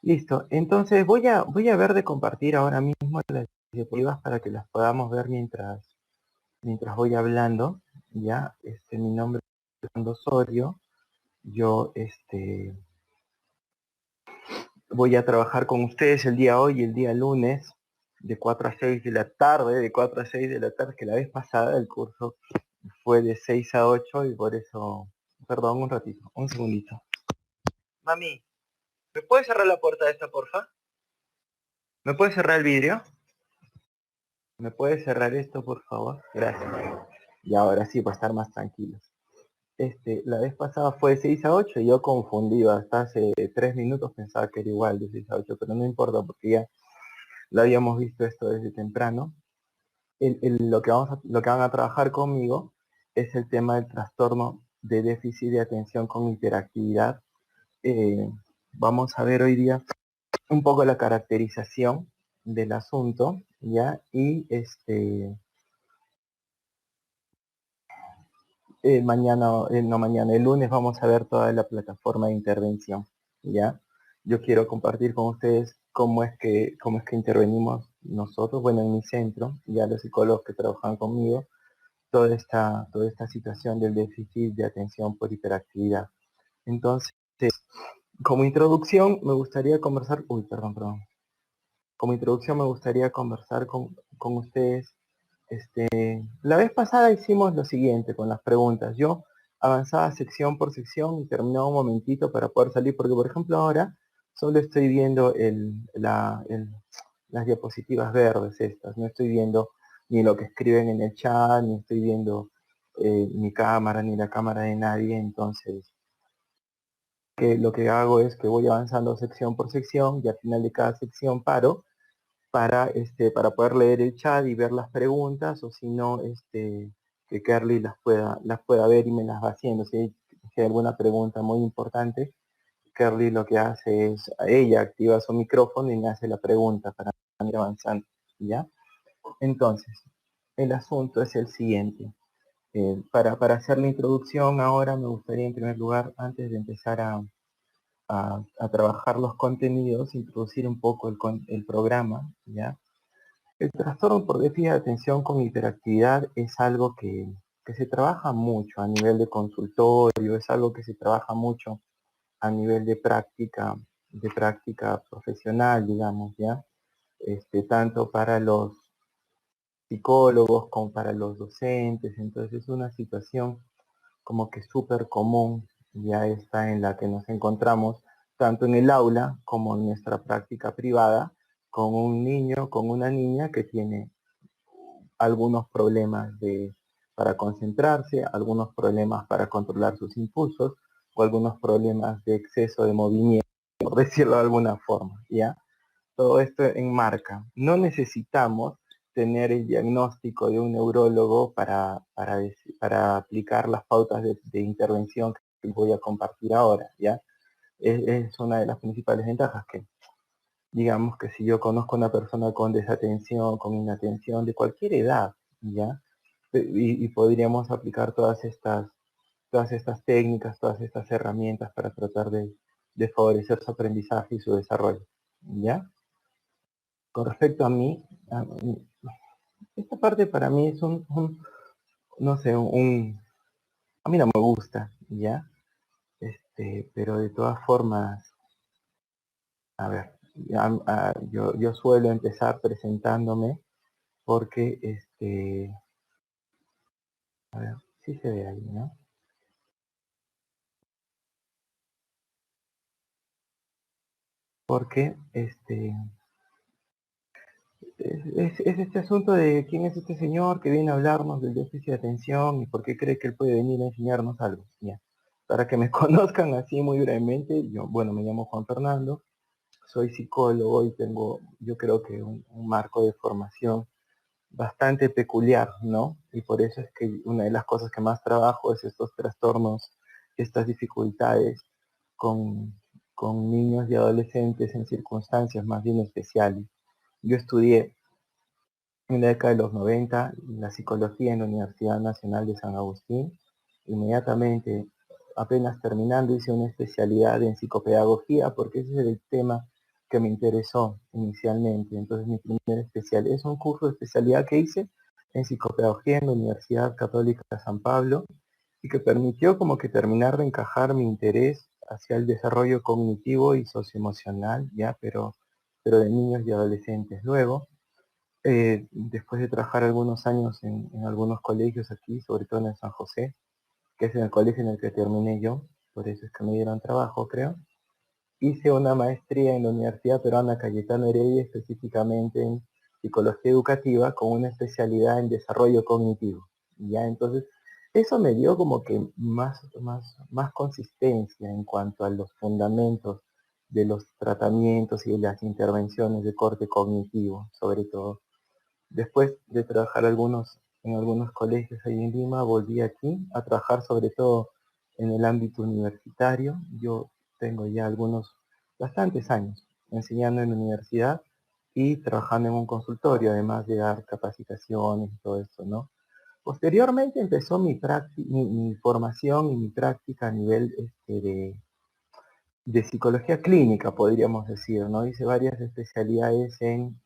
Listo. Entonces voy a ver de compartir ahora mismo las diapositivas para que las podamos ver mientras voy hablando. Ya, mi nombre es Fernando Osorio. Yo voy a trabajar con ustedes el día hoy y el día lunes de 4 a 6 de la tarde, que la vez pasada el curso fue de 6 a 8 y por eso, perdón, un ratito, un segundito. Mami, ¿me puedes cerrar la puerta de esta, porfa? ¿Me puedes cerrar el vidrio? ¿Me puedes cerrar esto, por favor? Gracias. Y ahora sí, para estar más tranquilos. La vez pasada fue de 6 a 8 y yo confundido. Hasta hace 3 minutos pensaba que era igual de 6 a 8, pero no importa porque ya lo habíamos visto esto desde temprano. Lo que van a trabajar conmigo es el tema del trastorno de déficit de atención con hiperactividad. Vamos a ver hoy día un poco la caracterización del asunto, ¿ya? Y el lunes vamos a ver toda la plataforma de intervención, ¿ya? Yo quiero compartir con ustedes cómo es que intervenimos nosotros, bueno, en mi centro, ya los psicólogos que trabajan conmigo, toda esta situación del déficit de atención por hiperactividad. Entonces, como introducción me gustaría conversar, como introducción me gustaría conversar con ustedes. La vez pasada hicimos lo siguiente con las preguntas. Yo avanzaba sección por sección y terminaba un momentito para poder salir, porque por ejemplo ahora solo estoy viendo las diapositivas verdes estas, no estoy viendo ni lo que escriben en el chat, ni estoy viendo mi cámara, ni la cámara de nadie. Entonces lo que hago es que voy avanzando sección por sección y al final de cada sección paro para poder leer el chat y ver las preguntas, o si no, que Carly las pueda ver y me las va haciendo. Si hay alguna pregunta muy importante, Carly lo que hace es, ella activa su micrófono y me hace la pregunta para ir avanzando, ¿ya? Entonces, el asunto es el siguiente. Para hacer la introducción ahora me gustaría en primer lugar, antes de empezar a trabajar los contenidos, introducir un poco el programa, ¿ya? El trastorno por déficit de atención con hiperactividad es algo que se trabaja mucho a nivel de consultorio, es algo que se trabaja mucho a nivel de práctica profesional, digamos, ¿ya? Tanto para los psicólogos como para los docentes. Entonces es una situación como que súper común ya está en la que nos encontramos, tanto en el aula como en nuestra práctica privada, con un niño, con una niña que tiene algunos problemas para concentrarse, algunos problemas para controlar sus impulsos o algunos problemas de exceso de movimiento, por decirlo de alguna forma, ¿ya? Todo esto enmarca. No necesitamos tener el diagnóstico de un neurólogo para aplicar las pautas de intervención que voy a compartir ahora, ¿ya? Es una de las principales ventajas que, digamos que si yo conozco a una persona con desatención, con inatención de cualquier edad, ¿ya? Y podríamos aplicar todas estas técnicas, todas estas herramientas para tratar de favorecer su aprendizaje y su desarrollo, ¿ya? Con respecto a mí, esta parte para mí es no sé, a mí no me gusta, ¿ya? Pero de todas formas, a ver, yo suelo empezar presentándome porque, a ver, sí se ve ahí, ¿no? Porque, es este asunto de quién es este señor que viene a hablarnos del déficit de atención y por qué cree que él puede venir a enseñarnos algo, ¿ya? Para que me conozcan así muy brevemente, bueno, me llamo Juan Fernando, soy psicólogo y tengo, yo creo que un marco de formación bastante peculiar, ¿no? Y por eso es que una de las cosas que más trabajo es estos trastornos, estas dificultades con, con niños y adolescentes en circunstancias más bien especiales. Yo estudié en la década de los 90 la psicología en la Universidad Nacional de San Agustín. Inmediatamente, apenas terminando, hice una especialidad en psicopedagogía porque ese es el tema que me interesó inicialmente. Entonces mi primer especial es un curso de especialidad que hice en psicopedagogía en la Universidad Católica de San Pablo y que permitió como que terminar de encajar mi interés hacia el desarrollo cognitivo y socioemocional, ya, pero de niños y adolescentes. Luego, después de trabajar algunos años en algunos colegios aquí, sobre todo en el San José, que es en el colegio en el que terminé yo, por eso es que me dieron trabajo, creo. Hice una maestría en la Universidad Peruana Cayetano Heredia, específicamente en psicología educativa, con una especialidad en desarrollo cognitivo. Ya, entonces, eso me dio como que más consistencia en cuanto a los fundamentos de los tratamientos y de las intervenciones de corte cognitivo, sobre todo. Después de trabajar en algunos colegios ahí en Lima, volví aquí a trabajar sobre todo en el ámbito universitario. Yo tengo ya bastantes años enseñando en la universidad y trabajando en un consultorio, además de dar capacitaciones y todo eso, ¿no? Posteriormente empezó mi formación y mi práctica a nivel de psicología clínica, podríamos decir, ¿no? Hice varias especialidades en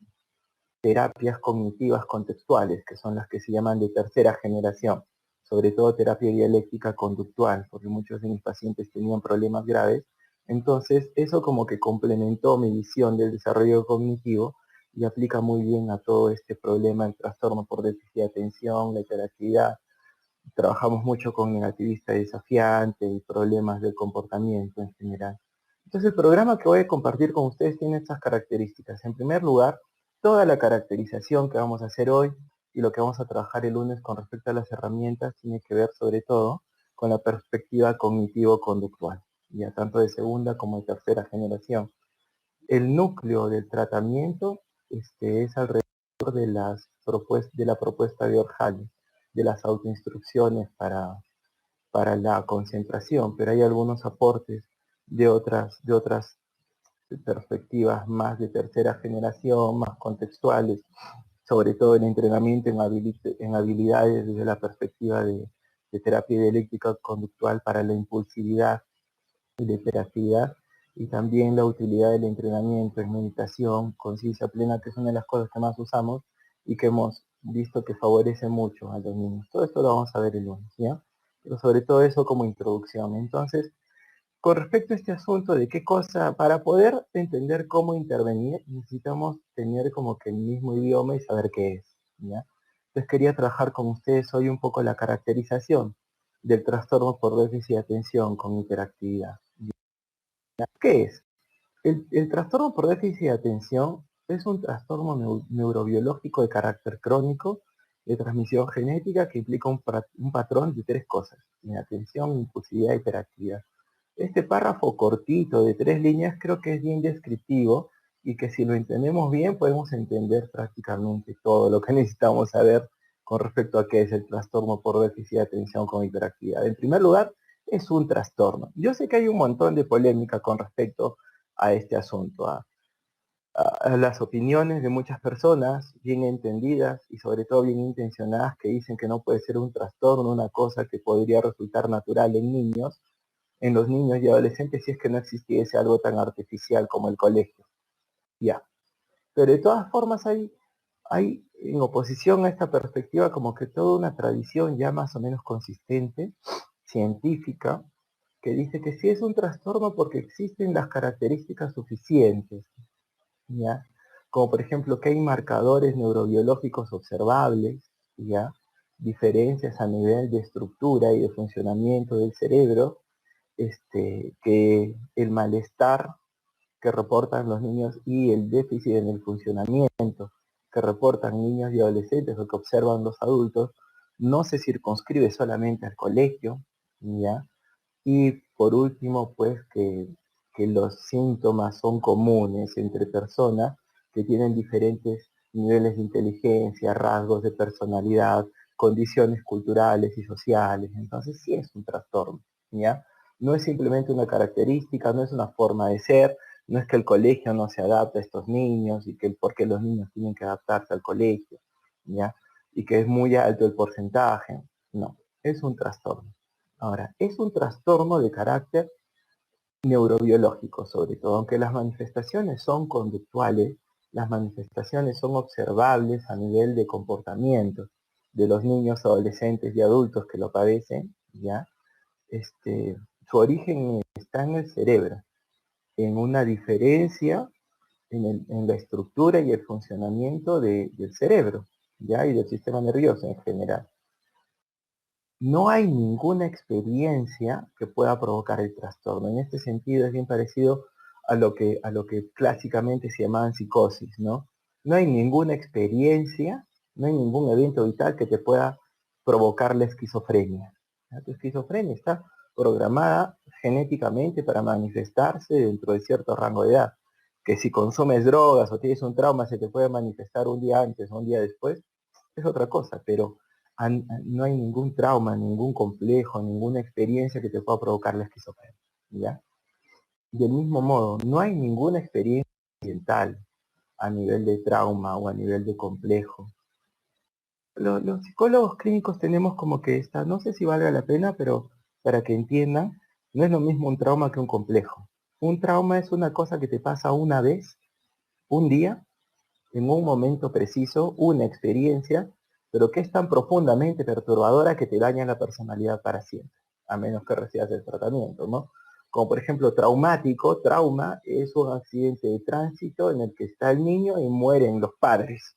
terapias cognitivas contextuales, que son las que se llaman de tercera generación, sobre todo terapia dialéctica conductual, porque muchos de mis pacientes tenían problemas graves. Entonces, eso como que complementó mi visión del desarrollo cognitivo y aplica muy bien a todo este problema del trastorno por déficit de atención, la hiperactividad. Trabajamos mucho con negativista desafiante y problemas del comportamiento en general. Entonces el programa que voy a compartir con ustedes tiene estas características. En primer lugar, toda la caracterización que vamos a hacer hoy y lo que vamos a trabajar el lunes con respecto a las herramientas tiene que ver sobre todo con la perspectiva cognitivo-conductual, ya tanto de segunda como de tercera generación. El núcleo del tratamiento es alrededor de la propuesta de Orjali, de las autoinstrucciones para la concentración, pero hay algunos aportes de otras perspectivas más de tercera generación, más contextuales, sobre todo el entrenamiento en habilidades desde la perspectiva de terapia dialéctica conductual para la impulsividad y la hiperactividad, y también la utilidad del entrenamiento en meditación, conciencia plena, que es una de las cosas que más usamos y que hemos visto que favorece mucho a los niños. Todo esto lo vamos a ver el lunes, ¿ya? Pero sobre todo eso como introducción. Entonces, con respecto a este asunto de qué cosa, para poder entender cómo intervenir, necesitamos tener como que el mismo idioma y saber qué es, ¿ya? Entonces quería trabajar con ustedes hoy un poco la caracterización del trastorno por déficit de atención con hiperactividad. ¿Qué es? El trastorno por déficit de atención es un trastorno neurobiológico de carácter crónico de transmisión genética que implica un patrón de tres cosas: inatención, impulsividad e hiperactividad. Este párrafo cortito de 3 líneas creo que es bien descriptivo y que si lo entendemos bien podemos entender prácticamente todo lo que necesitamos saber con respecto a qué es el trastorno por déficit de atención con hiperactividad. En primer lugar, es un trastorno. Yo sé que hay un montón de polémica con respecto a este asunto, a las opiniones de muchas personas bien entendidas y sobre todo bien intencionadas que dicen que no puede ser un trastorno, una cosa que podría resultar natural en los niños y adolescentes, si es que no existiese algo tan artificial como el colegio. Ya. Pero de todas formas hay en oposición a esta perspectiva como que toda una tradición ya más o menos consistente, científica, que dice que sí es un trastorno porque existen las características suficientes, ¿ya? Como por ejemplo que hay marcadores neurobiológicos observables, ¿ya? Diferencias a nivel de estructura y de funcionamiento del cerebro, que el malestar que reportan los niños y el déficit en el funcionamiento que reportan niños y adolescentes o que observan los adultos no se circunscribe solamente al colegio, ¿ya? Y por último, pues que los síntomas son comunes entre personas que tienen diferentes niveles de inteligencia, rasgos de personalidad, condiciones culturales y sociales. Entonces sí es un trastorno, ¿ya? No es simplemente una característica, no es una forma de ser, no es que el colegio no se adapte a estos niños y que por qué los niños tienen que adaptarse al colegio, ¿ya? Y que es muy alto el porcentaje. No, es un trastorno. Ahora, es un trastorno de carácter neurobiológicos sobre todo, aunque las manifestaciones son conductuales, las manifestaciones son observables a nivel de comportamiento de los niños, adolescentes y adultos que lo padecen, ¿ya? Su origen está en el cerebro, en una diferencia en la estructura y el funcionamiento del cerebro, ¿ya? Y del sistema nervioso en general. No hay ninguna experiencia que pueda provocar el trastorno. En este sentido es bien parecido a lo que clásicamente se llamaban psicosis, ¿no? No hay ninguna experiencia, no hay ningún evento vital que te pueda provocar la esquizofrenia. ¿Ya? Tu esquizofrenia está programada genéticamente para manifestarse dentro de cierto rango de edad. Que si consumes drogas o tienes un trauma se te puede manifestar un día antes o un día después, es otra cosa, pero no hay ningún trauma, ningún complejo, ninguna experiencia que te pueda provocar la esquizofrenia, ¿ya? Del mismo modo, no hay ninguna experiencia ambiental a nivel de trauma o a nivel de complejo. Los psicólogos clínicos tenemos como que esta, no sé si valga la pena, pero para que entiendan, no es lo mismo un trauma que un complejo. Un trauma es una cosa que te pasa una vez, un día, en un momento preciso, una experiencia, pero que es tan profundamente perturbadora que te daña la personalidad para siempre, a menos que recibas el tratamiento, ¿no? Como por ejemplo traumático, trauma es un accidente de tránsito en el que está el niño y mueren los padres.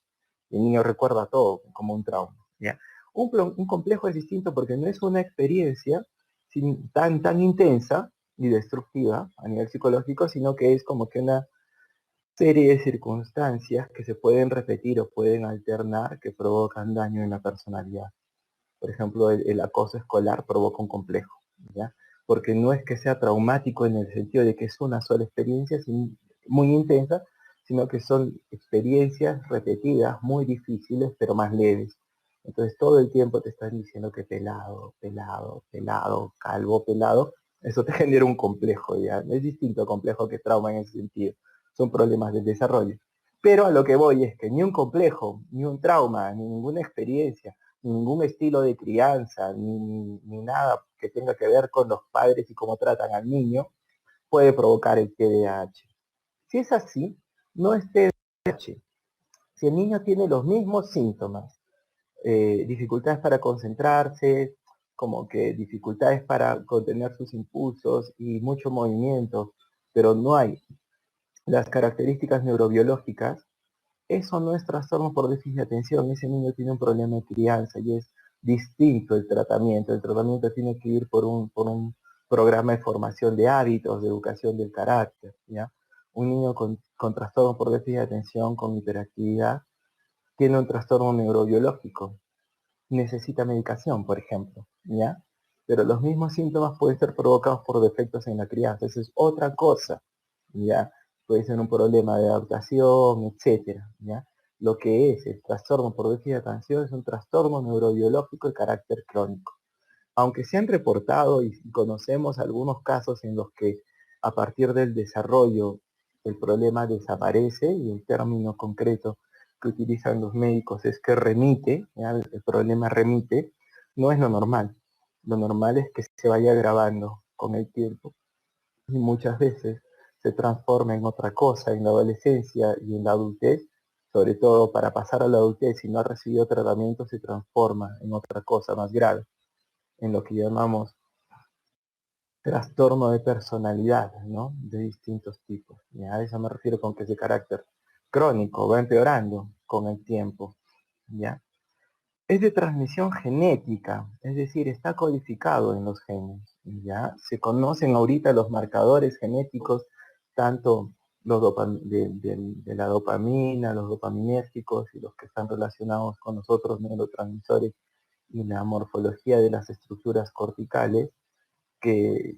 El niño recuerda todo como un trauma, ¿ya? Un complejo es distinto porque no es una experiencia tan intensa y destructiva a nivel psicológico, sino que es como que una serie de circunstancias que se pueden repetir o pueden alternar que provocan daño en la personalidad. Por ejemplo, el acoso escolar provoca un complejo, ¿ya? Porque no es que sea traumático en el sentido de que es una sola experiencia muy intensa, sino que son experiencias repetidas, muy difíciles, pero más leves. Entonces todo el tiempo te están diciendo que pelado, pelado, pelado, calvo, pelado, eso te genera un complejo, ¿ya? Es distinto complejo que trauma en ese sentido. Son problemas del desarrollo. Pero a lo que voy es que ni un complejo, ni un trauma, ni ninguna experiencia, ningún estilo de crianza, ni nada que tenga que ver con los padres y cómo tratan al niño, puede provocar el TDAH. Si es así, no es TDAH. Si el niño tiene los mismos síntomas, dificultades para concentrarse, como que dificultades para contener sus impulsos y mucho movimiento, pero no hay las características neurobiológicas, eso no es trastorno por déficit de atención, ese niño tiene un problema de crianza y es distinto el tratamiento. El tratamiento tiene que ir por un programa de formación de hábitos, de educación del carácter, ¿ya? Un niño con trastorno por déficit de atención, con hiperactividad, tiene un trastorno neurobiológico, necesita medicación, por ejemplo, ¿ya? Pero los mismos síntomas pueden ser provocados por defectos en la crianza, eso es otra cosa, ¿ya? Puede ser un problema de adaptación, etcétera, ¿ya? Lo que es el trastorno por déficit de atención es un trastorno neurobiológico de carácter crónico. Aunque se han reportado y conocemos algunos casos en los que a partir del desarrollo el problema desaparece y el término concreto que utilizan los médicos es que remite, ¿ya? El problema remite, no es lo normal. Lo normal es que se vaya agravando con el tiempo y muchas veces se transforma en otra cosa en la adolescencia y en la adultez, sobre todo para pasar a la adultez si no ha recibido tratamiento se transforma en otra cosa más grave, en lo que llamamos trastorno de personalidad, ¿no? De distintos tipos. Y a eso me refiero con que es de carácter crónico, va empeorando con el tiempo, ¿ya? Es de transmisión genética, es decir, está codificado en los genes, ¿ya? Se conocen ahorita los marcadores genéticos, tanto los de la dopamina, los dopaminérgicos y los que están relacionados con los otros neurotransmisores y la morfología de las estructuras corticales, que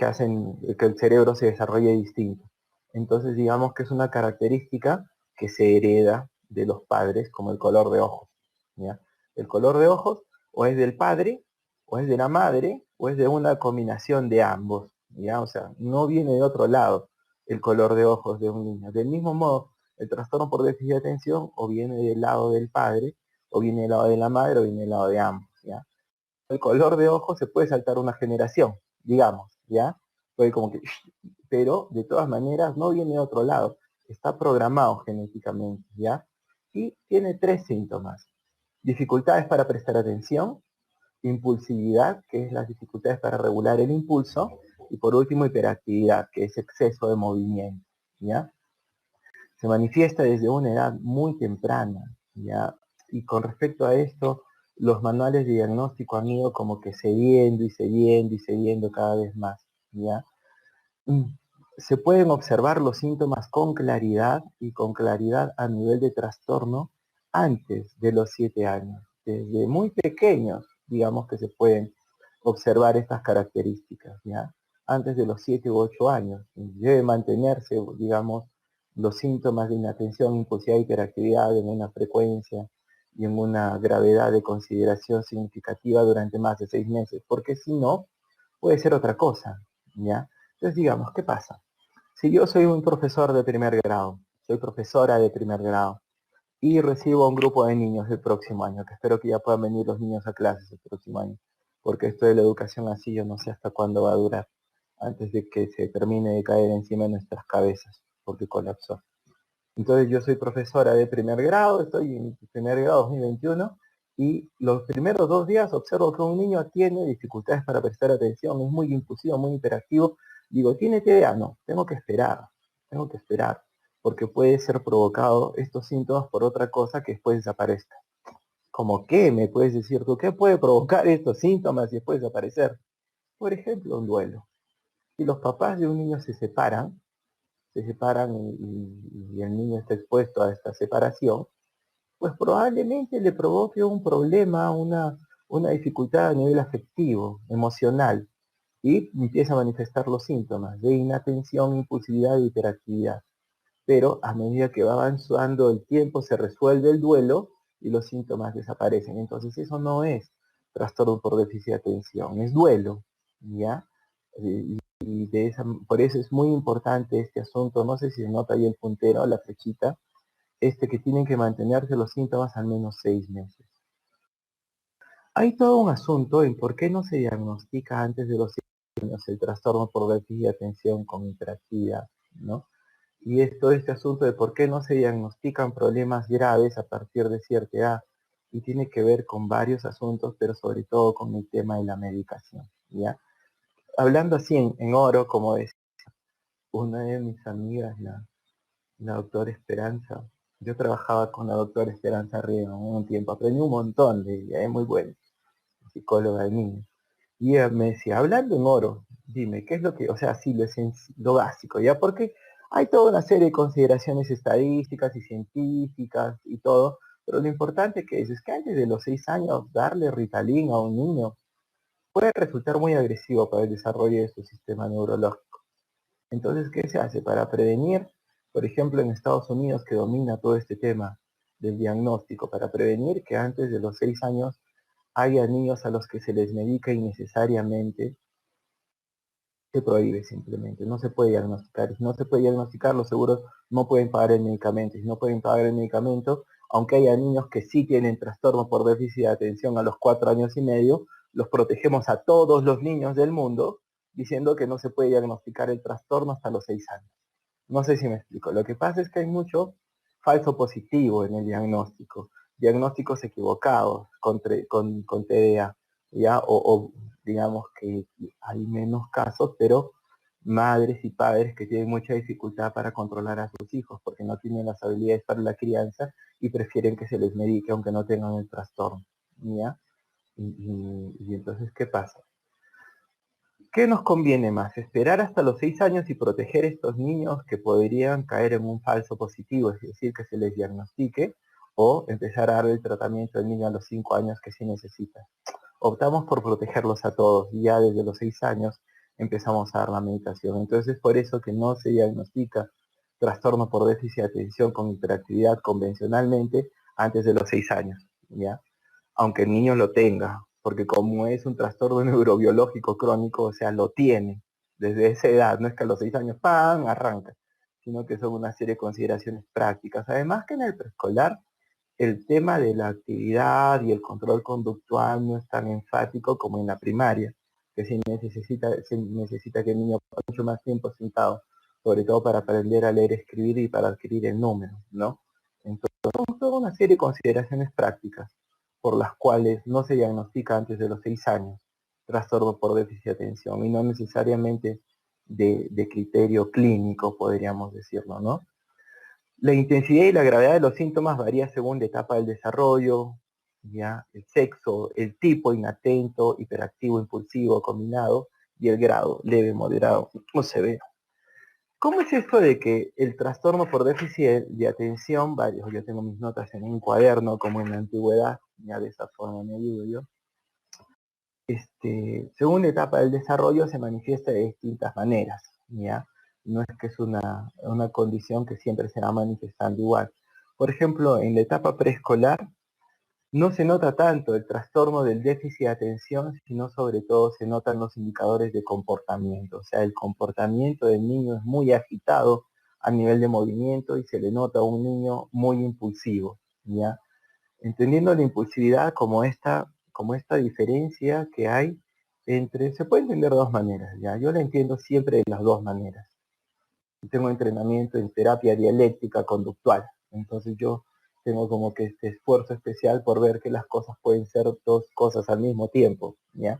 hacen que el cerebro se desarrolle distinto. Entonces digamos que es una característica que se hereda de los padres, como el color de ojos, ¿ya? El color de ojos o es del padre, o es de la madre, o es de una combinación de ambos, ¿ya? O sea, no viene de otro lado el color de ojos de un niño. Del mismo modo, el trastorno por déficit de atención o viene del lado del padre, o viene del lado de la madre, o viene del lado de ambos, ¿ya? El color de ojos se puede saltar una generación, digamos, ¿ya? Fue como que, pero de todas maneras no viene de otro lado, está programado genéticamente, ¿ya? Y tiene 3 síntomas. Dificultades para prestar atención, impulsividad, que es las dificultades para regular el impulso, y por último hiperactividad, que es exceso de movimiento, ¿ya? Se manifiesta desde una edad muy temprana, ¿ya? Y con respecto a esto, los manuales de diagnóstico han ido como que cediendo y cediendo y cediendo cada vez más, ¿ya? Se pueden observar los síntomas con claridad y con claridad a nivel de trastorno antes de los 7 años. Desde muy pequeños, digamos que se pueden observar estas características, ¿ya? Antes de los 7 u 8 años. Debe mantenerse, digamos, los síntomas de inatención, impulsividad, hiperactividad en una frecuencia y en una gravedad de consideración significativa durante más de 6 meses, porque si no, puede ser otra cosa, ¿ya? Entonces, digamos, ¿qué pasa? Si yo soy un profesor de primer grado, soy profesora de primer grado, y recibo a un grupo de niños el próximo año, que espero que ya puedan venir los niños a clases el próximo año, porque esto de la educación así yo no sé hasta cuándo va a durar, antes de que se termine de caer encima de nuestras cabezas, porque colapsó. Entonces yo soy profesora de primer grado, estoy en primer grado 2021, y los primeros 2 días observo que un niño tiene dificultades para prestar atención, es muy impulsivo, muy hiperactivo. Digo, ¿tiene TDA? No, tengo que esperar, porque puede ser provocado estos síntomas por otra cosa que después desaparezca. ¿Cómo qué? ¿Me puedes decir tú? ¿Qué puede provocar estos síntomas y después desaparecer? Por ejemplo, un duelo. Si los papás de un niño se separan y el niño está expuesto a esta separación, pues probablemente le provoque un problema, una dificultad a nivel afectivo, emocional, y empieza a manifestar los síntomas de inatención, impulsividad y hiperactividad. Pero a medida que va avanzando el tiempo se resuelve el duelo y los síntomas desaparecen. Entonces eso no es trastorno por déficit de atención, es duelo, ¿ya? Y por eso es muy importante este asunto, no sé si se nota ahí el puntero, la flechita, que tienen que mantenerse los síntomas al menos 6 meses. Hay todo un asunto en por qué no se diagnostica antes de los 6 años el trastorno por déficit de atención con hiperactividad, ¿no? Y es todo este asunto de por qué no se diagnostican problemas graves a partir de cierta edad. Y tiene que ver con varios asuntos, pero sobre todo con el tema de la medicación, ¿ya? Hablando así en oro, como es una de mis amigas, la doctora Esperanza. Yo trabajaba con la doctora Esperanza Riego un tiempo, aprendí un montón de ella, es muy buena, psicóloga de niños. Y ella me decía, hablando en oro, dime, ¿qué es lo que, o sea, sí, lo básico, ¿ya? Porque hay toda una serie de consideraciones estadísticas y científicas y todo, pero lo importante que es que antes de los 6 años darle Ritalin a un niño puede resultar muy agresivo para el desarrollo de su sistema neurológico. Entonces, ¿qué se hace? Para prevenir, por ejemplo, en Estados Unidos, que domina todo este tema del diagnóstico, para prevenir que antes de los 6 años haya niños a los que se les medica innecesariamente, se prohíbe simplemente, no se puede diagnosticar. Si no se puede diagnosticar, los seguros no pueden pagar el medicamento. Si no pueden pagar el medicamento, aunque haya niños que sí tienen trastorno por déficit de atención a los 4 años y medio, los protegemos a todos los niños del mundo diciendo que no se puede diagnosticar el trastorno hasta los 6 años. No sé si me explico. Lo que pasa es que hay mucho falso positivo en el diagnóstico, diagnósticos equivocados con TDA, ¿ya? O digamos que hay menos casos, pero madres y padres que tienen mucha dificultad para controlar a sus hijos porque no tienen las habilidades para la crianza y prefieren que se les medique aunque no tengan el trastorno, ¿ya? Y entonces, ¿qué pasa? ¿Qué nos conviene más? ¿Esperar hasta los 6 años y proteger a estos niños que podrían caer en un falso positivo, es decir, que se les diagnostique, o empezar a dar el tratamiento al niño a los 5 años que sí necesita? Optamos por protegerlos a todos y ya desde los 6 años empezamos a dar la medicación. Entonces es por eso que no se diagnostica trastorno por déficit de atención con hiperactividad convencionalmente antes de los 6 años, ¿ya? Aunque el niño lo tenga, porque como es un trastorno neurobiológico crónico, o sea, lo tiene desde esa edad, no es que a los 6 años, ¡pam!, arranca, sino que son una serie de consideraciones prácticas. Además que en el preescolar, el tema de la actividad y el control conductual no es tan enfático como en la primaria, que se necesita que el niño pase mucho más tiempo sentado, sobre todo para aprender a leer, escribir y para adquirir el número, ¿no? Entonces, son toda una serie de consideraciones prácticas por las cuales no se diagnostica antes de los 6 años trastorno por déficit de atención y no necesariamente de criterio clínico, podríamos decirlo, ¿no? La intensidad y la gravedad de los síntomas varía según la etapa del desarrollo, ya, el sexo, el tipo inatento, hiperactivo, impulsivo, combinado y el grado, leve, moderado o severo. ¿Cómo es esto de que el trastorno por déficit de atención, varios, yo tengo mis notas en un cuaderno como en la antigüedad, ya de esa forma me ayudo yo, según la etapa del desarrollo se manifiesta de distintas maneras, ¿ya? No es que es una condición que siempre se va manifestando igual. Por ejemplo, en la etapa preescolar no se nota tanto el trastorno del déficit de atención, sino sobre todo se notan los indicadores de comportamiento. O sea, el comportamiento del niño es muy agitado a nivel de movimiento y se le nota a un niño muy impulsivo, ¿ya? Entendiendo la impulsividad como esta diferencia que hay entre, se puede entender de dos maneras, ¿ya? Yo la entiendo siempre de las dos maneras. Tengo entrenamiento en terapia dialéctica conductual, entonces yo tengo como que este esfuerzo especial por ver que las cosas pueden ser dos cosas al mismo tiempo, ¿ya?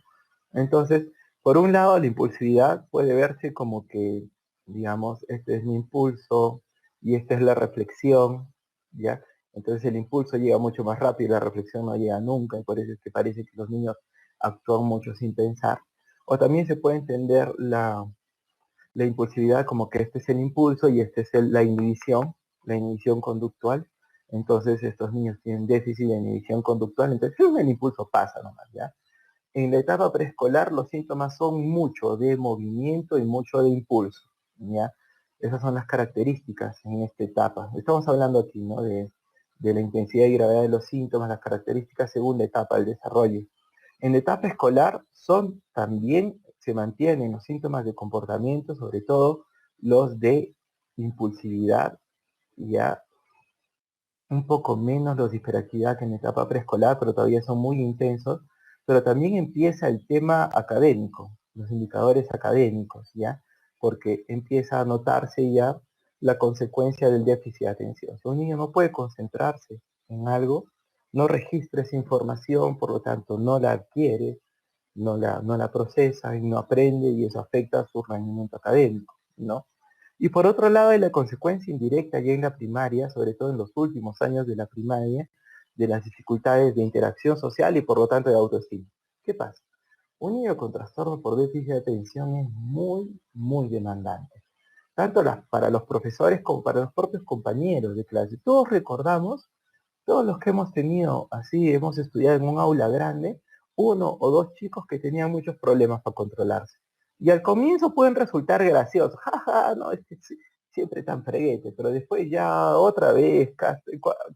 Entonces, por un lado, la impulsividad puede verse como que, digamos, este es mi impulso y esta es la reflexión, ¿ya? Entonces el impulso llega mucho más rápido y la reflexión no llega nunca, y por eso es que parece que los niños actúan mucho sin pensar. O también se puede entender la impulsividad como que este es el impulso y este es la inhibición conductual. Entonces estos niños tienen déficit de inhibición conductual, entonces el impulso pasa nomás, ¿ya? En la etapa preescolar los síntomas son mucho de movimiento y mucho de impulso, ¿ya? Esas son las características en esta etapa. Estamos hablando aquí, ¿no? De la intensidad y gravedad de los síntomas, las características según la etapa del desarrollo. En la etapa escolar también se mantienen los síntomas de comportamiento, sobre todo los de impulsividad, ya un poco menos los de hiperactividad que en la etapa preescolar, pero todavía son muy intensos, pero también empieza el tema académico, los indicadores académicos, ¿ya? Porque empieza a notarse ya la consecuencia del déficit de atención. Si un niño no puede concentrarse en algo, no registra esa información, por lo tanto no la adquiere, no la procesa y no aprende y eso afecta a su rendimiento académico, ¿no? Y por otro lado, hay la consecuencia indirecta ya en la primaria, sobre todo en los últimos años de la primaria, de las dificultades de interacción social y por lo tanto de autoestima. ¿Qué pasa? Un niño con trastorno por déficit de atención es muy, muy demandante, tanto para los profesores como para los propios compañeros de clase. Todos recordamos, todos los que hemos tenido así, hemos estudiado en un aula grande, uno o dos chicos que tenían muchos problemas para controlarse. Y al comienzo pueden resultar graciosos, jaja, no, es que siempre tan freguete, pero después ya otra vez,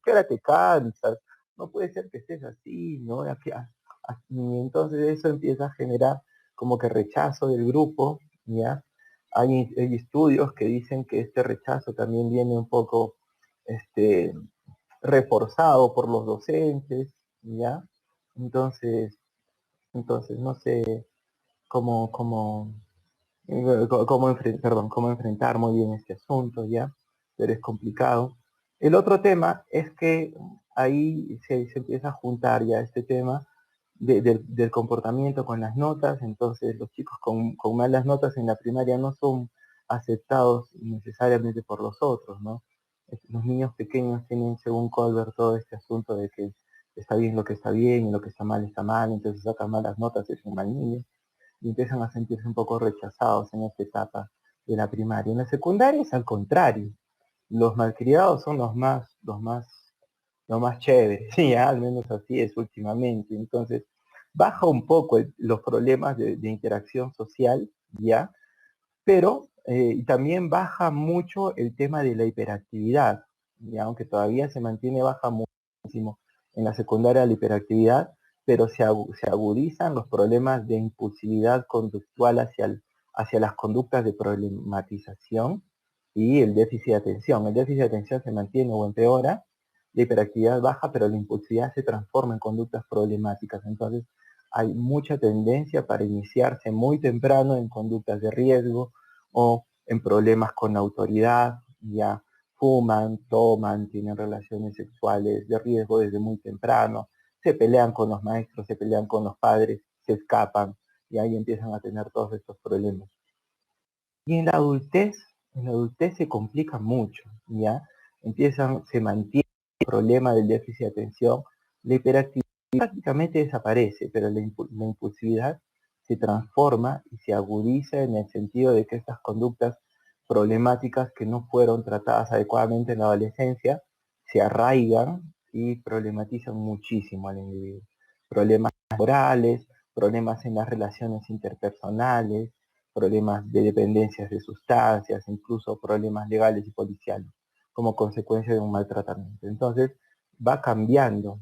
¿qué hora te cansas? No puede ser que estés así, ¿no? Y entonces eso empieza a generar como que rechazo del grupo, ¿ya? Hay estudios que dicen que este rechazo también viene un poco, este, reforzado por los docentes, ¿ya? Entonces, entonces no sé cómo enfrentar muy bien este asunto, ¿ya? Pero es complicado. El otro tema es que ahí se empieza a juntar ya este tema del comportamiento con las notas, entonces los chicos con malas notas en la primaria no son aceptados necesariamente por los otros, ¿no? Los niños pequeños tienen, según Colbert, todo este asunto de que está bien lo que está bien y lo que está mal, entonces sacan malas notas, es un mal niño, y empiezan a sentirse un poco rechazados en esta etapa de la primaria. En la secundaria es al contrario, los malcriados son los más chéveres, sí, al menos así es últimamente. Entonces, baja un poco los problemas de interacción social, ¿ya? Pero también baja mucho el tema de la hiperactividad, ¿ya? Aunque todavía se mantiene baja muchísimo en la secundaria la hiperactividad, pero se agudizan los problemas de impulsividad conductual hacia las conductas de problematización y el déficit de atención. El déficit de atención se mantiene o empeora, la hiperactividad baja, pero la impulsividad se transforma en conductas problemáticas. Entonces, hay mucha tendencia para iniciarse muy temprano en conductas de riesgo o en problemas con autoridad, ya fuman, toman, tienen relaciones sexuales de riesgo desde muy temprano, se pelean con los maestros, se pelean con los padres, se escapan y ahí empiezan a tener todos estos problemas. Y en la adultez se complica mucho, ¿ya? Se mantiene el problema del déficit de atención, la hiperactividad prácticamente desaparece, pero la impulsividad se transforma y se agudiza en el sentido de que estas conductas problemáticas que no fueron tratadas adecuadamente en la adolescencia se arraigan y problematizan muchísimo al individuo. Problemas morales, problemas en las relaciones interpersonales, problemas de dependencias de sustancias, incluso problemas legales y policiales, como consecuencia de un maltratamiento. Entonces, va cambiando,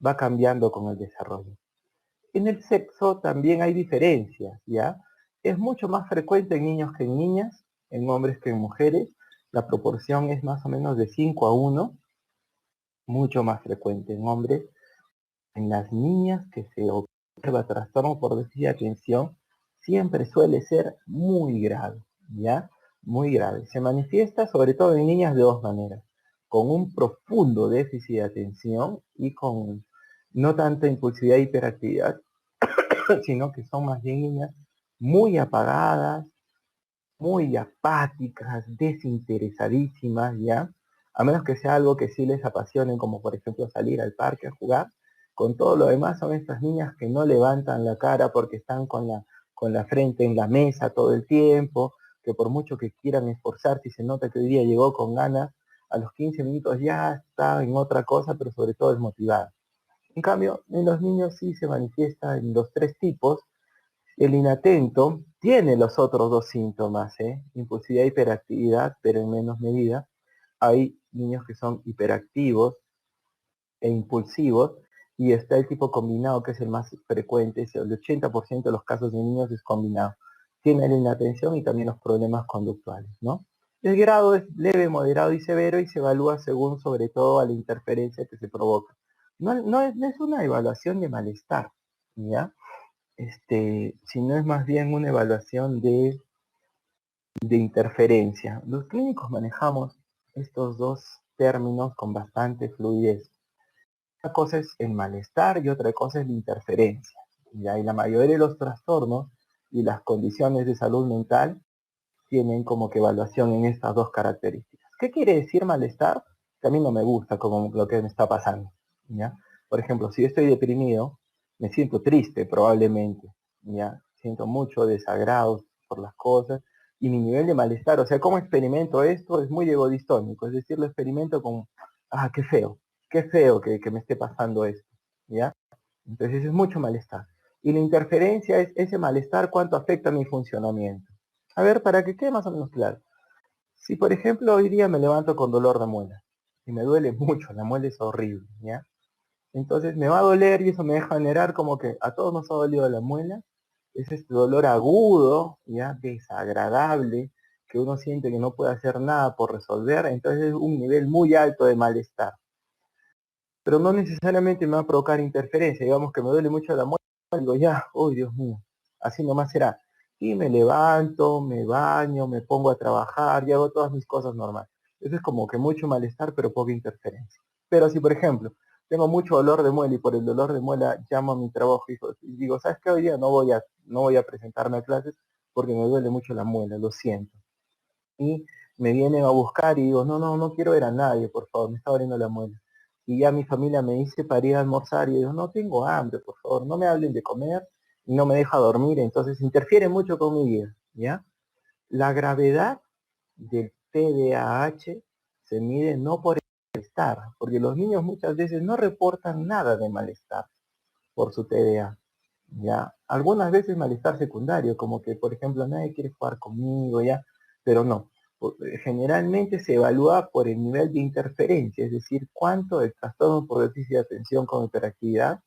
va cambiando con el desarrollo. En el sexo también hay diferencias, ¿ya? Es mucho más frecuente en niños que en niñas, en hombres que en mujeres. La proporción es más o menos de 5-1, mucho más frecuente en hombres. En las niñas que se observa trastorno por déficit de atención, siempre suele ser muy grave, ¿ya? Muy grave. Se manifiesta sobre todo en niñas de dos maneras, con un profundo déficit de atención y con no tanta impulsividad e hiperactividad, sino que son más bien niñas muy apagadas, muy apáticas, desinteresadísimas, ¿ya? A menos que sea algo que sí les apasione, como por ejemplo salir al parque a jugar. Con todo lo demás son estas niñas que no levantan la cara porque están con la frente en la mesa todo el tiempo, que por mucho que quieran esforzarse y se nota que hoy día llegó con ganas, a los 15 minutos ya está en otra cosa, pero sobre todo desmotivada. En cambio, en los niños sí se manifiesta en los tres tipos. El inatento tiene los otros dos síntomas, impulsividad e hiperactividad, pero en menos medida. Hay niños que son hiperactivos e impulsivos, y está el tipo combinado, que es el más frecuente. El 80% de los casos de niños es combinado. Tiene la inatención y también los problemas conductuales, ¿no? El grado es leve, moderado y severo y se evalúa según sobre todo a la interferencia que se provoca. No es una evaluación de malestar, ¿ya? Sino es más bien una evaluación de interferencia. Los clínicos manejamos estos dos términos con bastante fluidez. Una cosa es el malestar y otra cosa es la interferencia. ¿Ya? Y la mayoría de los trastornos y las condiciones de salud mental tienen como que evaluación en estas dos características. ¿Qué quiere decir malestar? Que a mí no me gusta como lo que me está pasando, ¿ya? Por ejemplo, si yo estoy deprimido, me siento triste probablemente, ¿ya? Siento mucho desagrado por las cosas y mi nivel de malestar, o sea, ¿cómo experimento esto? Es muy egodistónico, es decir, lo experimento como, qué feo que me esté pasando esto, ¿ya? Entonces es mucho malestar. Y la interferencia es ese malestar, cuánto afecta a mi funcionamiento. A ver, para que quede más o menos claro. Si por ejemplo hoy día me levanto con dolor de muela y me duele mucho, la muela es horrible, ¿ya? Entonces me va a doler y eso me deja generar como que a todos nos ha dolido la muela. Es este dolor agudo, ¿ya? Desagradable, que uno siente que no puede hacer nada por resolver. Entonces es un nivel muy alto de malestar. Pero no necesariamente me va a provocar interferencia. Digamos que me duele mucho la muela, digo ya, uy Dios mío, así nomás será. Y me levanto, me baño, me pongo a trabajar y hago todas mis cosas normales. Eso es como que mucho malestar, pero poca interferencia. Pero si, por ejemplo, tengo mucho dolor de muela y por el dolor de muela llamo a mi trabajo y digo, ¿sabes qué? Hoy día no voy a presentarme a clases porque me duele mucho la muela, lo siento. Y me vienen a buscar y digo, no quiero ver a nadie, por favor, me está doliendo la muela. Y ya mi familia me dice para ir a almorzar y digo, no tengo hambre, por favor, no me hablen de comer y no me deja dormir, entonces interfiere mucho con mi vida, ¿ya? La gravedad del TDAH se mide no por el malestar, porque los niños muchas veces no reportan nada de malestar por su TDA, ¿ya? Algunas veces malestar secundario, como que, por ejemplo, nadie quiere jugar conmigo, ¿ya? Pero no. Generalmente se evalúa por el nivel de interferencia, es decir, cuánto el trastorno por déficit de atención con hiperactividad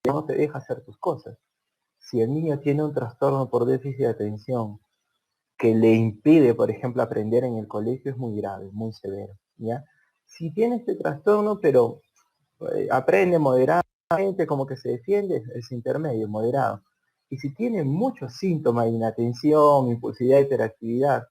no te deja hacer tus cosas. Si el niño tiene un trastorno por déficit de atención que le impide, por ejemplo, aprender en el colegio, es muy grave, muy severo, ¿ya? Si tiene este trastorno, pero aprende moderado, como que se defiende, es intermedio, moderado. Y si tiene muchos síntomas de inatención, impulsividad, hiperactividad,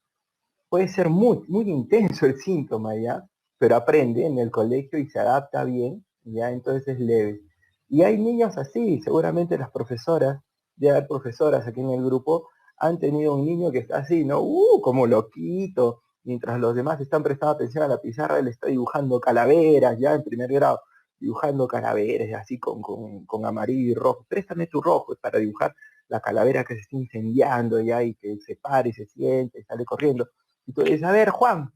puede ser muy intenso el síntoma, ¿ya? Pero aprende en el colegio y se adapta bien, ¿ya? Entonces es leve. Y hay niños así, seguramente las profesoras, de haber profesoras aquí en el grupo, han tenido un niño que está así, ¿no? Como loquito, mientras los demás están prestando atención a la pizarra, él está dibujando calaveras, ya en primer grado, dibujando calaveras, así con amarillo y rojo. Préstame tu rojo para dibujar la calavera que se está incendiando, ya, y que se para y se siente, y sale corriendo. Y tú le dices, a ver, Juan,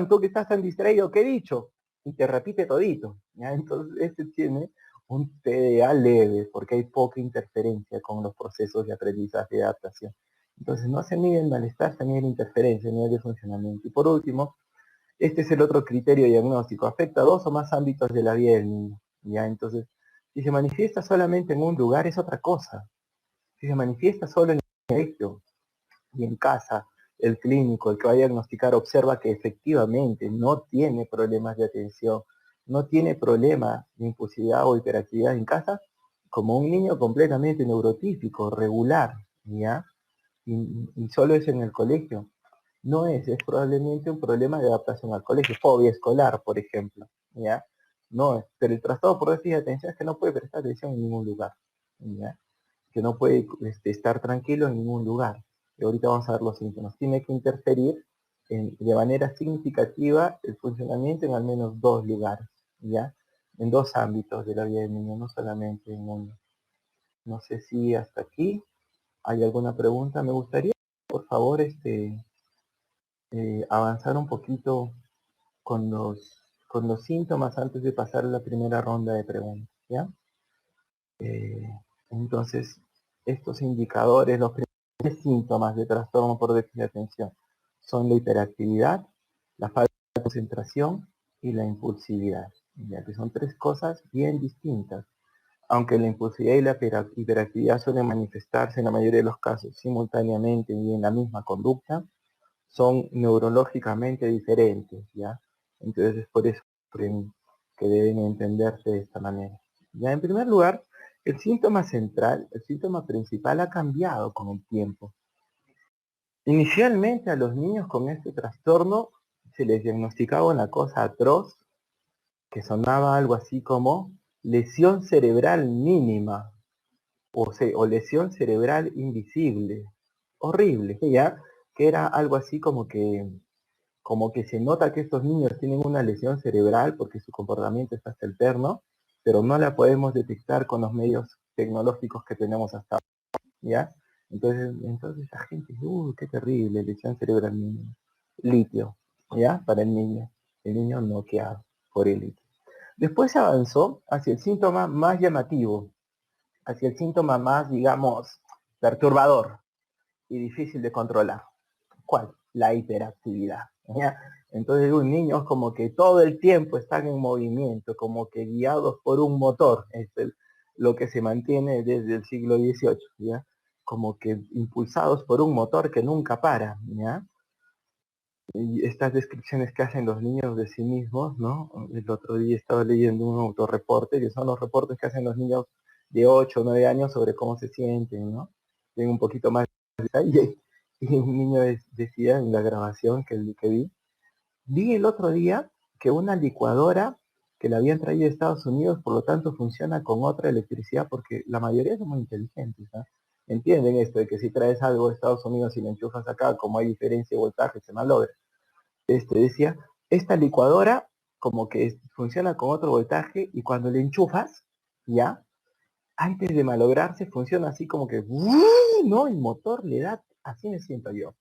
tú que estás tan distraído, ¿qué he dicho? Y te repite todito, ¿ya? Entonces, este tiene un TDA leve, porque hay poca interferencia con los procesos de aprendizaje y adaptación. Entonces, no se mide el malestar, se mide la interferencia, el nivel de funcionamiento. Y por último, este es el otro criterio diagnóstico, afecta 2 o más ámbitos de la vida del niño, ¿ya? Entonces, si se manifiesta solamente en un lugar, es otra cosa. Si se manifiesta solo en el colegio y en casa, el clínico, el que va a diagnosticar, observa que efectivamente no tiene problemas de atención, no tiene problemas de impulsividad o hiperactividad en casa, como un niño completamente neurotípico, regular, ¿ya? Y solo es en el colegio. No es probablemente un problema de adaptación al colegio, fobia escolar, por ejemplo, ¿ya? No es, pero el trastorno por déficit de atención es que no puede prestar atención en ningún lugar, ¿ya? Que no puede estar tranquilo en ningún lugar. Y ahorita vamos a ver los síntomas. Tiene que interferir de manera significativa el funcionamiento en al menos 2 lugares, ¿ya? En 2 ámbitos de la vida del niño, no solamente en uno. No sé si hasta aquí hay alguna pregunta. Me gustaría, por favor, avanzar un poquito con los síntomas antes de pasar a la primera ronda de preguntas, ¿ya? Eh, entonces, estos indicadores, los primeros síntomas de trastorno por déficit de atención son la hiperactividad, la falta de concentración y la impulsividad, ya que son 3 cosas bien distintas. Aunque la impulsividad y la hiperactividad suelen manifestarse en la mayoría de los casos simultáneamente y en la misma conducta, son neurológicamente diferentes, ¿ya? Entonces es por eso que deben entenderse de esta manera. Ya en primer lugar, el síntoma central, el síntoma principal ha cambiado con el tiempo. Inicialmente a los niños con este trastorno se les diagnosticaba una cosa atroz que sonaba algo así como lesión cerebral mínima o lesión cerebral invisible. Horrible, ¿ya? Que era algo así como que se nota que estos niños tienen una lesión cerebral porque su comportamiento está alterno, pero no la podemos detectar con los medios tecnológicos que tenemos hasta ahora, ¿ya? Entonces la gente dice, qué terrible, lesión cerebral mínima. Litio, ¿ya? Para el niño noqueado por el litio. Después se avanzó hacia el síntoma más llamativo, hacia el síntoma más, digamos, perturbador y difícil de controlar. ¿Cuál? La hiperactividad, ¿ya? Entonces un niño como que todo el tiempo están en movimiento, como que guiados por un motor, lo que se mantiene desde el siglo XVIII, ¿ya? Como que impulsados por un motor que nunca para, ¿ya? Y estas descripciones que hacen los niños de sí mismos, ¿no? El otro día estaba leyendo un autorreporte, que son los reportes que hacen los niños de 8 o 9 años sobre cómo se sienten, ¿no? Tienen un poquito más de detalle. Y un niño decía en la grabación que vi el otro día que una licuadora que la habían traído de Estados Unidos, por lo tanto funciona con otra electricidad, porque la mayoría son muy inteligentes, ¿no? Entienden esto de que si traes algo de Estados Unidos y lo enchufas acá, como hay diferencia de voltaje, se malogra. Decía, esta licuadora como que funciona con otro voltaje y cuando le enchufas, ya, antes de malograrse funciona así como que, ¿no? El motor le da, así me siento yo,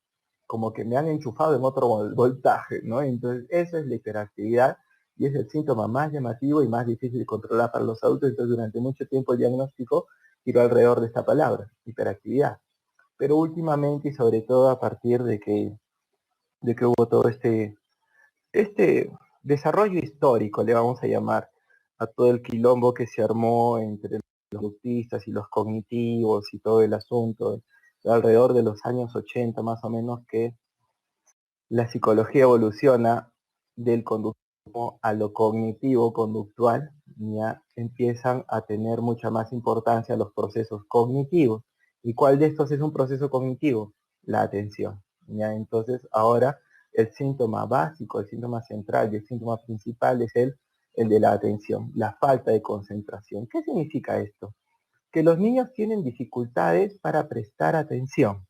como que me han enchufado en otro voltaje, ¿no? Entonces, esa es la hiperactividad y es el síntoma más llamativo y más difícil de controlar para los adultos. Entonces, durante mucho tiempo el diagnóstico giró alrededor de esta palabra, hiperactividad. Pero últimamente y sobre todo a partir de que hubo todo este desarrollo histórico, le vamos a llamar, a todo el quilombo que se armó entre los conductistas y los cognitivos y todo el asunto, alrededor de los años 80 más o menos, que la psicología evoluciona del conductismo a lo cognitivo conductual, ya empiezan a tener mucha más importancia los procesos cognitivos. ¿Y cuál de estos es un proceso cognitivo? La atención. ¿Ya? Entonces ahora el síntoma básico, el síntoma central y el síntoma principal es el de la atención, la falta de concentración. ¿Qué significa esto? Que los niños tienen dificultades para prestar atención,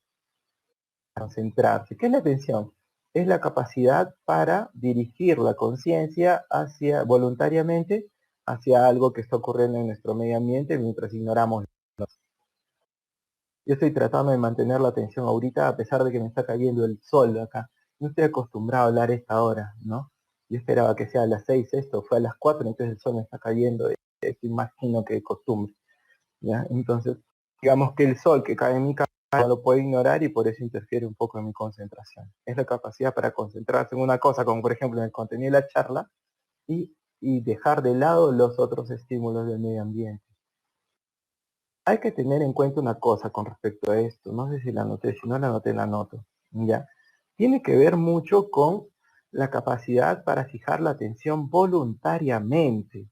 concentrarse. ¿Qué es la atención? Es la capacidad para dirigir la conciencia hacia voluntariamente hacia algo que está ocurriendo en nuestro medio ambiente mientras ignoramos. Yo estoy tratando de mantener la atención ahorita a pesar de que me está cayendo el sol acá. No estoy acostumbrado a hablar a esta hora, ¿no? Yo esperaba que sea a las 6, esto fue a las 4, entonces el sol me está cayendo, es más fino que de costumbre, ¿ya? Entonces, digamos que el sol que cae en mi cara no lo puedo ignorar y por eso interfiere un poco en mi concentración. Es la capacidad para concentrarse en una cosa, como por ejemplo en el contenido de la charla, y dejar de lado los otros estímulos del medio ambiente. Hay que tener en cuenta una cosa con respecto a esto, no sé si la anoté, si no la anoté, la anoto, ¿ya? Tiene que ver mucho con la capacidad para fijar la atención voluntariamente,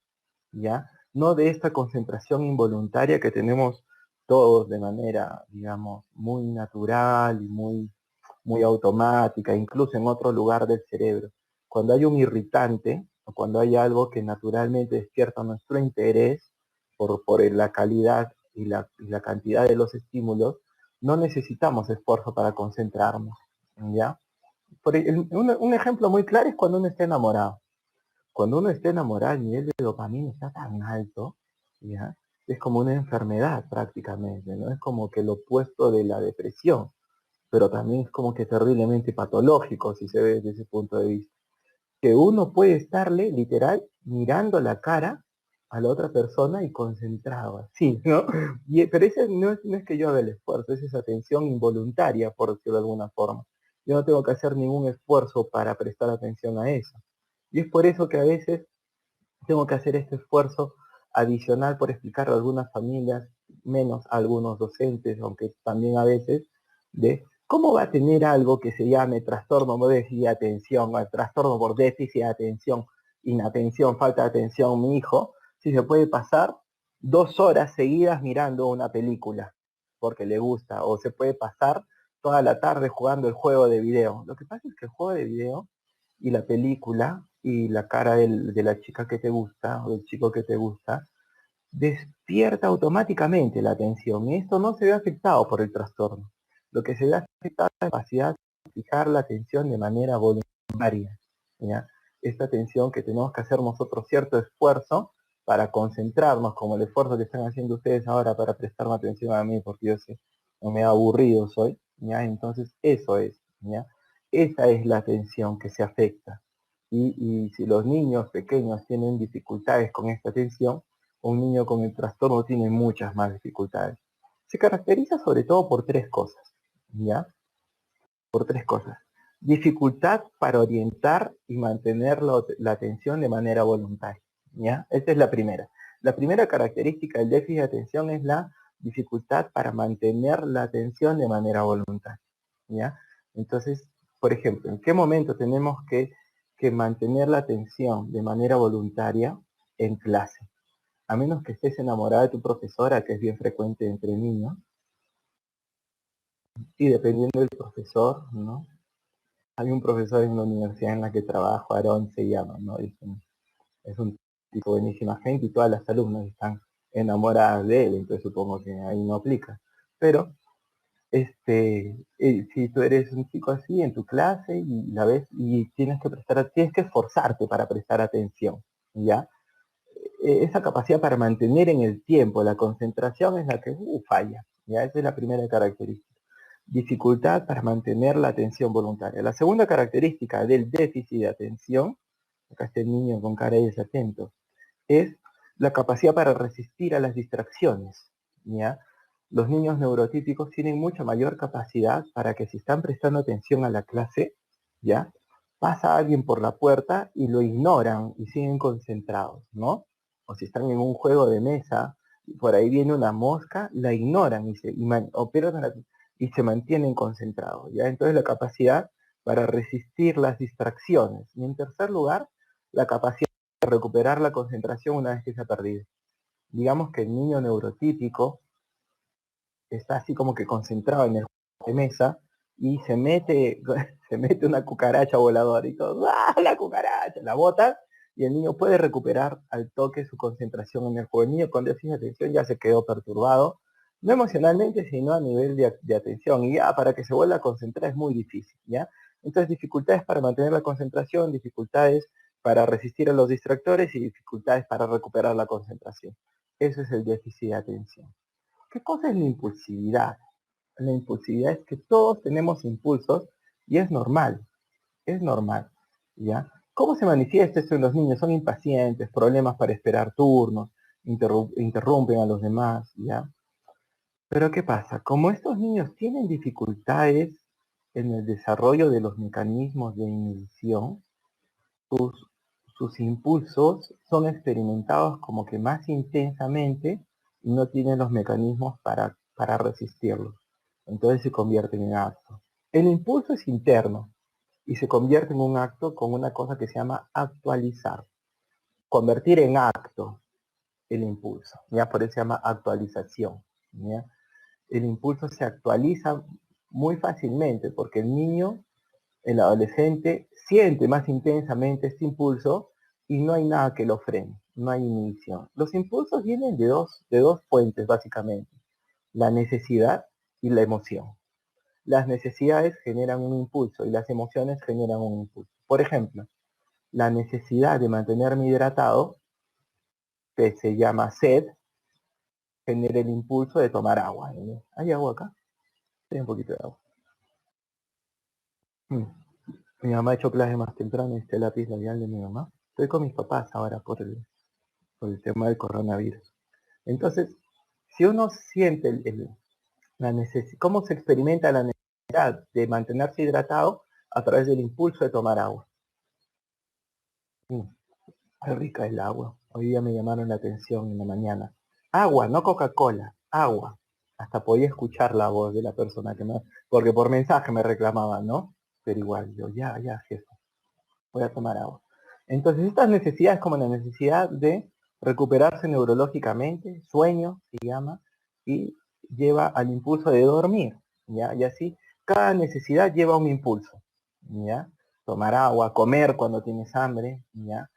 ¿ya? No de esta concentración involuntaria que tenemos todos de manera, digamos, muy natural y muy automática, incluso en otro lugar del cerebro. Cuando hay un irritante o cuando hay algo que naturalmente despierta nuestro interés por la calidad y la cantidad de los estímulos, no necesitamos esfuerzo para concentrarnos, ¿ya? Un ejemplo muy claro es cuando uno está enamorado. Cuando uno está enamorado, el nivel de dopamina está tan alto, ¿ya? Es como una enfermedad prácticamente, ¿no? Es como que lo opuesto de la depresión, pero también es como que terriblemente patológico si se ve desde ese punto de vista. Que uno puede estarle, literal, mirando la cara a la otra persona y concentrado, así, ¿no? Pero ese no es que yo haga el esfuerzo, es esa atención involuntaria, por decirlo de alguna forma. Yo no tengo que hacer ningún esfuerzo para prestar atención a eso. Y es por eso que a veces tengo que hacer este esfuerzo adicional por explicarle a algunas familias, menos a algunos docentes, aunque también a veces, de cómo va a tener algo que se llame trastorno por déficit de atención, o trastorno por déficit de atención, inatención, falta de atención, mi hijo, si se puede pasar 2 horas seguidas mirando una película, porque le gusta, o se puede pasar toda la tarde jugando el juego de video. Lo que pasa es que el juego de video y la película y la cara de la chica que te gusta o del chico que te gusta, despierta automáticamente la atención y esto no se ve afectado por el trastorno. Lo que se ve afectado es la capacidad de fijar la atención de manera voluntaria, ¿ya? Esta atención que tenemos que hacer nosotros cierto esfuerzo para concentrarnos, como el esfuerzo que están haciendo ustedes ahora para prestarme atención a mí, porque yo sé, no me aburrido soy, ¿ya? Entonces eso es, ¿ya? Esa es la atención que se afecta. Y si los niños pequeños tienen dificultades con esta atención, un niño con el trastorno tiene muchas más dificultades. Se caracteriza sobre todo por tres cosas, ¿ya? Por tres cosas. Dificultad para orientar y mantener la atención de manera voluntaria, ¿ya? Esta es la primera. La primera característica del déficit de atención es la dificultad para mantener la atención de manera voluntaria, ¿ya? Entonces, por ejemplo, ¿en qué momento tenemos que mantener la atención de manera voluntaria en clase? A menos que estés enamorada de tu profesora, que es bien frecuente entre niños, y dependiendo del profesor, ¿no? Hay un profesor en la universidad en la que trabajo, Aarón se llama, ¿no? Es un tipo buenísima gente y todas las alumnas están enamoradas de él, entonces supongo que ahí no aplica. Pero, si tú eres un chico así en tu clase y la ves y tienes que esforzarte para prestar atención, ¿ya? Esa capacidad para mantener en el tiempo la concentración es la que falla. ¿Ya? Esa es la primera característica. Dificultad para mantener la atención voluntaria. La segunda característica del déficit de atención, acá está el niño con cara de desatento, es la capacidad para resistir a las distracciones. ¿Ya? Los niños neurotípicos tienen mucha mayor capacidad para que si están prestando atención a la clase, ¿ya? Pasa alguien por la puerta y lo ignoran y siguen concentrados, ¿no? O si están en un juego de mesa y por ahí viene una mosca, la ignoran y se mantienen concentrados, ¿ya? Entonces la capacidad para resistir las distracciones. Y en tercer lugar, la capacidad recuperar la concentración una vez que se ha perdido. Digamos que el niño neurotípico está así como que concentrado en el juego de mesa y se mete, se mete una cucaracha voladora y todo, ¡ah, la cucaracha! La bota y el niño puede recuperar al toque su concentración en el juego. El niño con déficit de atención ya se quedó perturbado, no emocionalmente, sino a nivel de atención. Y ya para que se vuelva a concentrar es muy difícil, ¿ya? Entonces dificultades para mantener la concentración, dificultades para resistir a los distractores y dificultades para recuperar la concentración. Eso es el déficit de atención. ¿Qué cosa es la impulsividad? La impulsividad es que todos tenemos impulsos y es normal, ¿ya? ¿Cómo se manifiesta esto en los niños? Son impacientes, problemas para esperar turnos, interrumpen a los demás, ¿ya? Pero ¿qué pasa? Como estos niños tienen dificultades en el desarrollo de los mecanismos de inhibición, sus, sus impulsos son experimentados como que más intensamente y no tienen los mecanismos para resistirlos. Entonces se convierten en actos. El impulso es interno y se convierte en un acto con una cosa que se llama actualizar. Convertir en acto el impulso. ¿Ya? Por eso se llama actualización. ¿Ya? El impulso se actualiza muy fácilmente porque el niño, el adolescente, siente más intensamente este impulso y no hay nada que lo frene, no hay inhibición. Los impulsos vienen de dos fuentes básicamente, la necesidad y la emoción. Las necesidades generan un impulso y las emociones generan un impulso. Por ejemplo, la necesidad de mantenerme hidratado, que se llama sed, genera el impulso de tomar agua. ¿Hay agua acá? Hay un poquito de agua. Mi mamá ha hecho clases más temprano, este lápiz labial de mi mamá. Estoy con mis papás ahora por el tema del coronavirus. Entonces, si uno siente la necesidad, cómo se experimenta la necesidad de mantenerse hidratado a través del impulso de tomar agua. Qué rica el agua. Hoy día me llamaron la atención en la mañana. Agua, no Coca-Cola, agua. Hasta podía escuchar la voz de la persona que me... Porque por mensaje me reclamaba, ¿no? Pero igual, yo, ya, jefe, voy a tomar agua. Entonces, estas necesidades como la necesidad de recuperarse neurológicamente, sueño se llama, y lleva al impulso de dormir, ¿ya? Y así, cada necesidad lleva un impulso, ¿ya? Tomar agua, comer cuando tienes hambre, ¿ya?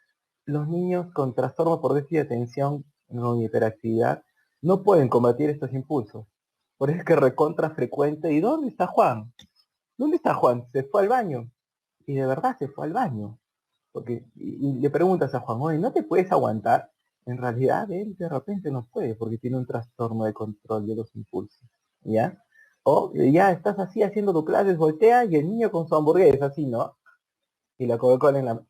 Los niños con trastorno por déficit de atención o hiperactividad no pueden combatir estos impulsos. Por eso es que recontra frecuente. ¿Y dónde está Juan? ¿Dónde está Juan? Se fue al baño. Y de verdad se fue al baño. Porque, y le preguntas a Juan, oye, ¿no te puedes aguantar? En realidad él de repente no puede porque tiene un trastorno de control de los impulsos. ¿Ya? O ya estás así haciendo tu clases, voltea y el niño con su hamburguesa así, ¿no? Y la Coca-Cola en la,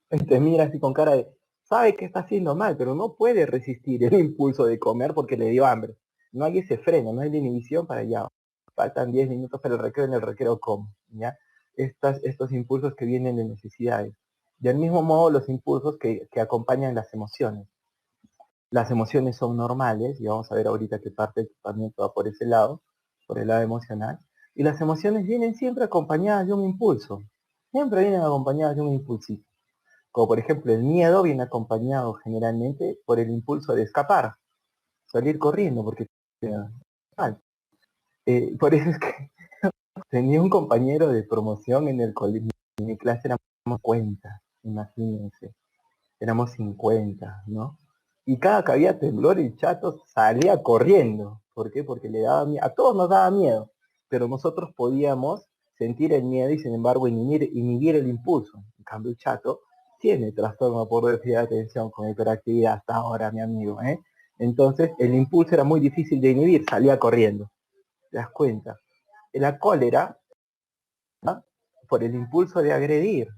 te mira así con cara de, sabe que está haciendo mal, pero no puede resistir el impulso de comer porque le dio hambre. No hay ese freno, no hay la inhibición para allá. Faltan 10 minutos para el recreo, en el recreo como, ¿ya? Estos impulsos que vienen de necesidades. Del mismo modo, los impulsos que acompañan las emociones. Las emociones son normales, y vamos a ver ahorita qué parte del tratamiento va por ese lado, por el lado emocional. Y las emociones vienen siempre acompañadas de un impulso. Siempre vienen acompañadas de un impulsito. Como por ejemplo el miedo viene acompañado generalmente por el impulso de escapar, salir corriendo, porque por eso es que tenía un compañero de promoción en el colegio, en mi clase éramos 50, imagínense, éramos 50, ¿no? Y cada que había temblor el chato salía corriendo. ¿Por qué? Porque le daba miedo, a todos nos daba miedo, pero nosotros podíamos sentir el miedo y sin embargo inhibir el impulso. En cambio el chato tiene trastorno por déficit de atención con hiperactividad hasta ahora, mi amigo, ¿eh? Entonces el impulso era muy difícil de inhibir, salía corriendo. ¿Te das cuenta? La cólera, ¿no? Por el impulso de agredir,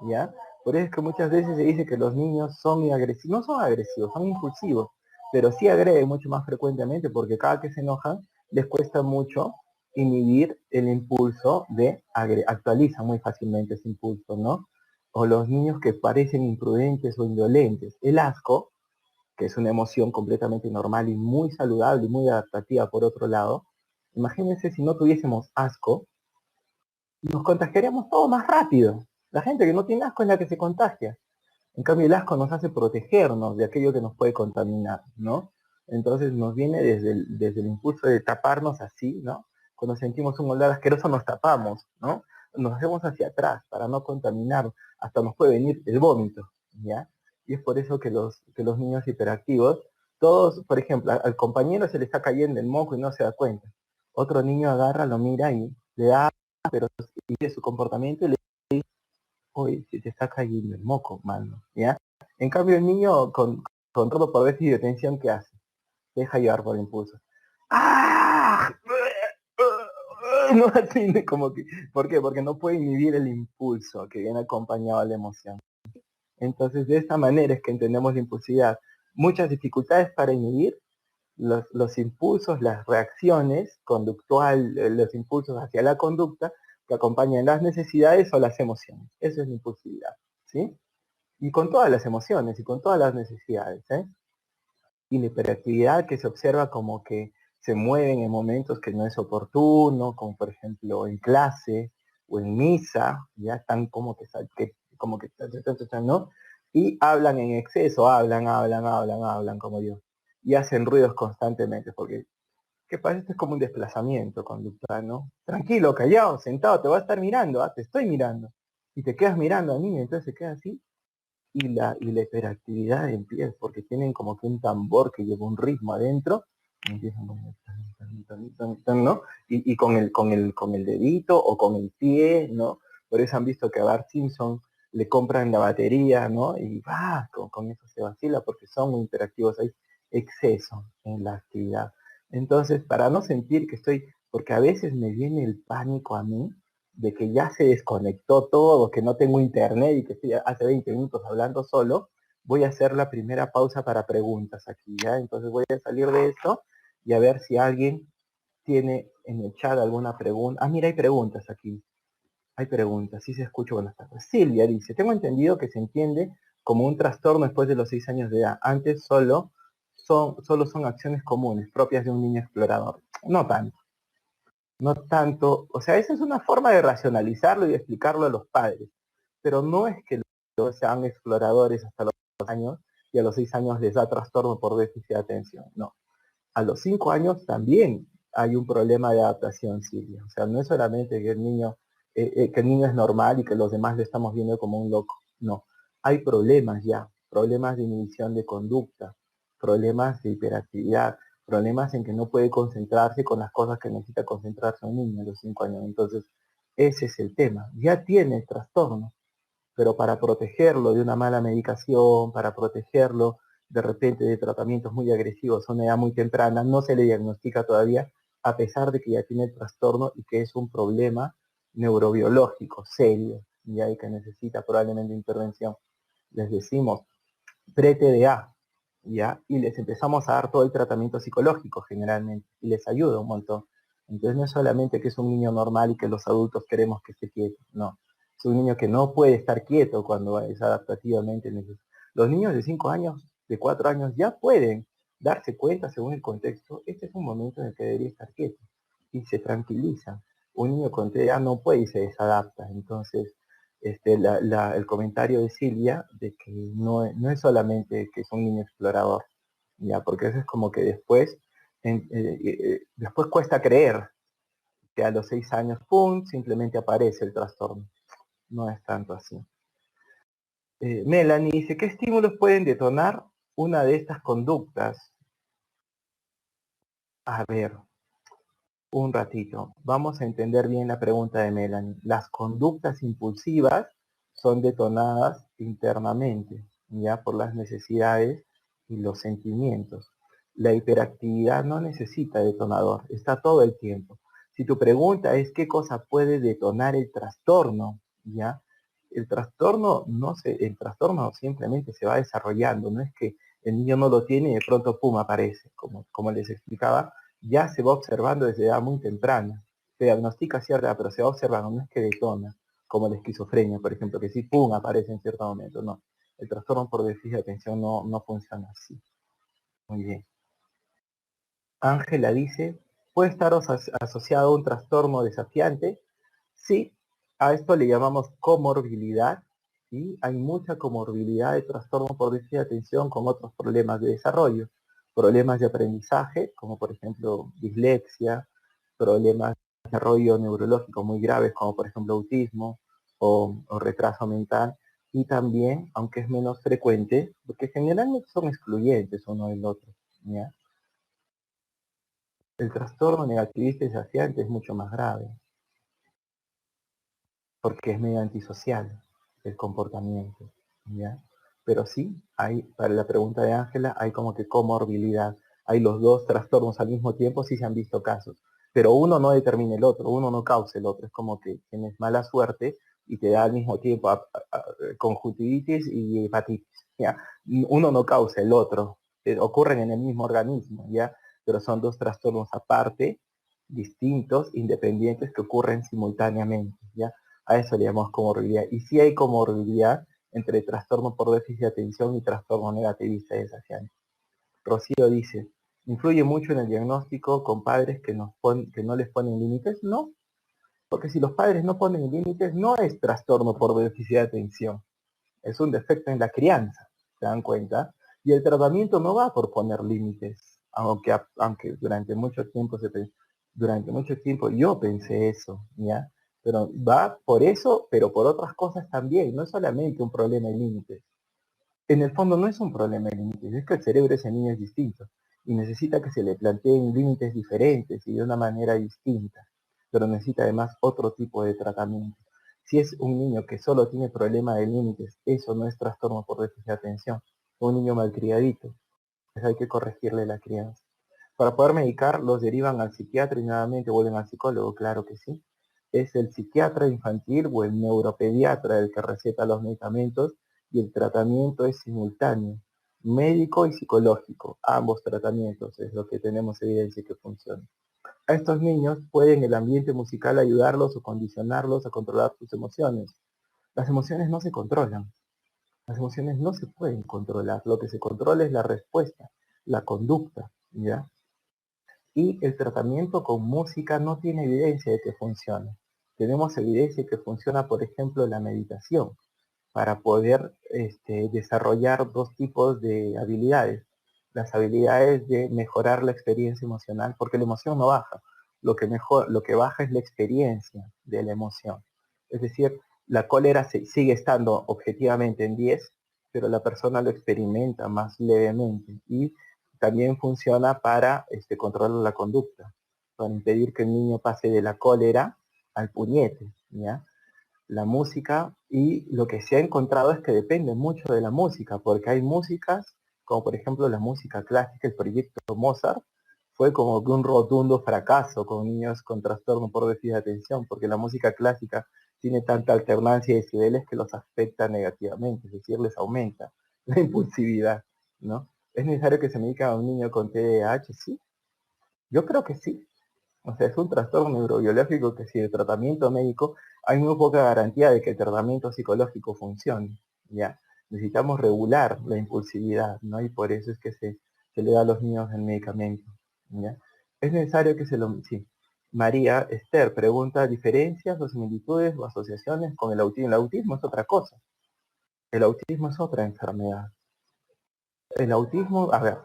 ¿ya? Por eso es que muchas veces se dice que los niños son agresivos, no son agresivos, son impulsivos, pero sí agreden mucho más frecuentemente porque cada que se enojan les cuesta mucho inhibir el impulso de agredir, actualizan muy fácilmente ese impulso, ¿no? O los niños que parecen imprudentes o indolentes. El asco, que es una emoción completamente normal y muy saludable y muy adaptativa por otro lado, imagínense si no tuviésemos asco, nos contagiaríamos todo más rápido. La gente que no tiene asco es la que se contagia. En cambio, el asco nos hace protegernos de aquello que nos puede contaminar, ¿no? Entonces nos viene desde el impulso de taparnos así, ¿no? Cuando sentimos un olor asqueroso nos tapamos, ¿no? Nos hacemos hacia atrás para no contaminar, hasta nos puede venir el vómito, ¿ya? Y es por eso que los niños hiperactivos, todos, por ejemplo, al compañero se le está cayendo el moco y no se da cuenta. Otro niño agarra, lo mira y le da, pero sigue su comportamiento y le dice, oye, se te está cayendo el moco, mano, ¿ya? En cambio, el niño con todo por déficit de atención, ¿qué hace? Deja llevar por el impulso. ¡Ah! No, así como que, ¿por qué? Porque no puede inhibir el impulso que viene acompañado a la emoción. Entonces, de esta manera es que entendemos la impulsividad. Muchas dificultades para inhibir los impulsos, las reacciones conductual, los impulsos hacia la conducta que acompañan las necesidades o las emociones. Eso es la impulsividad, ¿sí? Y con todas las emociones y con todas las necesidades, ¿eh? Y la hiperactividad que se observa como que se mueven en momentos que no es oportuno, como por ejemplo en clase o en misa, ya están como que ¿no? Y hablan en exceso, hablan como Dios. Y hacen ruidos constantemente, porque ¿qué pasa? Esto es como un desplazamiento conductual, ¿no? Tranquilo, callado, sentado, te voy a estar mirando, te estoy mirando. Y te quedas mirando a mí, entonces se queda así y la hiperactividad empieza, porque tienen como que un tambor que lleva un ritmo adentro, y empiezan como ¿no? Y con el dedito o con el pie, ¿no? Por eso han visto que a Bart Simpson le compran la batería, ¿no? Y va, con eso se vacila porque son muy interactivos, hay exceso en la actividad. Entonces, para no sentir que estoy, porque a veces me viene el pánico a mí, de que ya se desconectó todo, que no tengo internet y que estoy hace 20 minutos hablando solo, voy a hacer la primera pausa para preguntas aquí, ¿ya? Entonces voy a salir de esto y a ver si alguien tiene en el chat alguna pregunta. Ah, mira, hay preguntas aquí. Hay preguntas, sí se escucha, buenas tardes. Silvia dice, tengo entendido que se entiende como un trastorno después de los 6 años de edad. Antes solo son acciones comunes, propias de un niño explorador. No tanto. No tanto, o sea, esa es una forma de racionalizarlo y de explicarlo a los padres, pero no es que los sean exploradores hasta los años y a los 6 años les da trastorno por déficit de atención, no. A los 5 años también hay un problema de adaptación, Silvia. O sea, no es solamente que el niño es normal y que los demás le estamos viendo como un loco, no. Hay problemas ya, problemas de inhibición de conducta, problemas de hiperactividad, problemas en que no puede concentrarse con las cosas que necesita concentrarse un niño a los 5 años. Entonces, ese es el tema. Ya tiene el trastorno, pero para protegerlo de una mala medicación, para protegerlo de repente de tratamientos muy agresivos a una edad muy temprana, no se le diagnostica todavía, a pesar de que ya tiene el trastorno y que es un problema neurobiológico serio, ya y que necesita probablemente intervención. Les decimos pre-TDA, ¿ya? Y les empezamos a dar todo el tratamiento psicológico generalmente, y les ayuda un montón. Entonces no es solamente que es un niño normal y que los adultos queremos que esté quieto, no. Es un niño que no puede estar quieto cuando es adaptativamente necesario. Los niños de 5 años, de 4 años, ya pueden darse cuenta según el contexto, este es un momento en el que debería estar quieto, y se tranquiliza. Un niño con TDA no puede y se desadapta, entonces el comentario de Silvia de que no es solamente que es un niño explorador, ya, porque eso es como que después cuesta creer que a los 6 años, ¡pum!, simplemente aparece el trastorno. No es tanto así. Melanie dice, ¿qué estímulos pueden detonar una de estas conductas? A ver, un ratito. Vamos a entender bien la pregunta de Melanie. Las conductas impulsivas son detonadas internamente, ya por las necesidades y los sentimientos. La hiperactividad no necesita detonador, está todo el tiempo. Si tu pregunta es qué cosa puede detonar el trastorno, ya, el trastorno simplemente se va desarrollando, no es que el niño no lo tiene y de pronto pum aparece, como les explicaba, ya se va observando desde edad muy temprana. Se diagnostica cierta, pero se va observando, no es que detona, como la esquizofrenia, por ejemplo, que sí, pum, aparece en cierto momento, no. El trastorno por déficit de atención no funciona así. Muy bien. Ángela dice, ¿puede estar asociado a un trastorno desafiante? Sí, a esto le llamamos comorbilidad ¿sí? Hay mucha comorbilidad de trastorno por déficit de atención con otros problemas de desarrollo, problemas de aprendizaje, como por ejemplo dislexia, problemas de desarrollo neurológico muy graves, como por ejemplo autismo o retraso mental, y también, aunque es menos frecuente, porque generalmente son excluyentes uno del otro, ¿ya? El trastorno negativista y desafiante es mucho más grave, porque es medio antisocial el comportamiento, ¿ya? Pero sí, hay, para la pregunta de Ángela, hay como que comorbilidad. Hay los dos trastornos al mismo tiempo, sí se han visto casos. Pero uno no determina el otro, uno no causa el otro. Es como que tienes mala suerte y te da al mismo tiempo conjuntivitis y hepatitis, ¿ya? Uno no causa el otro, ocurren en el mismo organismo, ¿ya? Pero son dos trastornos aparte, distintos, independientes, que ocurren simultáneamente, ¿ya? A eso le llamamos comorbilidad. Y sí hay comorbilidad entre trastorno por déficit de atención y trastorno negativista desafiante. Rocío dice, ¿influye mucho en el diagnóstico con padres que no les ponen límites? No, porque si los padres no ponen límites, no es trastorno por déficit de atención, es un defecto en la crianza, ¿se dan cuenta? Y el tratamiento no va por poner límites, aunque durante mucho tiempo yo pensé eso, ¿ya? Pero va por eso, pero por otras cosas también, no es solamente un problema de límites. En el fondo no es un problema de límites, es que el cerebro de ese niño es distinto y necesita que se le planteen límites diferentes y de una manera distinta, pero necesita además otro tipo de tratamiento. Si es un niño que solo tiene problema de límites, eso no es trastorno por déficit de atención, un niño malcriadito, pues hay que corregirle la crianza. Para poder medicar, los derivan al psiquiatra y nuevamente vuelven al psicólogo, claro que sí. Es el psiquiatra infantil o el neuropediatra el que receta los medicamentos y el tratamiento es simultáneo, médico y psicológico. Ambos tratamientos es lo que tenemos evidencia que funciona. A estos niños pueden el ambiente musical ayudarlos o condicionarlos a controlar sus emociones. Las emociones no se controlan, las emociones no se pueden controlar. Lo que se controla es la respuesta, la conducta, ¿ya? Y el tratamiento con música no tiene evidencia de que funcione. Tenemos evidencia de que funciona, por ejemplo, la meditación, para poder desarrollar dos tipos de habilidades. Las habilidades de mejorar la experiencia emocional, porque la emoción no baja. Lo que baja es la experiencia de la emoción. Es decir, la cólera sigue estando objetivamente en 10, pero la persona lo experimenta más levemente. Y también funciona para controlar la conducta, para impedir que el niño pase de la cólera al puñete, ¿ya? La música, y lo que se ha encontrado es que depende mucho de la música, porque hay músicas, como por ejemplo la música clásica, el proyecto Mozart, fue como que un rotundo fracaso con niños con trastorno por déficit de atención, porque la música clásica tiene tanta alternancia de decibeles que los afecta negativamente, es decir, les aumenta la impulsividad, ¿no? ¿Es necesario que se medique a un niño con TDAH? Sí, yo creo que sí. O sea, es un trastorno neurobiológico que si el tratamiento médico, hay muy poca garantía de que el tratamiento psicológico funcione, ¿ya? Necesitamos regular la impulsividad, ¿no? Y por eso es que se le da a los niños el medicamento, ¿ya? Es necesario que se lo... Sí. María Esther pregunta, ¿diferencias o similitudes o asociaciones con el autismo? El autismo es otra cosa. El autismo es otra enfermedad. El autismo, a ver,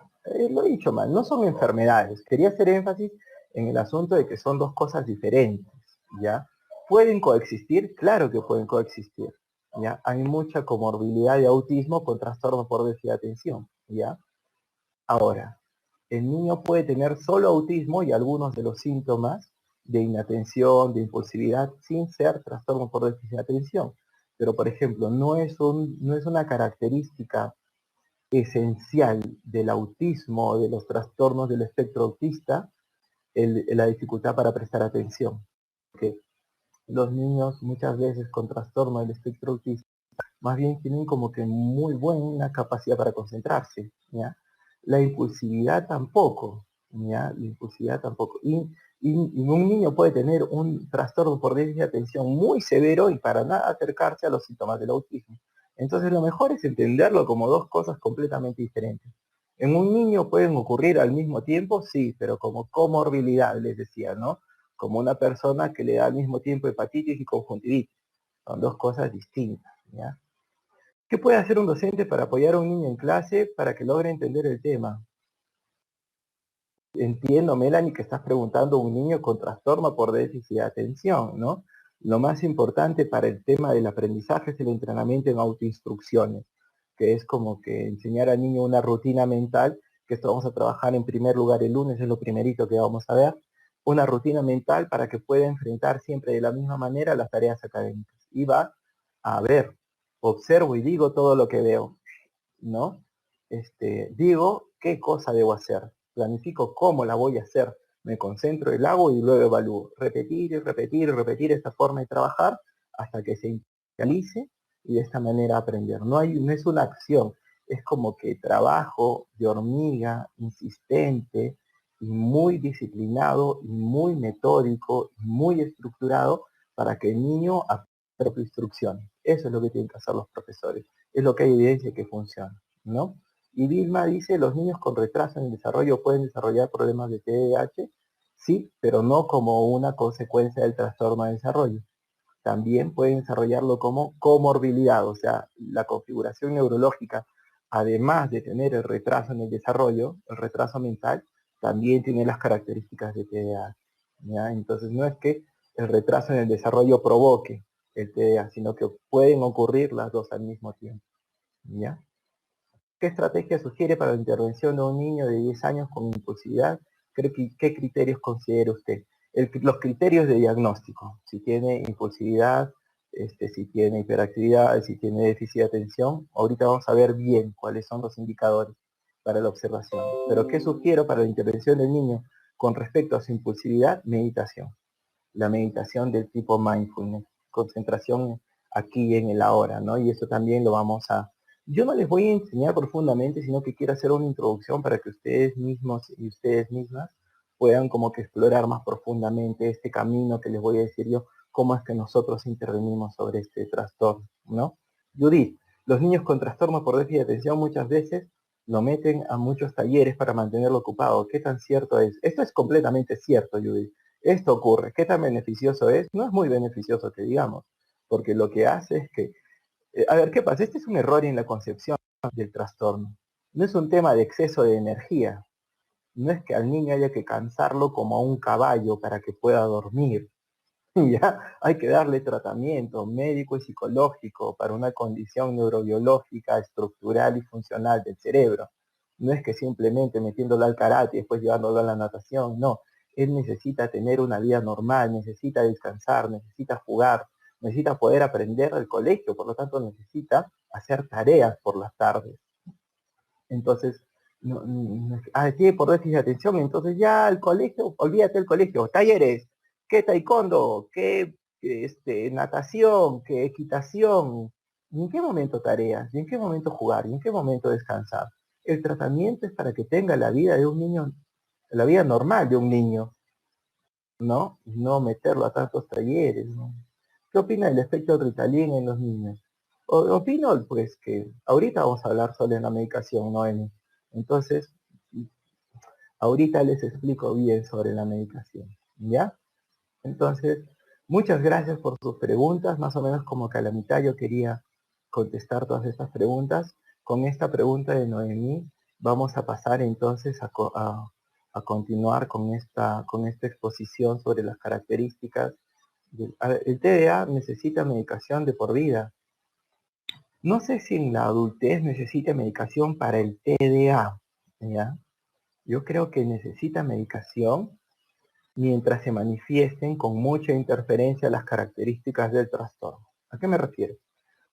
lo he dicho mal, no son enfermedades. Quería hacer énfasis en el asunto de que son dos cosas diferentes, ¿ya? ¿Pueden coexistir? Claro que pueden coexistir, ¿ya? Hay mucha comorbilidad de autismo con trastorno por déficit de atención, ¿ya? Ahora, el niño puede tener solo autismo y algunos de los síntomas de inatención, de impulsividad, sin ser trastorno por déficit de atención. Pero, por ejemplo, no es una característica esencial del autismo o de los trastornos del espectro autista la dificultad para prestar atención. Porque los niños muchas veces con trastorno del espectro autista más bien tienen como que muy buena capacidad para concentrarse, ¿ya? La impulsividad tampoco, ¿ya? La impulsividad tampoco. Y un niño puede tener un trastorno por déficit de atención muy severo y para nada acercarse a los síntomas del autismo. Entonces lo mejor es entenderlo como dos cosas completamente diferentes. En un niño pueden ocurrir al mismo tiempo, sí, pero como comorbilidad, les decía, ¿no? Como una persona que le da al mismo tiempo hepatitis y conjuntivitis. Son dos cosas distintas, ¿ya? ¿Qué puede hacer un docente para apoyar a un niño en clase para que logre entender el tema? Entiendo, Melanie, que estás preguntando a un niño con trastorno por déficit de atención, ¿no? Lo más importante para el tema del aprendizaje es el entrenamiento en autoinstrucciones, que es como que enseñar al niño una rutina mental, que esto vamos a trabajar en primer lugar el lunes, es lo primerito que vamos a ver, una rutina mental para que pueda enfrentar siempre de la misma manera las tareas académicas. Y va a ver, observo y digo todo lo que veo, ¿no? Digo qué cosa debo hacer, planifico cómo la voy a hacer, me concentro y la hago y luego evalúo. Repetir y repetir y repetir esta forma de trabajar hasta que se realice y de esta manera aprender. No es una acción, es como que trabajo de hormiga, insistente y muy disciplinado y muy metódico y muy estructurado para que el niño aprenda instrucciones. Eso es lo que tienen que hacer los profesores. Es lo que hay evidencia que funciona, ¿no? Y Vilma dice, los niños con retraso en el desarrollo pueden desarrollar problemas de TDAH, sí, pero no como una consecuencia del trastorno de desarrollo. También pueden desarrollarlo como comorbilidad, o sea, la configuración neurológica, además de tener el retraso en el desarrollo, el retraso mental, también tiene las características de TDAH. ¿Ya? Entonces no es que el retraso en el desarrollo provoque el TDAH, sino que pueden ocurrir las dos al mismo tiempo. ¿Ya? ¿Qué estrategia sugiere para la intervención de un niño de 10 años con impulsividad? ¿Qué criterios considera usted? Los criterios de diagnóstico, si tiene impulsividad, si tiene hiperactividad, si tiene déficit de atención. Ahorita vamos a ver bien cuáles son los indicadores para la observación. Pero ¿qué sugiero para la intervención del niño con respecto a su impulsividad? Meditación. La meditación del tipo mindfulness, concentración aquí en el ahora, ¿no? Y eso también lo vamos a... Yo no les voy a enseñar profundamente, sino que quiero hacer una introducción para que ustedes mismos y ustedes mismas puedan como que explorar más profundamente este camino que les voy a decir yo, cómo es que nosotros intervenimos sobre este trastorno, ¿no? Judith, los niños con trastorno por déficit de atención muchas veces lo meten a muchos talleres para mantenerlo ocupado. ¿Qué tan cierto es? Esto es completamente cierto, Judith. Esto ocurre. ¿Qué tan beneficioso es? No es muy beneficioso que digamos, porque lo que hace es que, a ver, ¿qué pasa? Este es un error en la concepción del trastorno. No es un tema de exceso de energía. No es que al niño haya que cansarlo como a un caballo para que pueda dormir. Ya hay que darle tratamiento médico y psicológico para una condición neurobiológica, estructural y funcional del cerebro. No es que simplemente metiéndolo al karate y después llevándolo a la natación, no. Él necesita tener una vida normal, necesita descansar, necesita jugar, necesita poder aprender al colegio, por lo tanto necesita hacer tareas por las tardes. Entonces, tiene por déficit de atención, entonces ya el colegio, olvídate del colegio, talleres, qué taekwondo, qué natación, qué equitación, ¿y en qué momento tareas? ¿Y en qué momento jugar? ¿Y en qué momento descansar? El tratamiento es para que tenga la vida de un niño, la vida normal de un niño, ¿no? No meterlo a tantos talleres, ¿no? ¿Qué opina del efecto Ritalin en los niños? Opino pues que ahorita vamos a hablar sobre la medicación, ¿no? Entonces, ahorita les explico bien sobre la medicación, ¿ya? Entonces, muchas gracias por sus preguntas, más o menos como que a la mitad yo quería contestar todas estas preguntas. Con esta pregunta de Noemí, vamos a pasar entonces a continuar con esta exposición sobre las características. A ver, el TDA necesita medicación de por vida. No sé si en la adultez necesita medicación para el TDA, ¿ya? Yo creo que necesita medicación mientras se manifiesten con mucha interferencia las características del trastorno. ¿A qué me refiero?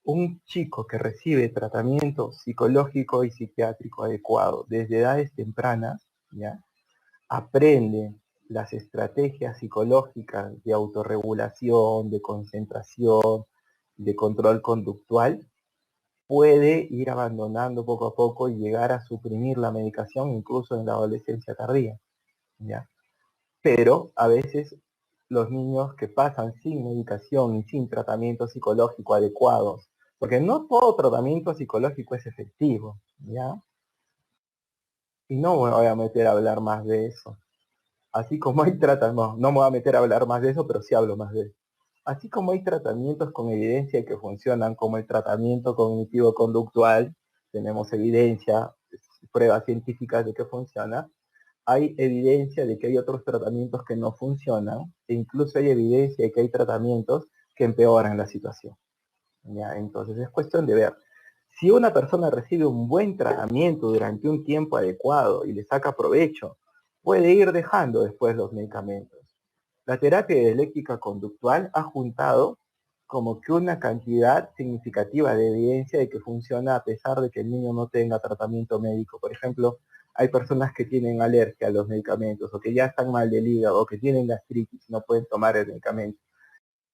Un chico que recibe tratamiento psicológico y psiquiátrico adecuado desde edades tempranas, ¿ya? Aprende las estrategias psicológicas de autorregulación, de concentración, de control conductual, puede ir abandonando poco a poco y llegar a suprimir la medicación incluso en la adolescencia tardía, ¿ya? Pero a veces los niños que pasan sin medicación y sin tratamiento psicológico adecuados, porque no todo tratamiento psicológico es efectivo, ¿ya? Y no me voy a meter a hablar más de eso. Así como hay tratamientos, no me voy a meter a hablar más de eso, pero sí hablo más de eso. Así como hay tratamientos con evidencia que funcionan, como el tratamiento cognitivo-conductual, tenemos evidencia, pruebas científicas de que funciona, hay evidencia de que hay otros tratamientos que no funcionan, e incluso hay evidencia de que hay tratamientos que empeoran la situación. ¿Ya? Entonces es cuestión de ver. Si una persona recibe un buen tratamiento durante un tiempo adecuado y le saca provecho, puede ir dejando después los medicamentos. La terapia dialéctica conductual ha juntado como que una cantidad significativa de evidencia de que funciona a pesar de que el niño no tenga tratamiento médico. Por ejemplo, hay personas que tienen alergia a los medicamentos o que ya están mal del hígado o que tienen gastritis y no pueden tomar el medicamento.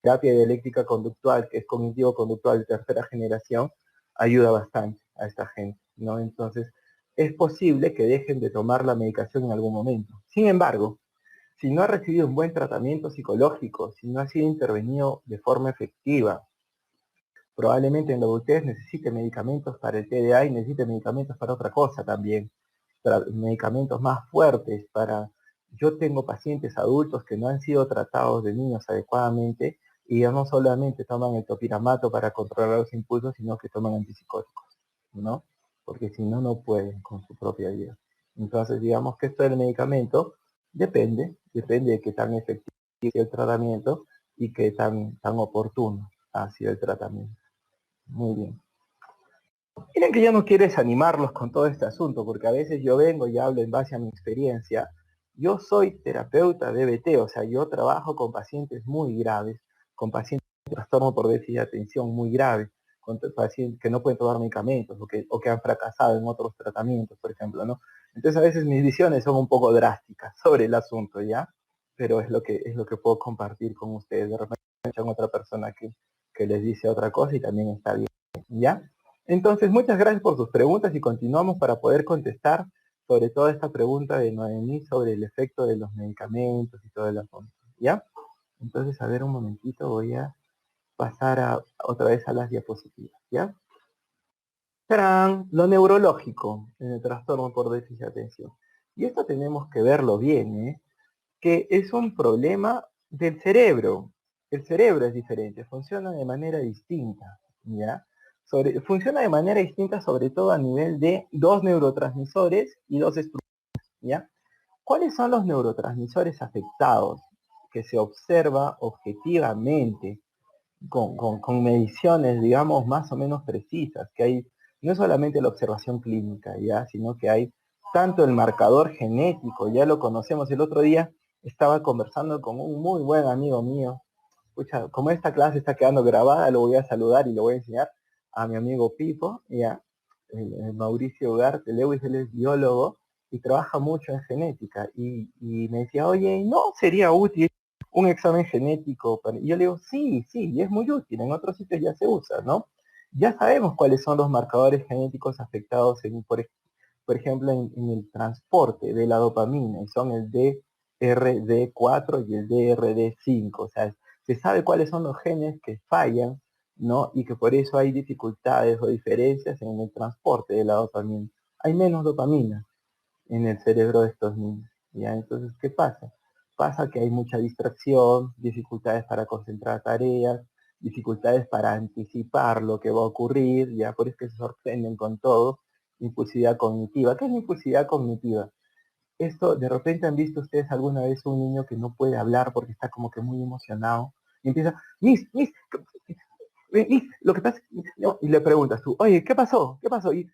Terapia dialéctica conductual, que es cognitivo-conductual de tercera generación, ayuda bastante a esta gente, ¿no? Entonces, es posible que dejen de tomar la medicación en algún momento. Sin embargo, si no ha recibido un buen tratamiento psicológico, si no ha sido intervenido de forma efectiva, probablemente en la adultez necesite medicamentos para el TDA y necesite medicamentos para otra cosa también, medicamentos más fuertes para... Yo tengo pacientes adultos que no han sido tratados de niños adecuadamente y ya no solamente toman el topiramato para controlar los impulsos, sino que toman antipsicóticos, ¿no? Porque si no, no pueden con su propia vida. Entonces, digamos que esto del medicamento depende de qué tan efectivo sea el tratamiento y qué tan oportuno ha sido el tratamiento. Muy bien. Miren que yo no quiero desanimarlos con todo este asunto, porque a veces yo vengo y hablo en base a mi experiencia. Yo soy terapeuta de DBT, o sea, yo trabajo con pacientes muy graves, con pacientes con trastorno por déficit de atención muy grave, con pacientes que no pueden tomar medicamentos o que han fracasado en otros tratamientos, por ejemplo, ¿no? Entonces a veces mis visiones son un poco drásticas sobre el asunto, ¿ya? Pero es lo que puedo compartir con ustedes. De repente hay otra persona que les dice otra cosa y también está bien, ¿ya? Entonces, muchas gracias por sus preguntas y continuamos para poder contestar sobre toda esta pregunta de Noemí sobre el efecto de los medicamentos y todo el asunto, ¿ya? Entonces, a ver un momentito, voy a pasar otra vez a las diapositivas, ¿ya? ¡Tarán! Lo neurológico en el trastorno por déficit de atención. Y esto tenemos que verlo bien, ¿eh? Que es un problema del cerebro. El cerebro es diferente, funciona de manera distinta, ¿ya? Funciona de manera distinta sobre todo a nivel de dos neurotransmisores y dos estructuras, ¿ya? ¿Cuáles son los neurotransmisores afectados que se observa objetivamente con mediciones, digamos, más o menos precisas? Que hay no solamente la observación clínica, ¿ya? Sino que hay tanto el marcador genético, ya lo conocemos. El otro día estaba conversando con un muy buen amigo mío. Escucha, como esta clase está quedando grabada, lo voy a saludar y lo voy a enseñar a mi amigo Pipo, ya, el Mauricio Ugarte Lewis. Él es biólogo y trabaja mucho en genética. Y me decía, oye, ¿no sería útil un examen genético? Y yo le digo, sí, y es muy útil, en otros sitios ya se usa, ¿no? Ya sabemos cuáles son los marcadores genéticos afectados, por ejemplo, en el transporte de la dopamina, y son el DRD4 y el DRD5, o sea, se sabe cuáles son los genes que fallan, ¿no? Y que por eso hay dificultades o diferencias en el transporte de la dopamina. Hay menos dopamina en el cerebro de estos niños, ¿ya? Entonces, ¿qué pasa? Pasa que hay mucha distracción, dificultades para concentrar tareas, dificultades para anticipar lo que va a ocurrir, ya por eso que se sorprenden con todo. Impulsividad cognitiva. ¿Qué es la impulsividad cognitiva? Esto, de repente han visto ustedes alguna vez un niño que no puede hablar porque está como que muy emocionado y empieza, lo que pasa, no, y le preguntas tú, oye, ¿qué pasó? ¿Qué pasó? Y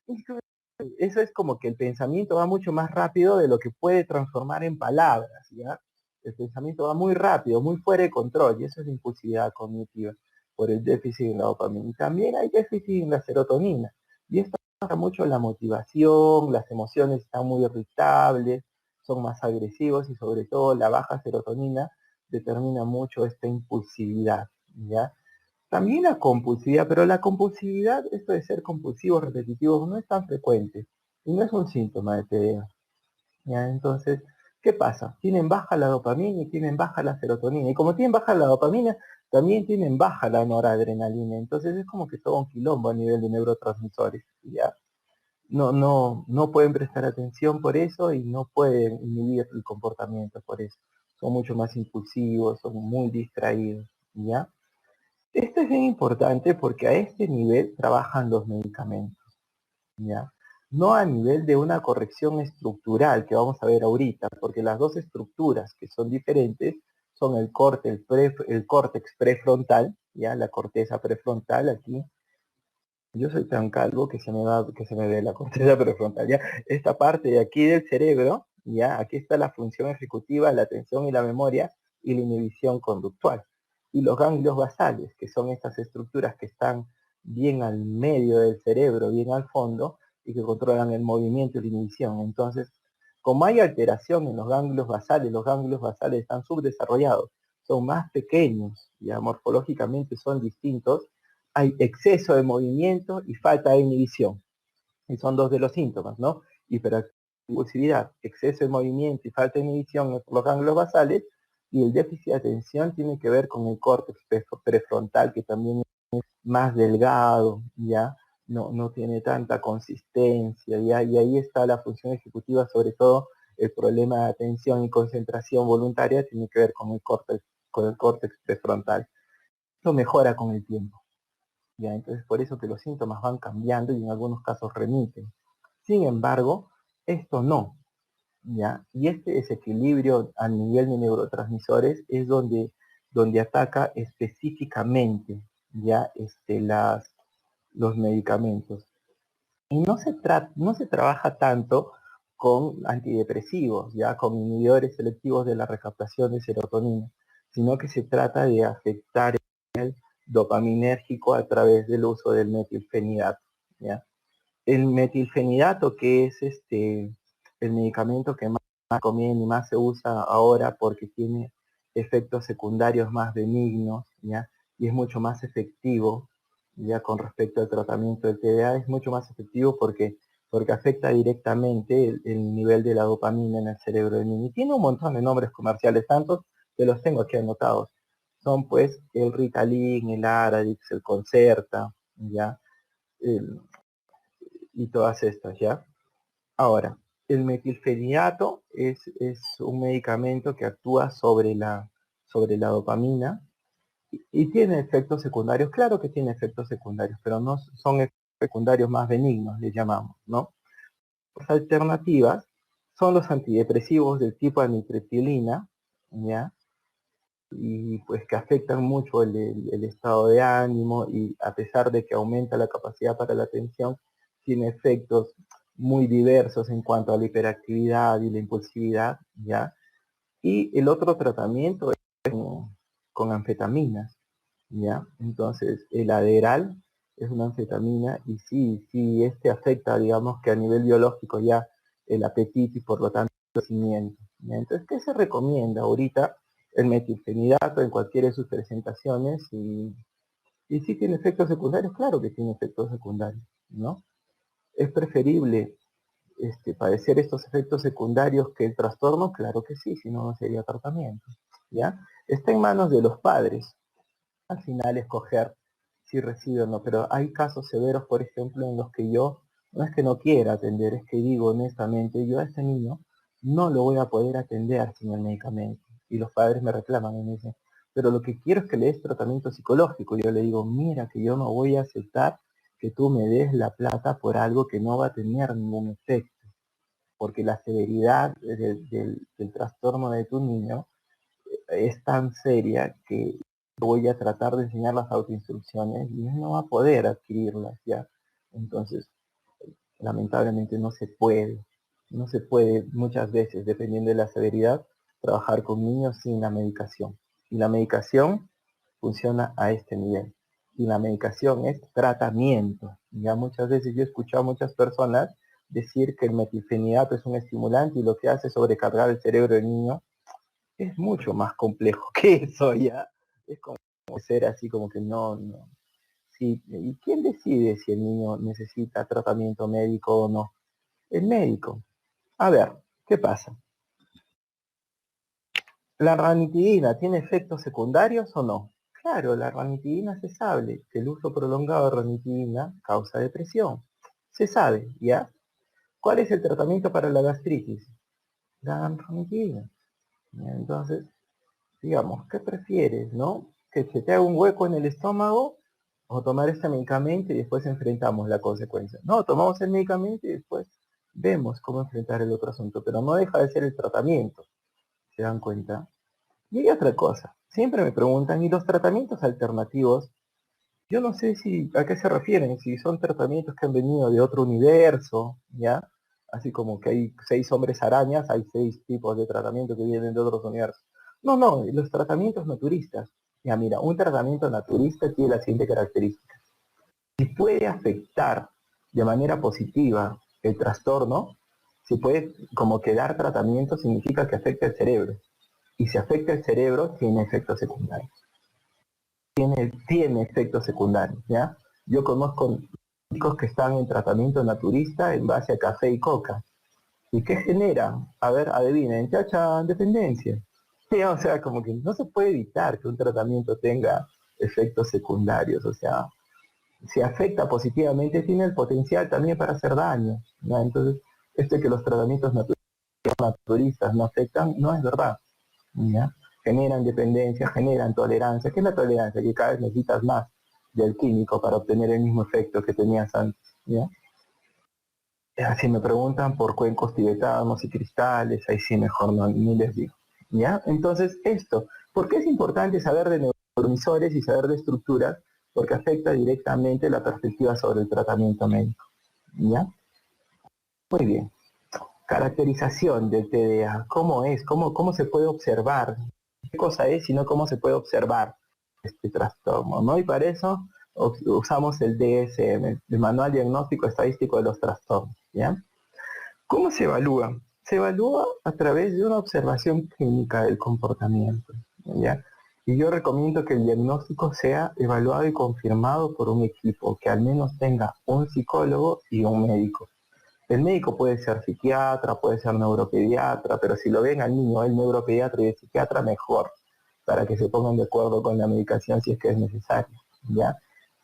eso es como que el pensamiento va mucho más rápido de lo que puede transformar en palabras, ¿ya? El pensamiento va muy rápido, muy fuera de control, y eso es la impulsividad cognitiva por el déficit en la dopamina. Y también hay déficit en la serotonina, y esto pasa mucho la motivación, las emociones están muy irritables, son más agresivos y sobre todo la baja serotonina determina mucho esta impulsividad, ¿ya? También la compulsividad, pero la compulsividad, esto de ser compulsivos, repetitivos, no es tan frecuente y no es un síntoma de TDA. ¿Ya? Entonces, ¿qué pasa? Tienen baja la dopamina y tienen baja la serotonina. Y como tienen baja la dopamina, también tienen baja la noradrenalina. Entonces es como que todo un quilombo a nivel de neurotransmisores. ¿Ya? No pueden prestar atención por eso y no pueden inhibir el comportamiento por eso. Son mucho más impulsivos, son muy distraídos. ¿Ya? Esto es bien importante porque a este nivel trabajan los medicamentos, ¿ya? No a nivel de una corrección estructural que vamos a ver ahorita, porque las dos estructuras que son diferentes son el córtex prefrontal, ¿ya? La corteza prefrontal aquí. Yo soy tan calvo que se me ve la corteza prefrontal, ¿ya? Esta parte de aquí del cerebro, ¿ya? Aquí está la función ejecutiva, la atención y la memoria y la inhibición conductual. Y los ganglios basales, que son estas estructuras que están bien al medio del cerebro, bien al fondo, y que controlan el movimiento y la inhibición. Entonces, como hay alteración en los ganglios basales están subdesarrollados, son más pequeños, ya morfológicamente son distintos, hay exceso de movimiento y falta de inhibición. Y son dos de los síntomas, ¿no? Hiperactividad, exceso de movimiento y falta de inhibición por los ganglios basales, y el déficit de atención tiene que ver con el córtex prefrontal, que también es más delgado, ¿ya? No tiene tanta consistencia, ¿ya? Y ahí está la función ejecutiva, sobre todo el problema de atención y concentración voluntaria tiene que ver con el córtex prefrontal. Esto mejora con el tiempo. ¿Ya? Entonces, por eso que los síntomas van cambiando y en algunos casos remiten. Sin embargo, esto no, ¿ya? Y este desequilibrio a nivel de neurotransmisores es donde ataca específicamente, ¿ya? Los medicamentos. Y no se trabaja tanto con antidepresivos, ya con inhibidores selectivos de la recaptación de serotonina, sino que se trata de afectar el dopaminérgico a través del uso del metilfenidato, ¿ya? El metilfenidato, que es el medicamento que más conviene y más se usa ahora porque tiene efectos secundarios más benignos, ¿ya? Y es mucho más efectivo, ya con respecto al tratamiento del TDA, es mucho más efectivo porque afecta directamente el nivel de la dopamina en el cerebro del niño. Y tiene un montón de nombres comerciales, tantos que los tengo aquí anotados. Son pues el Ritalin, el Aradix, el Concerta, ¿ya? El, y todas estas, ¿ya? Ahora, el metilfenidato es un medicamento que actúa sobre la dopamina y tiene efectos secundarios. Claro que tiene efectos secundarios, pero no son efectos secundarios más benignos, les llamamos, ¿no? Las alternativas son los antidepresivos del tipo amitriptilina, ¿ya? Y pues que afectan mucho el estado de ánimo y a pesar de que aumenta la capacidad para la atención, tiene efectos muy diversos en cuanto a la hiperactividad y la impulsividad, ¿ya? Y el otro tratamiento es con anfetaminas, ¿ya? Entonces, el Adderall es una anfetamina y sí, este afecta, digamos que a nivel biológico ya el apetito y por lo tanto el crecimiento, ¿ya? Entonces, ¿qué se recomienda ahorita? El metilfenidato en cualquiera de sus presentaciones y si tiene efectos secundarios, claro que tiene efectos secundarios, ¿no? Es preferible padecer estos efectos secundarios que el trastorno, claro que sí, si no, no sería tratamiento, ¿ya? Está en manos de los padres, al final escoger si recibe o no, pero hay casos severos, por ejemplo, en los que yo, no es que no quiera atender, es que digo honestamente, yo a este niño no lo voy a poder atender sin el medicamento. Y los padres me reclaman y me dicen, pero lo que quiero es que le des tratamiento psicológico. Yo le digo, mira que yo no voy a aceptar que tú me des la plata por algo que no va a tener ningún efecto, porque la severidad del trastorno de tu niño es tan seria que voy a tratar de enseñar las autoinstrucciones y él no va a poder adquirirlas ya. Entonces, lamentablemente no se puede muchas veces, dependiendo de la severidad, trabajar con niños sin la medicación. Y la medicación funciona a este nivel. Y la medicación es tratamiento. Ya muchas veces yo he escuchado a muchas personas decir que el metilfenidato es un estimulante y lo que hace es sobrecargar el cerebro del niño. Es mucho más complejo que eso ya. Es como ser así como que no. Sí, ¿y quién decide si el niño necesita tratamiento médico o no? El médico. A ver, ¿qué pasa? ¿La ranitidina tiene efectos secundarios o no? Claro, la ranitidina se sabe que el uso prolongado de ranitidina causa depresión. Se sabe, ¿ya? ¿Cuál es el tratamiento para la gastritis? La ranitidina. ¿Ya? Entonces, digamos, ¿qué prefieres, no? que se te haga un hueco en el estómago o tomar este medicamento y después enfrentamos la consecuencia. No, tomamos el medicamento y después vemos cómo enfrentar el otro asunto, pero no deja de ser el tratamiento, ¿se dan cuenta? Y hay otra cosa, siempre me preguntan, ¿y los tratamientos alternativos? Yo no sé si a qué se refieren, si son tratamientos que han venido de otro universo, ¿ya? Así como que hay 6 hombres arañas, hay 6 tipos de tratamiento que vienen de otros universos. No, no, los tratamientos naturistas. Ya mira, un tratamiento naturista tiene la siguiente característica. Si puede afectar de manera positiva el trastorno, si puede como que dar tratamiento significa que afecta el cerebro. Y si afecta el cerebro, tiene efectos secundarios. Tiene efectos secundarios, ¿ya? Yo conozco chicos que están en tratamiento naturista en base a café y coca. ¿Y qué genera? A ver, adivinen, chacha, dependencia. Sí, o sea, como que no se puede evitar que un tratamiento tenga efectos secundarios, o sea, si afecta positivamente tiene el potencial también para hacer daño, ¿ya? Entonces, esto de que los tratamientos naturistas no afectan, no es verdad, ¿ya? Generan dependencia, generan tolerancia. ¿Qué es la tolerancia? Que cada vez necesitas más del químico para obtener el mismo efecto que tenías antes, ¿ya? Si me preguntan por cuencos tibetanos y cristales, ahí sí mejor no, ni les digo, ¿ya? Entonces, esto, ¿por qué es importante saber de neurotransmisores y saber de estructuras? Porque afecta directamente la perspectiva sobre el tratamiento médico, ¿ya? Muy bien. Caracterización del TDA, ¿cómo es? ¿Cómo se puede observar? ¿Qué cosa es, sino cómo se puede observar este trastorno, ¿no? Y para eso usamos el DSM, el Manual Diagnóstico Estadístico de los Trastornos, ¿ya? ¿Cómo se evalúa? Se evalúa a través de una observación clínica del comportamiento, ¿ya? Y yo recomiendo que el diagnóstico sea evaluado y confirmado por un equipo que al menos tenga un psicólogo y un médico. El médico puede ser psiquiatra, puede ser neuropediatra, pero si lo ven al niño, el neuropediatra y el psiquiatra, mejor, para que se pongan de acuerdo con la medicación si es que es necesario, ¿ya?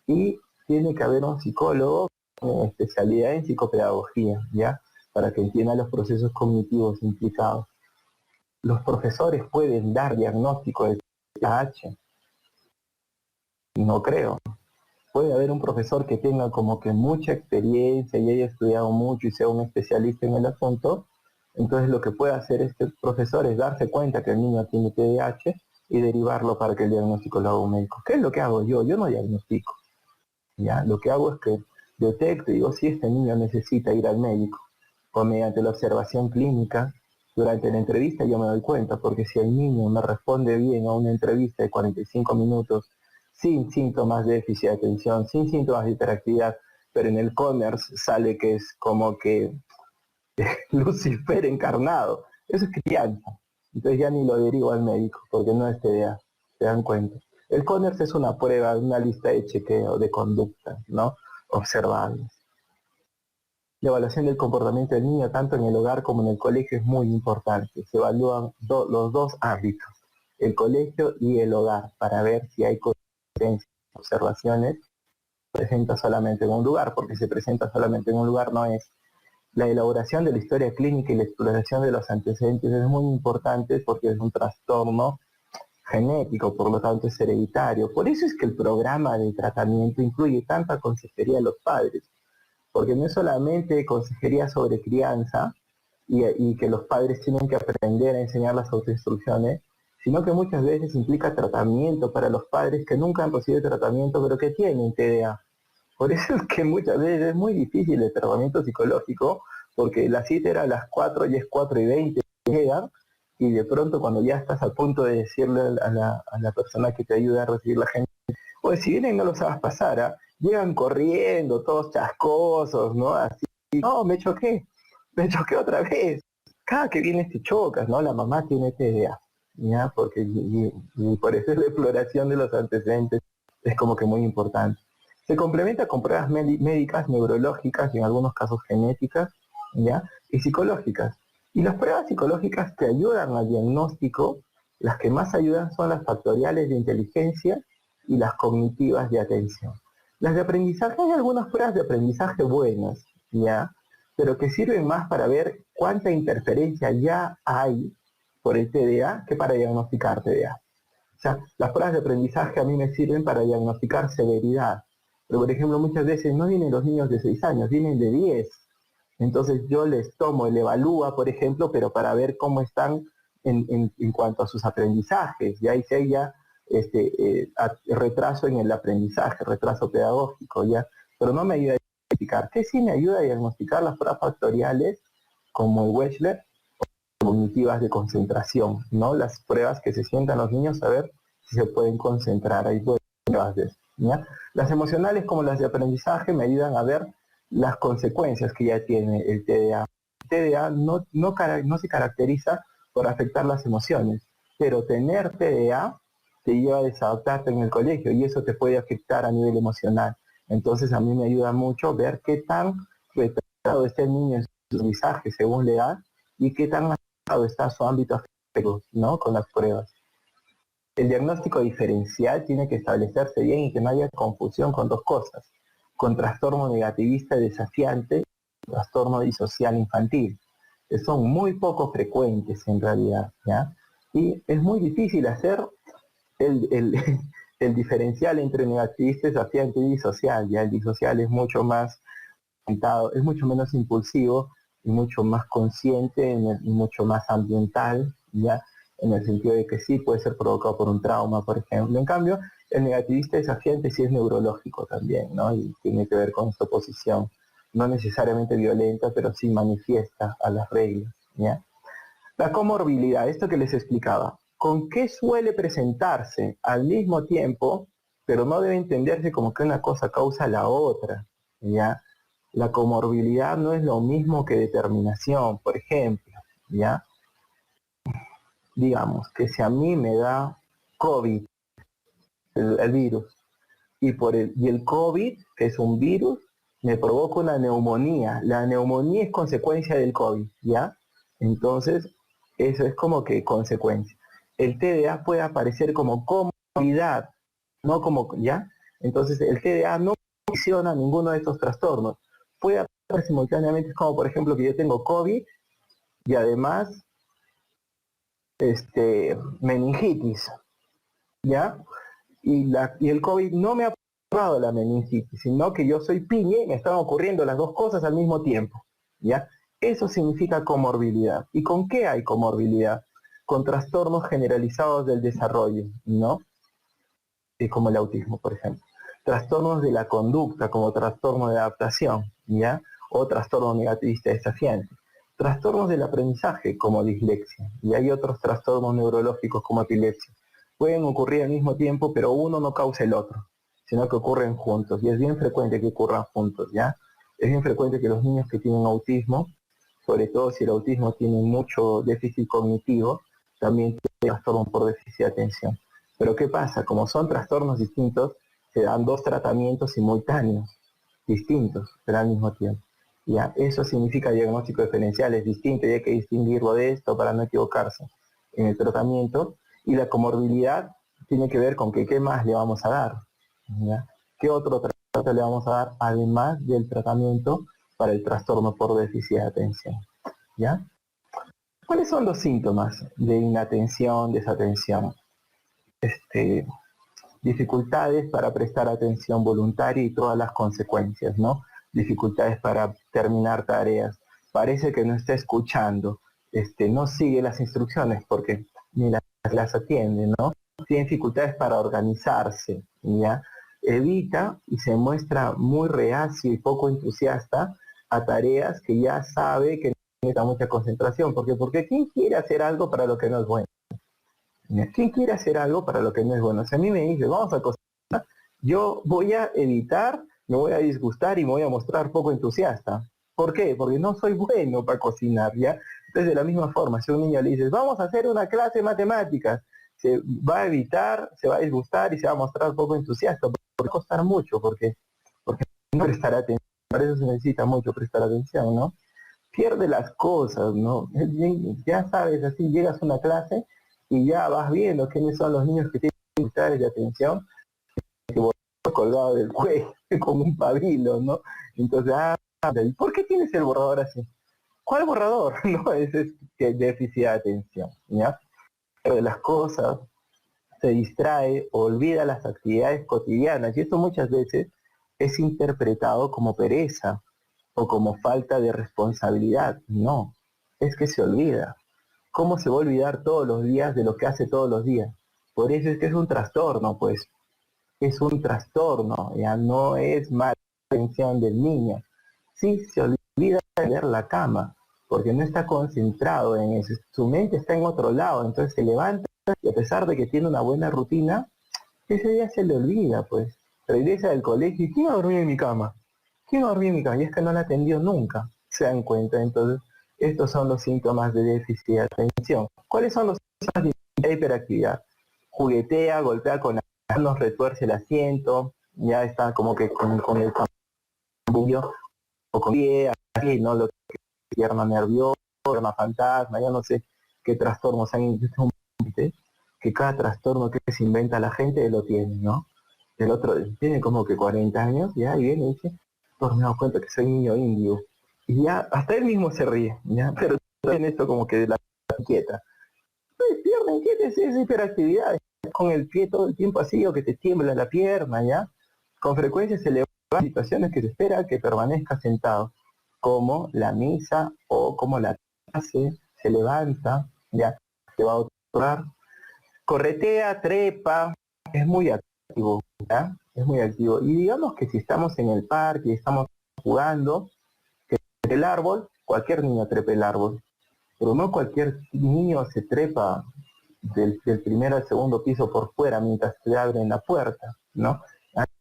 Y tiene que haber un psicólogo con especialidad en psicopedagogía, ¿ya? Para que entienda los procesos cognitivos implicados. Los profesores pueden dar diagnóstico de TDAH, no creo. Puede haber un profesor que tenga como que mucha experiencia y haya estudiado mucho y sea un especialista en el asunto, entonces lo que puede hacer este profesor es darse cuenta que el niño tiene TDAH y derivarlo para que el diagnóstico lo haga un médico. ¿Qué es lo que hago yo? Yo no diagnostico, ¿ya? Lo que hago es que detecto y digo si este niño necesita ir al médico, o mediante la observación clínica, durante la entrevista yo me doy cuenta, porque si el niño me responde bien a una entrevista de 45 minutos, sin síntomas de déficit de atención, sin síntomas de hiperactividad, pero en el commerce sale que es como que Lucifer encarnado, eso es crianza. Entonces ya ni lo derivo al médico, porque no es TDA, se dan cuenta. El commerce es una prueba, una lista de chequeo, de conducta, ¿no? Observables. La evaluación del comportamiento del niño, tanto en el hogar como en el colegio, es muy importante. Se evalúan los dos ámbitos, el colegio y el hogar, para ver si hay coincidencias, observaciones. Presenta solamente en un lugar, porque si presenta solamente en un lugar no es. La elaboración de la historia clínica y la exploración de los antecedentes es muy importante porque es un trastorno genético, por lo tanto es hereditario. Por eso es que el programa de tratamiento incluye tanta consejería a los padres, porque no es solamente consejería sobre crianza y que los padres tienen que aprender a enseñar las autoinstrucciones, sino que muchas veces implica tratamiento para los padres que nunca han recibido tratamiento pero que tienen TDA. Por eso es que muchas veces es muy difícil el tratamiento psicológico, porque la cita era a las 4 y es 4:20, llegan, y de pronto cuando ya estás a punto de decirle a la persona que te ayuda a recibir la gente, pues si vienen no los hagas pasar, ¿ah? Llegan corriendo, todos chascosos, ¿no? Así, no, me choqué otra vez. Cada que vienes te chocas, ¿no? La mamá tiene TDA, ¿ya? Porque y por eso la exploración de los antecedentes es como que muy importante. Se complementa con pruebas médicas, neurológicas y en algunos casos genéticas, ¿ya? Y psicológicas. Y las pruebas psicológicas que ayudan al diagnóstico, las que más ayudan son las factoriales de inteligencia y las cognitivas de atención. Las de aprendizaje, hay algunas pruebas de aprendizaje buenas, ¿ya? Pero que sirven más para ver cuánta interferencia ya hay por el TDA que para diagnosticar TDA. sea, las pruebas de aprendizaje a mí me sirven para diagnosticar severidad. Pero, por ejemplo, muchas veces no vienen los niños de 6 años, vienen de 10. Entonces yo les tomo el evalúa, por ejemplo, pero para ver cómo están en cuanto a sus aprendizajes. Y ahí sí ya retraso en el aprendizaje, retraso pedagógico, ya. Pero no me ayuda a diagnosticar. ¿Qué sí me ayuda a diagnosticar? Las pruebas factoriales, como el Wechsler, cognitivas de concentración, ¿no? Las pruebas que se sientan los niños a ver si se pueden concentrar. Hay pruebas de eso, ¿ya? Las emocionales, como las de aprendizaje, me ayudan a ver las consecuencias que ya tiene el TDA. El TDA no se caracteriza por afectar las emociones, pero tener TDA te lleva a desadaptarte en el colegio y eso te puede afectar a nivel emocional. Entonces a mí me ayuda mucho ver qué tan retrasado está el niño en su aprendizaje según la edad y qué tan está su ámbito afectivo, ¿no? Con las pruebas. El diagnóstico diferencial tiene que establecerse bien y que no haya confusión con dos cosas, con trastorno negativista desafiante y trastorno disocial infantil, que son muy poco frecuentes en realidad, ¿ya? Y es muy difícil hacer el, el diferencial entre negativista, desafiante y disocial, ¿ya? El disocial es mucho más es mucho menos impulsivo y mucho más consciente y mucho más ambiental, ya en el sentido de que sí puede ser provocado por un trauma, por ejemplo. En cambio, el negativista desafiante sí es neurológico también, ¿no? Y tiene que ver con esta oposición, no necesariamente violenta, pero sí manifiesta a las reglas, ¿ya? La comorbilidad, esto que les explicaba, ¿con qué suele presentarse al mismo tiempo, pero no debe entenderse como que una cosa causa la otra, ¿ya? La comorbilidad no es lo mismo que determinación, por ejemplo, ¿ya? Digamos que si a mí me da COVID, el virus, y el COVID, que es un virus, me provoca una neumonía. La neumonía es consecuencia del COVID, ¿ya? Entonces, eso es como que consecuencia. El TDA puede aparecer como comorbilidad, no como, ¿ya? Entonces, el TDA no funciona ninguno de estos trastornos. Puede aparecer simultáneamente, como por ejemplo que yo tengo COVID y además meningitis, ¿ya? Y el COVID no me ha provocado la meningitis, sino que yo soy piña y me están ocurriendo las dos cosas al mismo tiempo, ¿ya? Eso significa comorbilidad. ¿Y con qué hay comorbilidad? Con trastornos generalizados del desarrollo, ¿no? Como el autismo, por ejemplo. Trastornos de la conducta, como trastorno de adaptación, ¿ya? O trastorno negativista desafiante. Trastornos del aprendizaje, como dislexia. Y hay otros trastornos neurológicos, como epilepsia. Pueden ocurrir al mismo tiempo, pero uno no causa el otro, sino que ocurren juntos. Y es bien frecuente que ocurran juntos, ¿ya? Es bien frecuente que los niños que tienen autismo, sobre todo si el autismo tiene mucho déficit cognitivo, también tienen trastornos por déficit de atención. Pero ¿qué pasa? Como son trastornos distintos, se dan dos tratamientos simultáneos, distintos, pero al mismo tiempo. ¿Ya? Eso significa diagnóstico diferencial, es distinto y hay que distinguirlo de esto para no equivocarse en el tratamiento. Y la comorbilidad tiene que ver con que qué más le vamos a dar, ¿ya? ¿Qué otro tratamiento le vamos a dar además del tratamiento para el trastorno por déficit de atención? ¿Ya? ¿Cuáles son los síntomas de inatención, desatención? Dificultades para prestar atención voluntaria y todas las consecuencias, ¿no? Dificultades para terminar tareas. Parece que no está escuchando, no sigue las instrucciones porque ni las atiende, ¿no? Tiene dificultades para organizarse, ¿ya? Evita y se muestra muy reacio y poco entusiasta a tareas que ya sabe que necesita mucha concentración, porque ¿quién quiere hacer algo para lo que no es bueno? ¿Quién quiere hacer algo para lo que no es bueno? Si a mí me dice, vamos a cocinar, yo voy a evitar, me voy a disgustar y me voy a mostrar poco entusiasta. ¿Por qué? Porque no soy bueno para cocinar, ¿ya? Entonces, de la misma forma, si a un niño le dices, vamos a hacer una clase de matemáticas, se va a evitar, se va a disgustar y se va a mostrar poco entusiasta. Porque va a costar mucho, porque no prestar atención. Para eso se necesita mucho prestar atención, ¿no? Pierde las cosas, ¿no? Ya sabes, así llegas a una clase y ya vas viendo quiénes son los niños que tienen dificultades de atención, que colgado del cuello, como un pabilo, ¿no? Entonces, ¿y por qué tienes el borrador así? ¿Cuál borrador? No, ese es que déficit de atención, ¿ya? Pero de las cosas, se distrae, olvida las actividades cotidianas y esto muchas veces es interpretado como pereza o como falta de responsabilidad. No, es que se olvida. ¿Cómo se va a olvidar todos los días de lo que hace todos los días? Por eso es que es un trastorno, pues. Es un trastorno, ya no es mala intención del niño. Sí, se olvida de ver la cama, porque no está concentrado en eso. Su mente está en otro lado, entonces se levanta y a pesar de que tiene una buena rutina, ese día se le olvida, pues. Regresa del colegio y ¿quién va a dormir en mi cama? ¿Quién va a dormir en mi cama? Y es que no la atendió nunca, se dan cuenta. Entonces, estos son los síntomas de déficit de atención. ¿Cuáles son los síntomas de hiperactividad? Juguetea, golpea con las manos, retuerce el asiento, ya está como que con el cambio o con pie, así, ¿no? Lo que pierna nerviosa, pierna fantasma, ya no sé qué trastornos hay en este momento, que cada trastorno que se inventa la gente lo tiene, ¿no? El otro tiene como que 40 años, ya, y viene y dice, pues me he dado cuenta que soy niño indio. Y ya, hasta él mismo se ríe, ¿ya? Pero en esto como que de la inquieta. Pues pierna inquieta es hiperactividad, con el pie todo el tiempo así, o que te tiembla la pierna, ¿ya? Con frecuencia se le van situaciones que se espera que permanezca sentado, como la misa o como la clase, se levanta, ya, se va a otorgar, corretea, trepa, es muy activo, ¿ya? Es muy activo. Y digamos que si estamos en el parque y estamos jugando, que el árbol, cualquier niño trepa el árbol, pero no cualquier niño se trepa del primer al segundo piso por fuera mientras te abren la puerta, ¿no?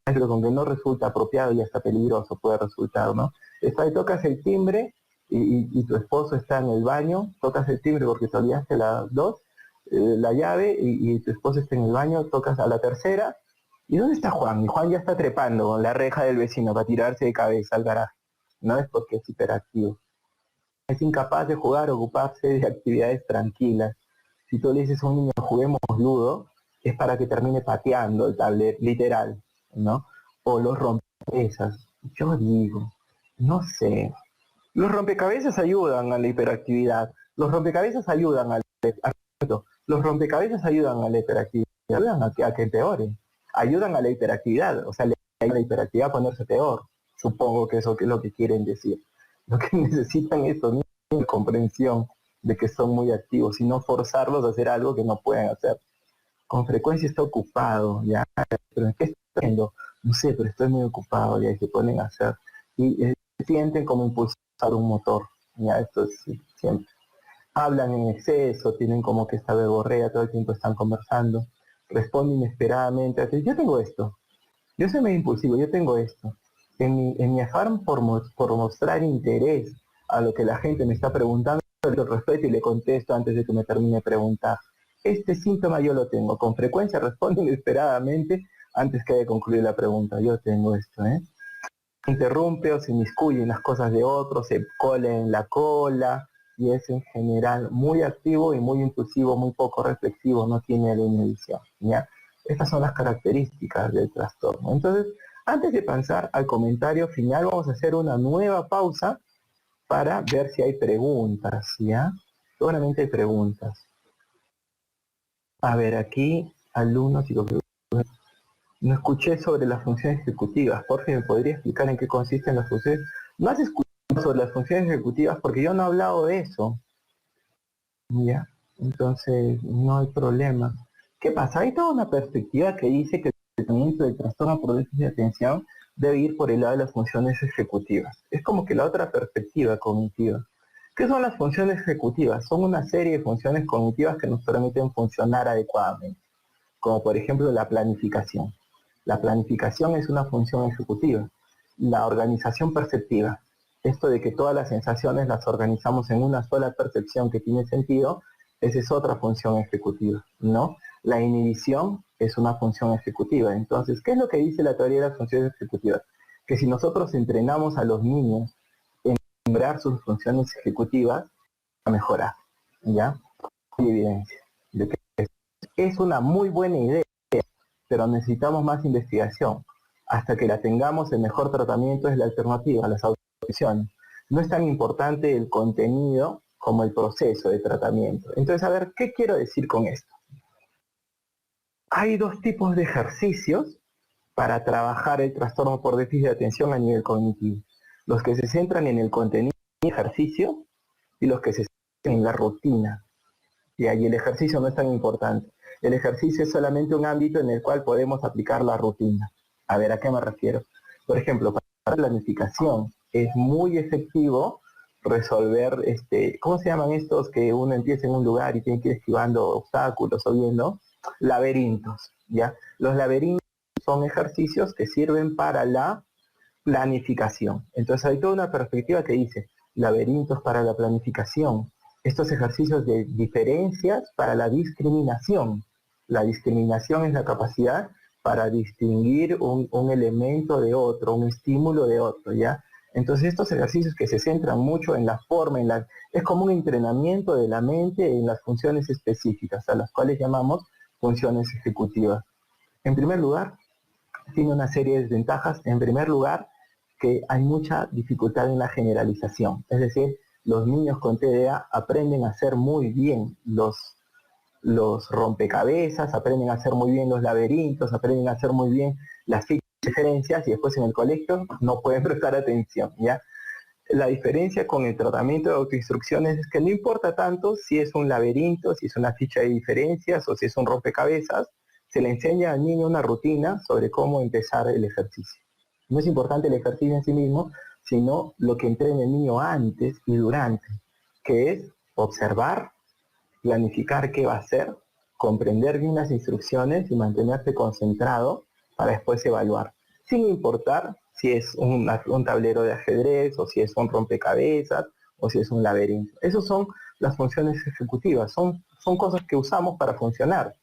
Pero con que no resulta apropiado y hasta peligroso puede resultar, ¿no? Está ahí, tocas el timbre y tu esposo está en el baño, tocas el timbre porque te olvidaste las dos, la llave y tu esposo está en el baño, tocas a la tercera. ¿Y dónde está Juan? Y Juan ya está trepando con la reja del vecino para tirarse de cabeza al garaje. No es porque es hiperactivo. Es incapaz de jugar, ocuparse de actividades tranquilas. Si tú le dices a un niño juguemos ludo, es para que termine pateando el tablero, literal, ¿no? O los rompecabezas. Yo digo, no sé. Los rompecabezas ayudan a la hiperactividad. Los rompecabezas ayudan al los rompecabezas ayudan a la hiperactividad, ayudan a que empeore, ayudan a la hiperactividad, o sea, le ayuda a la hiperactividad a ponerse peor. Supongo que eso es lo que quieren decir. Lo que necesitan estos niños es comprensión de que son muy activos y no forzarlos a hacer algo que no pueden hacer. Con frecuencia está ocupado, ya, pero ¿en qué está haciendo? No sé, pero estoy muy ocupado, ya, y se ponen a hacer. Y sienten como impulsar un motor, ya, esto es siempre. Hablan en exceso, tienen como que esta verborrea, todo el tiempo están conversando, responden inesperadamente, yo tengo esto, yo soy medio impulsivo, yo tengo esto. En mi afán por mostrar interés a lo que la gente me está preguntando, lo respeto y le contesto antes de que me termine de preguntar. Este síntoma yo lo tengo, con frecuencia respondo inesperadamente antes que haya concluido la pregunta, yo tengo esto, ¿eh? Interrumpe o se inmiscuye en las cosas de otros, se cola en la cola, y es en general muy activo y muy impulsivo, muy poco reflexivo, no tiene la inhibición, ¿ya? Estas son las características del trastorno. Entonces, antes de pasar al comentario final, vamos a hacer una nueva pausa para ver si hay preguntas, ¿ya? Seguramente hay preguntas. A ver, aquí, alumnos y no escuché sobre las funciones ejecutivas. Jorge, ¿me podría explicar en qué consisten las funciones? No has escuchado sobre las funciones ejecutivas porque yo no he hablado de eso. Ya, entonces no hay problema. ¿Qué pasa? Hay toda una perspectiva que dice que el tratamiento del trastorno por déficit de atención debe ir por el lado de las funciones ejecutivas. Es como que la otra perspectiva cognitiva. ¿Qué son las funciones ejecutivas? Son una serie de funciones cognitivas que nos permiten funcionar adecuadamente, como por ejemplo la planificación. La planificación es una función ejecutiva. La organización perceptiva, esto de que todas las sensaciones las organizamos en una sola percepción que tiene sentido, esa es otra función ejecutiva, ¿no? La inhibición es una función ejecutiva. Entonces, ¿qué es lo que dice la teoría de las funciones ejecutivas? Que si nosotros entrenamos a los niños en lograr sus funciones ejecutivas, va a mejorar, ¿ya? Hay evidencia de que es una muy buena idea, pero necesitamos más investigación. Hasta que la tengamos, el mejor tratamiento es la alternativa, las autorizaciones. No es tan importante el contenido como el proceso de tratamiento. Entonces, a ver, ¿qué quiero decir con esto? Hay dos tipos de ejercicios para trabajar el trastorno por déficit de atención a nivel cognitivo. Los que se centran en el contenido del ejercicio y los que se centran en la rutina. Y ahí el ejercicio no es tan importante. El ejercicio es solamente un ámbito en el cual podemos aplicar la rutina. A ver, ¿a qué me refiero? Por ejemplo, para la planificación es muy efectivo resolver, ¿cómo se llaman estos que uno empieza en un lugar y tiene que ir esquivando obstáculos o viendo? Laberintos, ¿ya? Los laberintos son ejercicios que sirven para la planificación. Entonces hay toda una perspectiva que dice laberintos para la planificación, estos ejercicios de diferencias para la discriminación. La discriminación es la capacidad para distinguir un elemento de otro, un estímulo de otro, ¿ya? Entonces estos ejercicios que se centran mucho en la forma, es como un entrenamiento de la mente en las funciones específicas, a las cuales llamamos funciones ejecutivas. En primer lugar, tiene una serie de desventajas. En primer lugar, que hay mucha dificultad en la generalización. Es decir, los niños con TDA aprenden a hacer muy bien los rompecabezas, aprenden a hacer muy bien los laberintos, aprenden a hacer muy bien las diferencias y después en el colegio no pueden prestar atención, ¿ya? La diferencia con el tratamiento de autoinstrucciones es que no importa tanto si es un laberinto, si es una ficha de diferencias o si es un rompecabezas, se le enseña al niño una rutina sobre cómo empezar el ejercicio. No es importante el ejercicio en sí mismo, sino lo que entrena el niño antes y durante, que es observar, planificar qué va a hacer, comprender bien las instrucciones y mantenerse concentrado para después evaluar, sin importar si es un tablero de ajedrez o si es un rompecabezas o si es un laberinto. Esas son las funciones ejecutivas, son cosas que usamos para funcionar,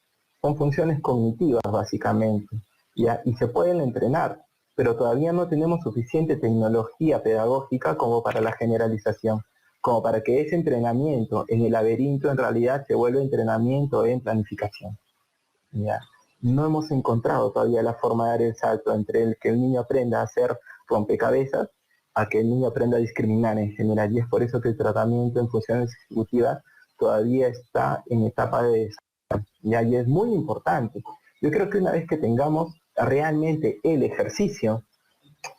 son funciones cognitivas básicamente, ¿ya? Y se pueden entrenar, pero todavía no tenemos suficiente tecnología pedagógica como para la generalización, como para que ese entrenamiento en el laberinto en realidad se vuelva entrenamiento en planificación. ¿Ya? No hemos encontrado todavía la forma de dar el salto entre el que el niño aprenda a hacer rompecabezas a que el niño aprenda a discriminar en general. Y es por eso que el tratamiento en funciones ejecutivas todavía está en etapa de desarrollo. Y es muy importante. Yo creo que una vez que tengamos realmente el ejercicio,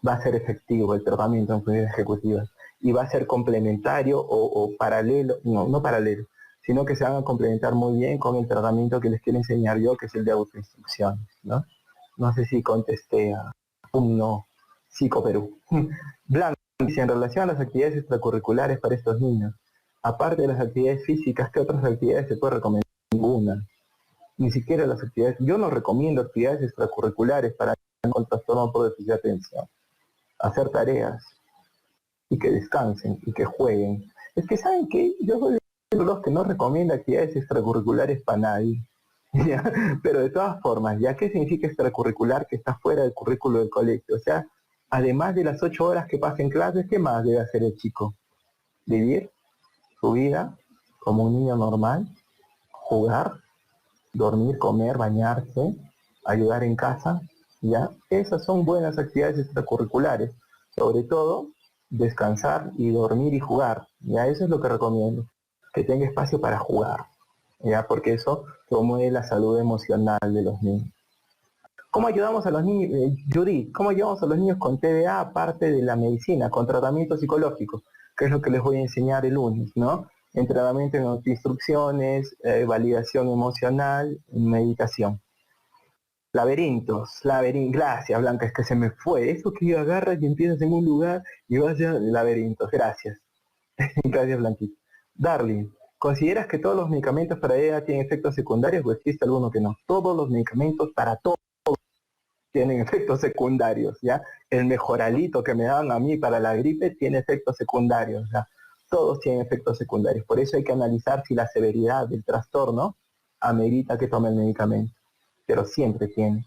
va a ser efectivo el tratamiento en funciones ejecutivas y va a ser complementario o paralelo, no paralelo, sino que se van a complementar muy bien con el tratamiento que les quiero enseñar yo, que es el de autoinstrucciones, ¿no? No sé si contesté a un no, Psico Perú. Blanco dice, en relación a las actividades extracurriculares para estos niños, aparte de las actividades físicas, ¿qué otras actividades se puede recomendar? Ninguna. Ni siquiera las actividades, yo no recomiendo actividades extracurriculares para con trastorno por déficit de atención. Hacer tareas y que descansen y que jueguen. Es que, ¿saben qué? Yo soy de los que no recomienda actividades extracurriculares para nadie. ¿Ya? Pero de todas formas, ¿ya qué significa extracurricular? Que está fuera del currículo del colegio. O sea, además de las 8 horas que pasa en clases, ¿qué más debe hacer el chico? Vivir su vida como un niño normal, jugar, dormir, comer, bañarse, ayudar en casa, ¿ya? Esas son buenas actividades extracurriculares. Sobre todo, descansar y dormir y jugar, ¿ya? Eso es lo que recomiendo, que tenga espacio para jugar, ¿ya? Porque eso promueve la salud emocional de los niños. ¿Cómo ayudamos a los niños, Judy, cómo ayudamos a los niños con TDA aparte de la medicina, con tratamiento psicológico? Que es lo que les voy a enseñar el lunes, ¿no? Entrenamiento en instrucciones, validación emocional, meditación. Gracias Blanca, es que se me fue. Eso que agarras y empiezas en un lugar y vas a laberintos, gracias. Gracias Blanquita. Darling, ¿consideras que todos los medicamentos para EDA tienen efectos secundarios o existe alguno que no? Todos los medicamentos para todos tienen efectos secundarios, ¿ya? El mejoralito que me daban a mí para la gripe tiene efectos secundarios, ¿ya? Todos tienen efectos secundarios. Por eso hay que analizar si la severidad del trastorno amerita que tome el medicamento. Pero siempre tiene.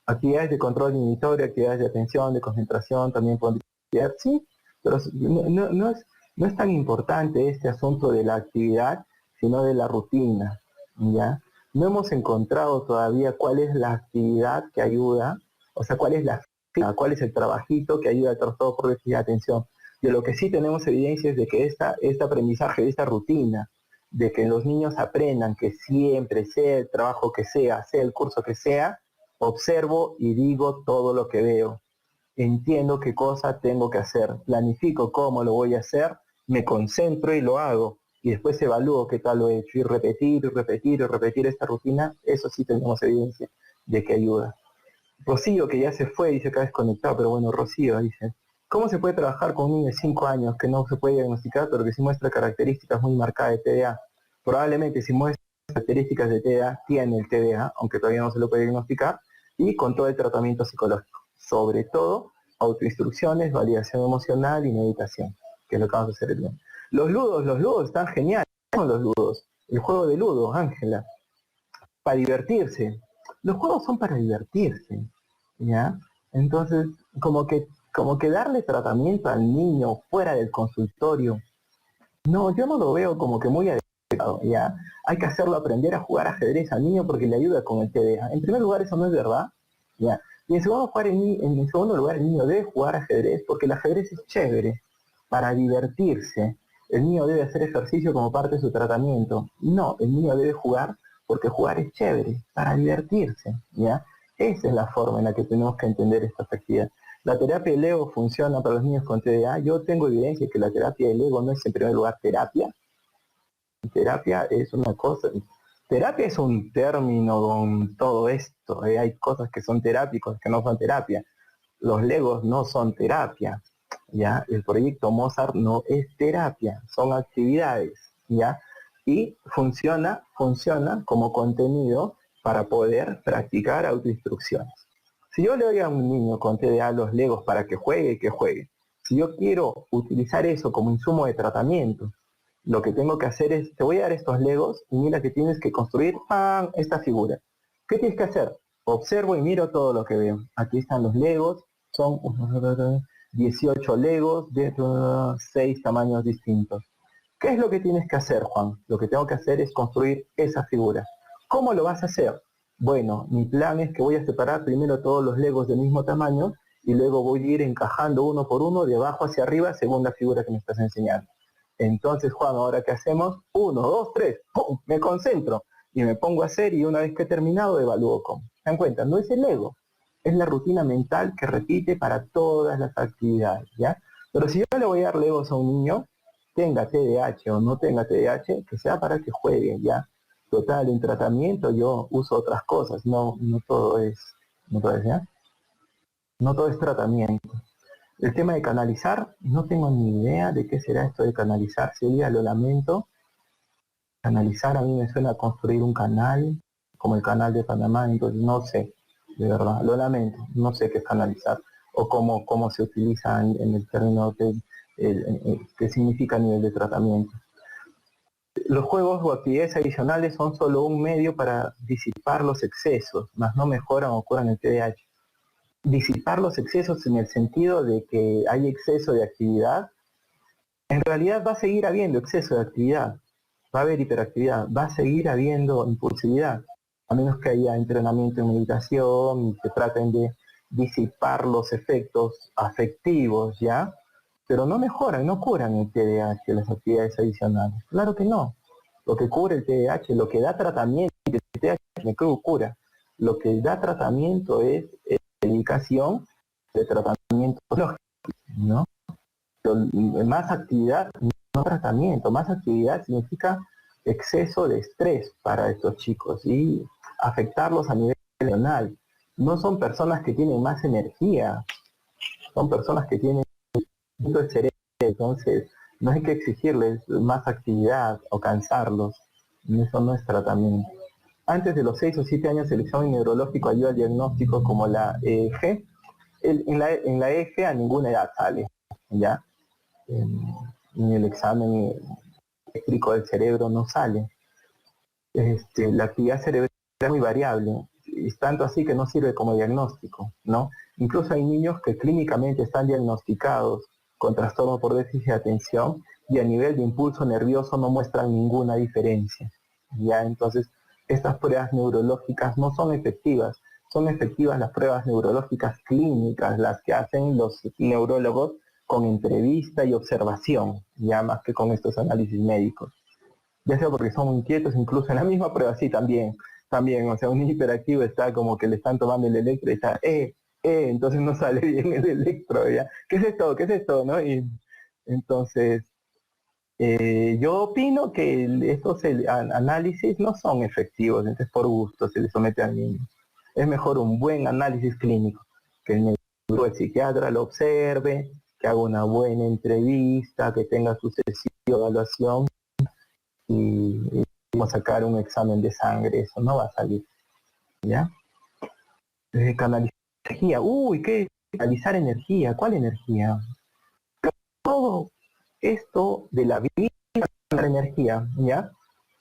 Actividades de control inhibitorio, actividades de atención, de concentración, también podría ser, sí, pero no es tan importante este asunto de la actividad, sino de la rutina, ¿ya? No hemos encontrado todavía cuál es la actividad que ayuda, o sea, cuál es el trabajito que ayuda al trastorno por déficit de atención. De lo que sí tenemos evidencia es de que este aprendizaje, esta rutina de que los niños aprendan que siempre, sea el trabajo que sea el curso que sea, observo y digo todo lo que veo. Entiendo qué cosa tengo que hacer, planifico cómo lo voy a hacer, me concentro y lo hago. Y después evalúo qué tal lo he hecho. Y repetir, y repetir, y repetir esta rutina, eso sí tenemos evidencia de que ayuda. Rocío, que ya se fue, dice que ha desconectado, pero bueno, Rocío dice, ¿cómo se puede trabajar con un niño de 5 años que no se puede diagnosticar, pero que sí muestra características muy marcadas de TDA? Probablemente si muestra características de TDA, tiene el TDA, aunque todavía no se lo puede diagnosticar, y con todo el tratamiento psicológico. Sobre todo, autoinstrucciones, validación emocional y meditación, que es lo que vamos a hacer el día. Los ludos están geniales. ¿Qué son los ludos? El juego de ludo, Ángela, para divertirse. Los juegos son para divertirse, ¿ya? Entonces, como que darle tratamiento al niño fuera del consultorio, no, yo no lo veo como que muy adecuado, ¿ya? Hay que hacerlo aprender a jugar ajedrez al niño porque le ayuda con el TDA. En primer lugar, eso no es verdad, ¿ya? Y en segundo lugar, el niño debe jugar ajedrez porque el ajedrez es chévere para divertirse. El niño debe hacer ejercicio como parte de su tratamiento. No, el niño debe jugar porque jugar es chévere, para divertirse, ¿ya? Esa es la forma en la que tenemos que entender esta actividad. La terapia del ego funciona para los niños con TDA. Yo tengo evidencia que la terapia del ego no es en primer lugar terapia. Terapia es una cosa, terapia es un término con todo esto. Hay cosas que son terápicos que no son terapia. Los legos no son terapia, ¿ya? El proyecto Mozart no es terapia, son actividades, ¿ya? Y funciona como contenido para poder practicar autoinstrucciones. Si yo le doy a un niño con TDA los legos para que juegue, que juegue. Si yo quiero utilizar eso como insumo de tratamiento, lo que tengo que hacer es, te voy a dar estos legos y mira que tienes que construir esta figura. ¿Qué tienes que hacer? Observo y miro todo lo que veo. Aquí están los legos, son 18 legos de 6 tamaños distintos. ¿Qué es lo que tienes que hacer, Juan? Lo que tengo que hacer es construir esa figura. ¿Cómo lo vas a hacer? Bueno, mi plan es que voy a separar primero todos los legos del mismo tamaño y luego voy a ir encajando uno por uno de abajo hacia arriba según la figura que me estás enseñando. Entonces, Juan, ¿ahora qué hacemos? 1, 2, 3, ¡pum! Me concentro y me pongo a hacer y una vez que he terminado evalúo cómo. ¿Se dan cuenta? No es el ego, es la rutina mental que repite para todas las actividades, ¿ya? Pero si yo le voy a dar legos a un niño, tenga TDAH o no tenga TDAH, que sea para que juegue, ¿ya? Total, en tratamiento yo uso otras cosas, no todo es, ¿ya? No todo es tratamiento. El tema de canalizar, no tengo ni idea de qué será esto de canalizar. Silvia, lo lamento. Canalizar a mí me suena a construir un canal, como el canal de Panamá, entonces no sé, de verdad, lo lamento, no sé qué es canalizar o cómo se utiliza en el término que significa a nivel de tratamiento. Los juegos o actividades adicionales son solo un medio para disipar los excesos, mas no mejoran o curan el TDAH. Disipar los excesos en el sentido de que hay exceso de actividad, en realidad va a seguir habiendo exceso de actividad, va a haber hiperactividad, va a seguir habiendo impulsividad, a menos que haya entrenamiento en meditación y que traten de disipar los efectos afectivos, ¿ya? Pero no mejoran, no curan el TDAH, las actividades adicionales. Claro que no. Lo que cura el TDAH, lo que da tratamiento, el TDAH me cura. Lo que da tratamiento es dedicación de tratamiento lógico, ¿no? Más actividad, no tratamiento, más actividad significa exceso de estrés para estos chicos y afectarlos a nivel emocional. No son personas que tienen más energía, son personas que tienen el cerebro, entonces no hay que exigirles más actividad o cansarlos, eso no es tratamiento. Antes de los 6 o 7 años el examen neurológico ayuda al diagnóstico como la EEG. En la EEG a ninguna edad sale, ¿ya? En el examen eléctrico del cerebro no sale. La actividad cerebral es muy variable, es tanto así que no sirve como diagnóstico, ¿no? Incluso hay niños que clínicamente están diagnosticados con trastorno por déficit de atención y a nivel de impulso nervioso no muestran ninguna diferencia, ¿ya? Entonces, estas pruebas neurológicas no son efectivas. Son efectivas las pruebas neurológicas clínicas, las que hacen los neurólogos con entrevista y observación, ya más que con estos análisis médicos. ya sea porque son inquietos, incluso en la misma prueba, sí, también, o sea, un niño hiperactivo está como que le están tomando el electro y está, entonces no sale bien el electro, ¿ya? ¿Qué es esto? ¿Qué es esto? ¿No? Y entonces, yo opino que estos análisis no son efectivos, entonces por gusto se le somete al niño. Es mejor un buen análisis clínico, que el psiquiatra lo observe, que haga una buena entrevista, que tenga su sesión de evaluación y vamos a sacar un examen de sangre, eso no va a salir, ¿ya? Canalizar energía, ¿qué? Canalizar energía, ¿cuál energía? Todo esto de la vida es canalizar energía, ¿ya?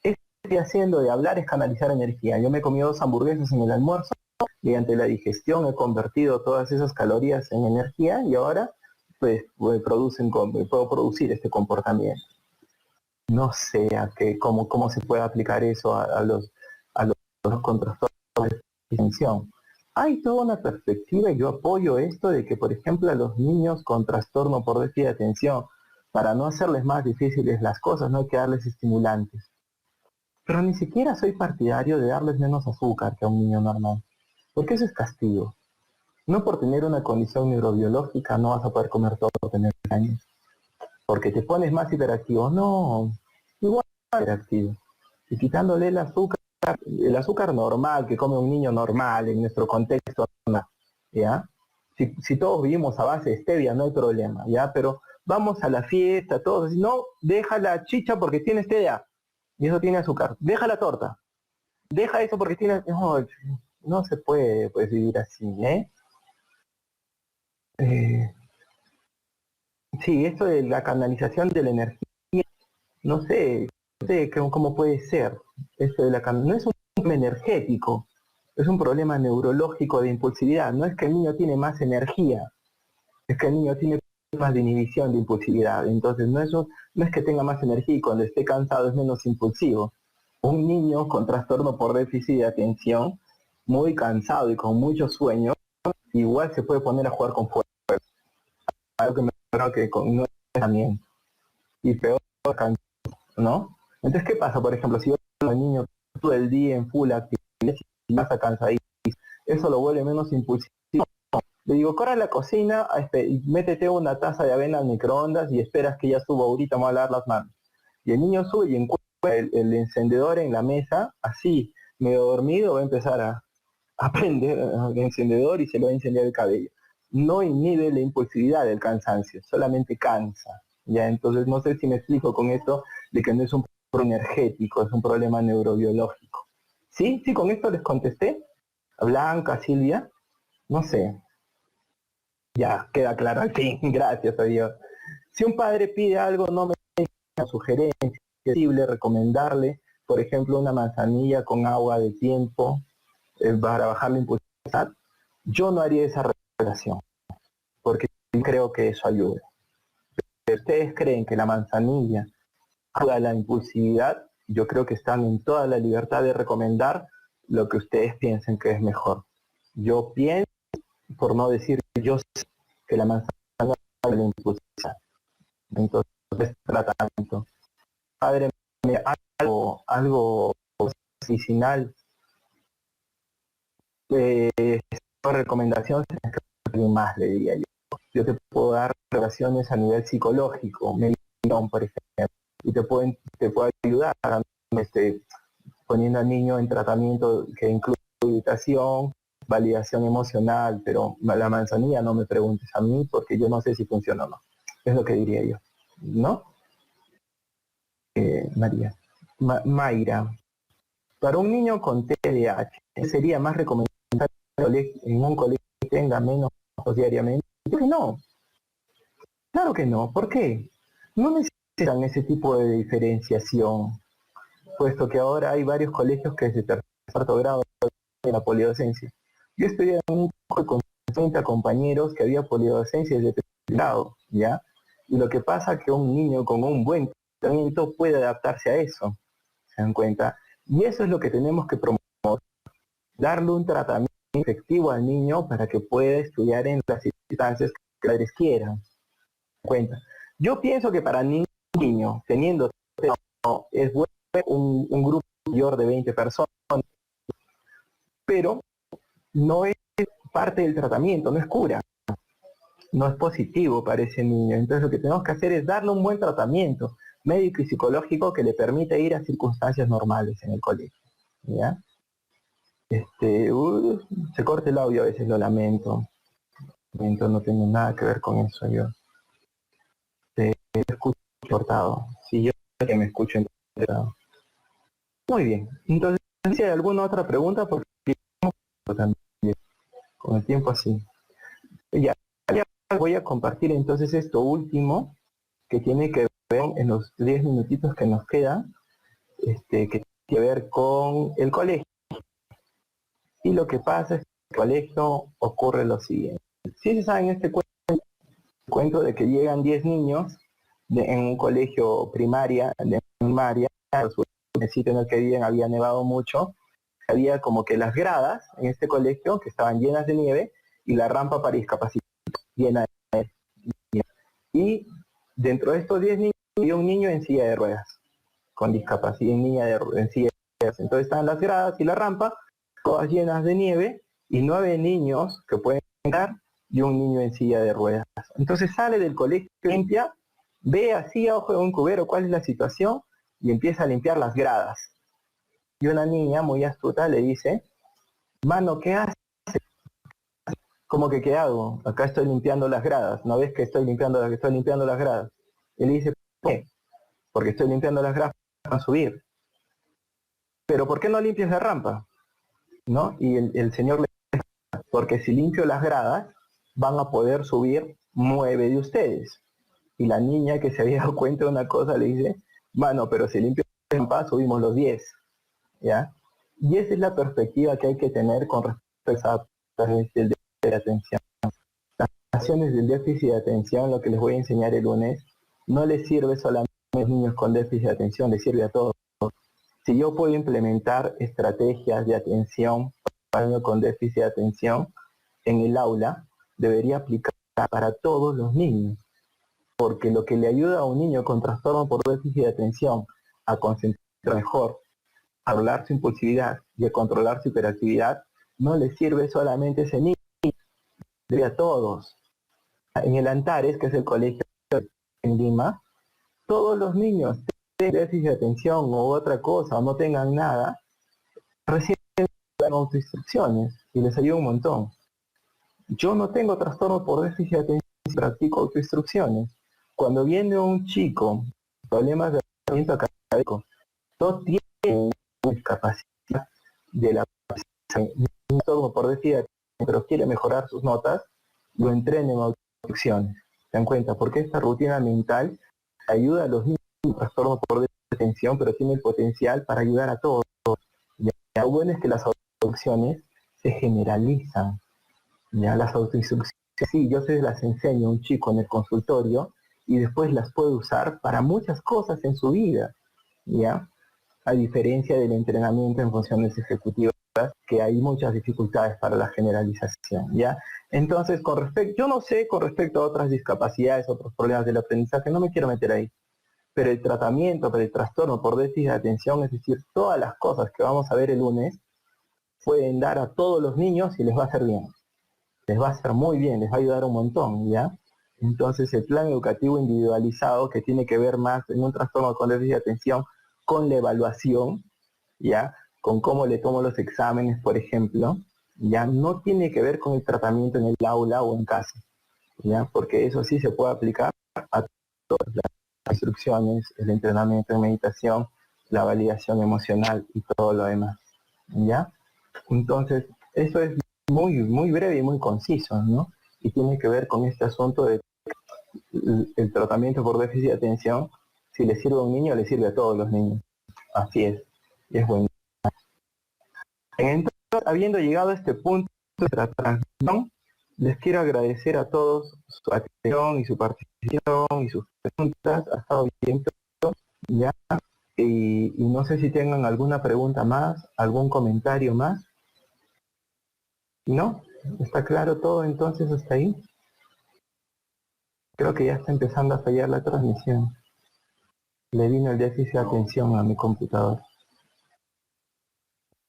Esto que estoy haciendo de hablar es canalizar energía. Yo me he comido 2 hamburguesas en el almuerzo, mediante la digestión he convertido todas esas calorías en energía y ahora pues puedo producir este comportamiento. No sé cómo se puede aplicar eso a los con trastornos de atención. Hay toda una perspectiva y yo apoyo esto de que, por ejemplo, a los niños con trastorno por déficit de atención, para no hacerles más difíciles las cosas, no hay que darles estimulantes. Pero ni siquiera soy partidario de darles menos azúcar que a un niño normal, porque eso es castigo. No por tener una condición neurobiológica no vas a poder comer todo por tener años. Porque te pones más hiperactivo. No, igual hiperactivo. Y quitándole el azúcar normal que come un niño normal en nuestro contexto, ¿ya? Si todos vivimos a base de stevia, no hay problema, ¿ya? Pero vamos a la fiesta, todos, no, deja la chicha porque tiene stevia, y eso tiene azúcar. Deja la torta, deja eso porque tiene... No se puede pues, vivir así, ¿eh? Sí, esto de la canalización de la energía, no sé cómo puede ser. Esto de no es un problema energético, es un problema neurológico de impulsividad. No es que el niño tiene más energía, es que el niño tiene más de inhibición de impulsividad. Entonces no es que tenga más energía y cuando esté cansado es menos impulsivo. Un niño con trastorno por déficit de atención, muy cansado y con mucho sueño, igual se puede poner a jugar con fuego. Algo que me creo que no es también. Y peor, ¿no? Entonces, ¿qué pasa? Por ejemplo, si yo tengo al niño todo el día en full actividad y pasa cansadísimo, eso lo vuelve menos impulsivo. Le digo, corre a la cocina, y métete una taza de avena al microondas y esperas que ya suba ahorita, me voy a lavar las manos. Y el niño sube y encuentra el encendedor en la mesa, así, medio dormido, va a empezar a prender el encendedor y se le va a incendiar el cabello. No inhibe la impulsividad del cansancio, solamente cansa. Ya, entonces no sé si me explico con esto de que no es un problema energético, es un problema neurobiológico. ¿Sí? ¿Sí? ¿Con esto les contesté? A Blanca, Silvia, no sé. Ya, queda claro al fin, gracias a Dios. Si un padre pide algo, no me den una sugerencia, es posible recomendarle, por ejemplo, una manzanilla con agua de tiempo para bajar la impulsividad. Yo no haría esa recomendación, porque creo que eso ayuda. Si ustedes creen que la manzanilla ayuda a la impulsividad, yo creo que están en toda la libertad de recomendar lo que ustedes piensen que es mejor. Yo pienso, por no decir que yo sé que la manzanilla ayuda a la impulsividad. Entonces, tratamiento. Padre, algo medicinal, recomendaciones que más le diría yo. Yo te puedo dar recomendaciones a nivel psicológico, meditación, por ejemplo, y te puedo ayudar poniendo al niño en tratamiento que incluye meditación, validación emocional, pero la manzanilla no me preguntes a mí porque yo no sé si funciona o no. Es lo que diría yo, ¿no? María. Mayra, para un niño con TDAH, ¿sería más recomendable en un colegio que tenga menos diariamente? No, claro que no. ¿Por qué? No necesitan ese tipo de diferenciación, puesto que ahora hay varios colegios que desde tercer cuarto grado de la polidocencia. Yo estudié en un colegio con 30 compañeros que había polidocencia desde tercer grado, ¿ya? Y lo que pasa es que un niño con un buen tratamiento puede adaptarse a eso, ¿se dan cuenta? Y eso es lo que tenemos que promover, darle un tratamiento efectivo al niño para que pueda estudiar en las circunstancias que los padres quieran. Cuenta. Yo pienso que para ningún niño, teniendo es bueno un grupo mayor de 20 personas, pero no es parte del tratamiento, no es cura, no es positivo para ese niño. Entonces lo que tenemos que hacer es darle un buen tratamiento médico y psicológico que le permita ir a circunstancias normales en el colegio, ¿ya? Se corta el audio, a veces lo lamento. No tengo nada que ver con eso yo. Te escucho cortado. Si yo que me escucho cortado. Muy bien. Entonces, si hay alguna otra pregunta, porque también con el tiempo así. Ya voy a compartir entonces esto último, que tiene que ver en los 10 minutitos que nos quedan, que tiene que ver con el colegio. Y lo que pasa es que en el colegio ocurre lo siguiente. Si se sabe en este cuento de que llegan 10 niños en un colegio primaria, de primaria, en el sitio en el que viven había nevado mucho, había como que las gradas en este colegio que estaban llenas de nieve y la rampa para discapacitados llena de nieve. Y dentro de estos 10 niños había un niño en silla de ruedas, con discapacidad, en silla de ruedas. Entonces estaban las gradas y la rampa, todas llenas de nieve, y 9 niños que pueden entrar y un niño en silla de ruedas. Entonces sale del colegio, limpia, ve así a ojo de un cubero cuál es la situación y empieza a limpiar las gradas. Y una niña muy astuta le dice, mano, ¿qué haces? ¿Cómo que qué hago? Acá estoy limpiando las gradas, ¿no ves que estoy limpiando las gradas? Y le dice, ¿por qué? Porque estoy limpiando las gradas para subir. Pero ¿por qué no limpias la rampa? ¿No? Y el señor le dice, porque si limpio las gradas, van a poder subir 9 de ustedes. Y la niña que se había dado cuenta de una cosa le dice, mano, pero si limpio la rampa, subimos los 10. ¿Ya? Y esa es la perspectiva que hay que tener con respecto a el déficit de atención. Las acciones del déficit de atención, lo que les voy a enseñar el lunes, no les sirve solamente a los niños con déficit de atención, les sirve a todos. Si yo puedo implementar estrategias de atención para un niño con déficit de atención en el aula, debería aplicar para todos los niños, porque lo que le ayuda a un niño con trastorno por déficit de atención a concentrarse mejor, a controlar su impulsividad y a controlar su hiperactividad, no le sirve solamente a ese niño, sirve a todos. En el Antares, que es el colegio en Lima, todos los niños tengan déficit de atención o otra cosa, o no tengan nada, reciben autoinstrucciones y les ayuda un montón. Yo no tengo trastorno por déficit de atención, practico autoinstrucciones. Cuando viene un chico, problemas de rendimiento académico, no tiene discapacidad de la trastorno por déficit de atención, pero quiere mejorar sus notas, lo entreno en autoinstrucciones. ¿Se dan cuenta? Porque esta rutina mental ayuda a los niños con trastorno por déficit de atención, pero tiene el potencial para ayudar a todos. Y lo bueno es que las autoinstrucciones se generalizan. Ya las autoinstrucciones, sí, yo se las enseño a un chico en el consultorio y después las puede usar para muchas cosas en su vida, ¿ya? A diferencia del entrenamiento en funciones ejecutivas, que hay muchas dificultades para la generalización, ¿ya? Entonces, yo no sé con respecto a otras discapacidades, otros problemas del aprendizaje, no me quiero meter ahí, pero el tratamiento para el trastorno por déficit de atención, es decir, todas las cosas que vamos a ver el lunes, pueden dar a todos los niños y les va a hacer bien. Les va a hacer muy bien, les va a ayudar un montón, ¿ya? Entonces el plan educativo individualizado, que tiene que ver más en un trastorno con déficit de atención, con la evaluación, ¿ya? Con cómo le tomo los exámenes, por ejemplo, ya no tiene que ver con el tratamiento en el aula o en casa, ¿ya? Porque eso sí se puede aplicar a todas las instrucciones, el entrenamiento en meditación, la validación emocional y todo lo demás, ¿ya? Entonces, eso es muy breve y muy conciso, ¿no? Y tiene que ver con este asunto de el tratamiento por déficit de atención, si le sirve a un niño, le sirve a todos los niños. Así es, y es bueno. Entonces, habiendo llegado a este punto de la transmisión, les quiero agradecer a todos su atención y su participación y sus preguntas. Ha estado bien, ¿ya? Y no sé si tengan alguna pregunta más, algún comentario más. ¿No? ¿Está claro todo entonces hasta ahí? Creo que ya está empezando a fallar la transmisión. Le vino el déficit de atención a mi computador.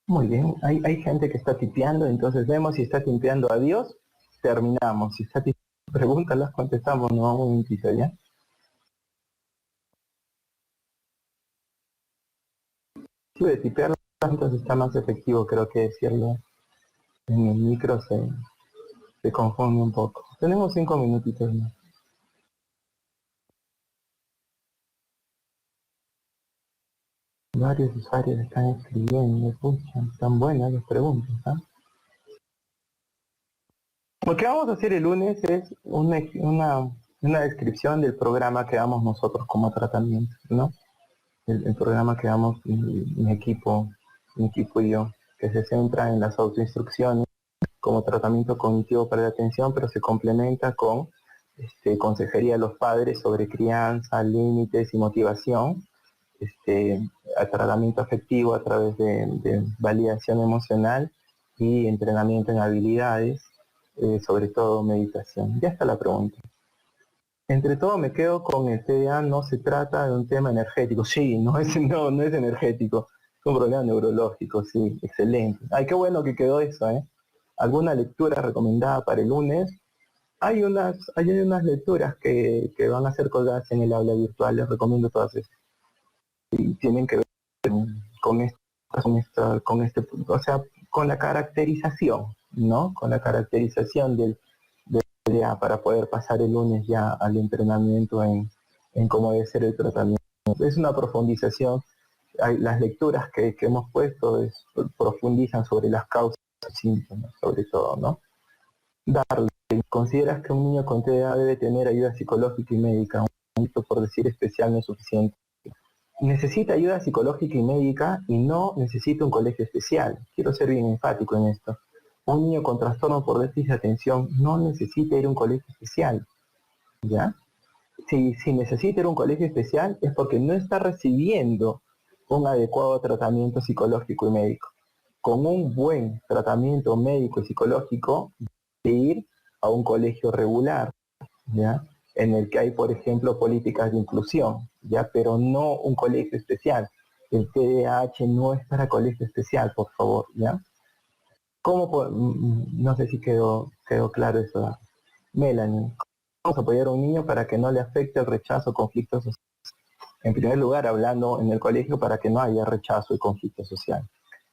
Muy bien, hay gente que está tipeando, entonces vemos si está tipeando adiós, terminamos. Si está tipeando preguntas, las contestamos, no vamos un momentito, ¿ya? Sí, de tipear entonces está más efectivo, creo que decirlo en el micro se confunde un poco. Tenemos 5 minutitos más. Varios usuarios están escribiendo, escuchan, están buenas las preguntas, ¿ah? Lo que vamos a hacer el lunes es una descripción del programa que damos nosotros como tratamiento, ¿no? El programa que damos mi equipo y yo, que se centra en las autoinstrucciones como tratamiento cognitivo para la atención, pero se complementa con consejería a los padres sobre crianza, límites y motivación, a tratamiento afectivo a través de validación emocional y entrenamiento en habilidades, sobre todo meditación. Ya está la pregunta. Entre todo me quedo con el TDA, no se trata de un tema energético. Sí, no es energético, es un problema neurológico, sí, excelente. Ay, qué bueno que quedó eso, ¿eh? ¿Alguna lectura recomendada para el lunes? Hay unas lecturas que van a ser colgadas en el aula virtual, les recomiendo todas esas. Y tienen que ver con esto, o sea, con la caracterización, ¿no? Con la caracterización del TDA para poder pasar el lunes ya al entrenamiento en cómo debe ser el tratamiento. Es una profundización. Las lecturas que hemos puesto profundizan sobre las causas y síntomas, sobre todo, ¿no? Darle. ¿Consideras que un niño con TDA debe tener ayuda psicológica y médica? Un poquito por decir especial no es suficiente. Necesita ayuda psicológica y médica y no necesita un colegio especial. Quiero ser bien enfático en esto. Un niño con trastorno por déficit de atención no necesita ir a un colegio especial, ¿ya? Si necesita ir a un colegio especial es porque no está recibiendo un adecuado tratamiento psicológico y médico. Con un buen tratamiento médico y psicológico, de ir a un colegio regular, ¿ya? En el que hay, por ejemplo, políticas de inclusión, ¿ya? Pero no un colegio especial. El TDAH no es para colegio especial, por favor, ¿ya? No sé si quedó claro eso, Melanie. Vamos a apoyar a un niño para que no le afecte el rechazo o conflicto social. En primer lugar, hablando en el colegio para que no haya rechazo y conflicto social.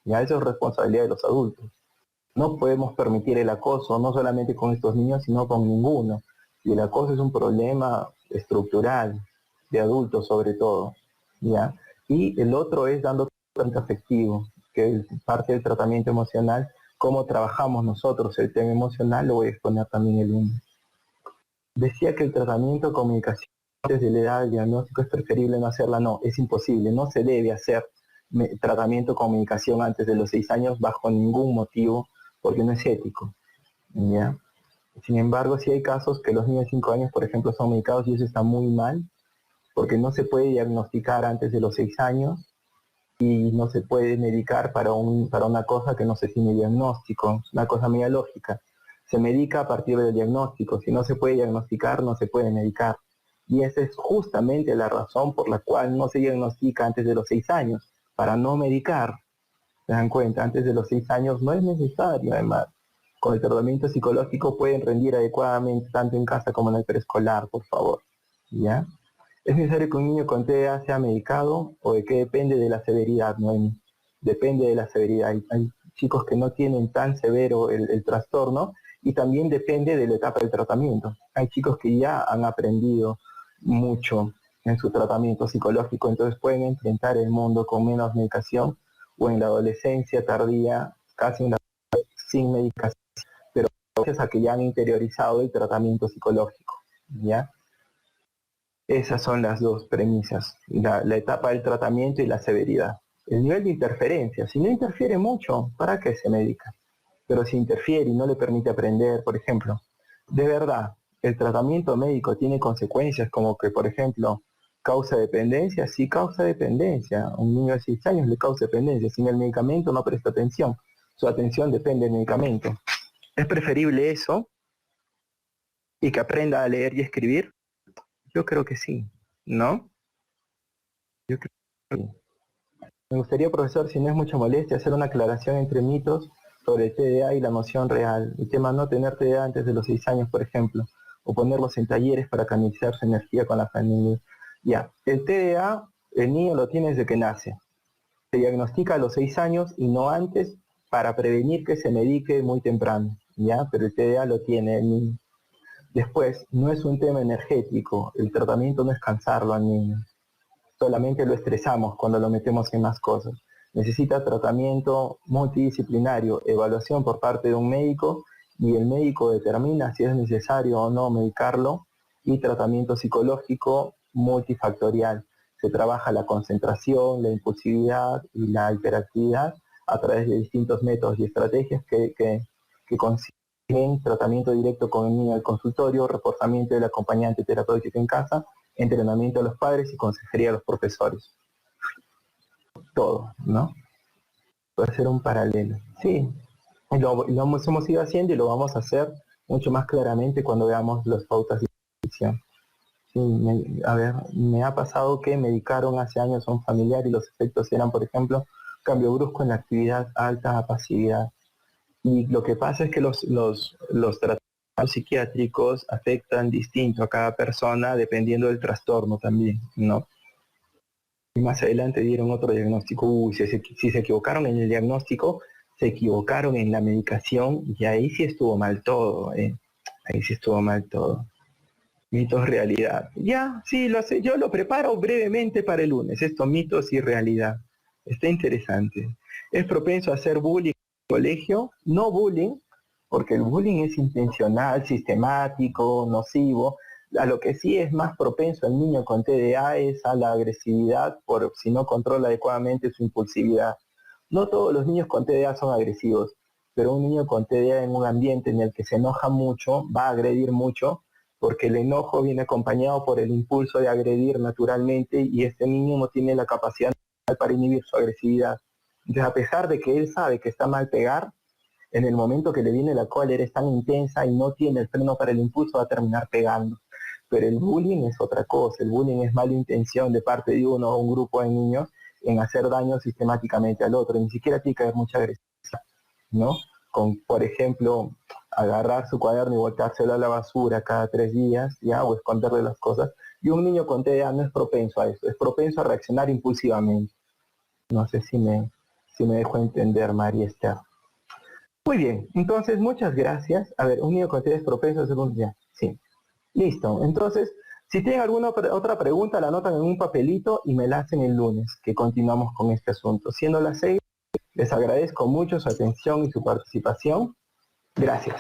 Ya eso es responsabilidad de los adultos. No podemos permitir el acoso, no solamente con estos niños, sino con ninguno. Y el acoso es un problema estructural, de adultos sobre todo, ¿ya? Y el otro es dando tratamiento afectivo, que es parte del tratamiento emocional. Cómo trabajamos nosotros el tema emocional, lo voy a exponer también el lunes. Decía que el tratamiento de comunicación antes de la edad del diagnóstico es preferible no hacerla. No, es imposible, no se debe hacer tratamiento de comunicación antes de los 6 años bajo ningún motivo, porque no es ético, ¿ya? Sin embargo, sí hay casos que los niños de 5 años, por ejemplo, son medicados y eso está muy mal, porque no se puede diagnosticar antes de los 6 años y no se puede medicar para una cosa que no se tiene diagnóstico, es una cosa media lógica. Se medica a partir del diagnóstico, si no se puede diagnosticar, no se puede medicar. Y esa es justamente la razón por la cual no se diagnostica antes de los 6 años, para no medicar. ¿Se dan cuenta? Antes de los 6 años no es necesario, además. Con el tratamiento psicológico pueden rendir adecuadamente tanto en casa como en el preescolar, por favor. ¿Ya? ¿Es necesario que un niño con TDA sea medicado o de qué depende de la severidad, Noemi? Depende de la severidad. Hay chicos que no tienen tan severo el trastorno y también depende de la etapa del tratamiento. Hay chicos que ya han aprendido mucho en su tratamiento psicológico, entonces pueden enfrentar el mundo con menos medicación o en la adolescencia tardía, casi sin medicación, pero gracias a que ya han interiorizado el tratamiento psicológico, ¿ya? Esas son las dos premisas, la etapa del tratamiento y la severidad. El nivel de interferencia, si no interfiere mucho, ¿para qué se medica? Pero si interfiere y no le permite aprender, por ejemplo, de verdad, el tratamiento médico tiene consecuencias como que, por ejemplo, causa dependencia, sí causa dependencia. Un niño de 6 años le causa dependencia, sin el medicamento no presta atención, su atención depende del medicamento. ¿Es preferible eso y que aprenda a leer y escribir? Yo creo que sí, ¿no? Me gustaría, profesor, si no es mucha molestia, hacer una aclaración entre mitos sobre el TDA y la noción real. El tema no tener TDA antes de los 6 años, por ejemplo, o ponerlos en talleres para canalizar su energía con la familia. Ya, el TDA, el niño lo tiene desde que nace. Se diagnostica a los 6 años y no antes para prevenir que se medique muy temprano, ¿ya? Pero el TDA lo tiene el niño. Después, no es un tema energético, el tratamiento no es cansarlo al niño, solamente lo estresamos cuando lo metemos en más cosas. Necesita tratamiento multidisciplinario, evaluación por parte de un médico y el médico determina si es necesario o no medicarlo, y tratamiento psicológico multifactorial. Se trabaja la concentración, la impulsividad y la hiperactividad a través de distintos métodos y estrategias que consiguen tratamiento directo con el niño del consultorio, reforzamiento del acompañante terapéutico en casa, entrenamiento a los padres y consejería a los profesores. Todo, ¿no? Puede ser un paralelo. Sí, lo hemos ido haciendo y lo vamos a hacer mucho más claramente cuando veamos las pautas de nutrición. Sí, me ha pasado que medicaron hace años a un familiar y los efectos eran, por ejemplo, cambio brusco en la actividad, alta pasividad. Y lo que pasa es que los tratamientos psiquiátricos afectan distinto a cada persona dependiendo del trastorno también, ¿no? Y más adelante dieron otro diagnóstico. Si se equivocaron en el diagnóstico, se equivocaron en la medicación y ahí sí estuvo mal todo, ¿eh? Ahí sí estuvo mal todo. Mitos, realidad. Ya, sí, lo sé. Yo lo preparo brevemente para el lunes. Esto, mitos y realidad. Está interesante. Es propenso a hacer bullying en el colegio. No bullying, porque el bullying es intencional, sistemático, nocivo. A lo que sí es más propenso el niño con TDA es a la agresividad, por si no controla adecuadamente su impulsividad. No todos los niños con TDA son agresivos, pero un niño con TDA en un ambiente en el que se enoja mucho, va a agredir mucho, porque el enojo viene acompañado por el impulso de agredir naturalmente y este niño no tiene la capacidad para inhibir su agresividad. Entonces, a pesar de que él sabe que está mal pegar, en el momento que le viene la cólera es tan intensa y no tiene el freno para el impulso, va a terminar pegando. Pero el bullying es otra cosa, el bullying es mala intención de parte de uno o un grupo de niños en hacer daño sistemáticamente al otro, ni siquiera tiene que haber mucha agresividad, ¿no? Con, por ejemplo, agarrar su cuaderno y volcárselo a la basura cada 3 días, ¿ya? O esconderle las cosas. Y un niño con TDA no es propenso a eso, es propenso a reaccionar impulsivamente. No sé si me dejo entender, María Esther. Muy bien, entonces muchas gracias. A ver, un niño con TDA es propenso a hacer un día. Sí. Listo. Entonces, si tienen alguna otra pregunta, la anotan en un papelito y me la hacen el lunes, que continuamos con este asunto. Siendo las 6, les agradezco mucho su atención y su participación. Gracias.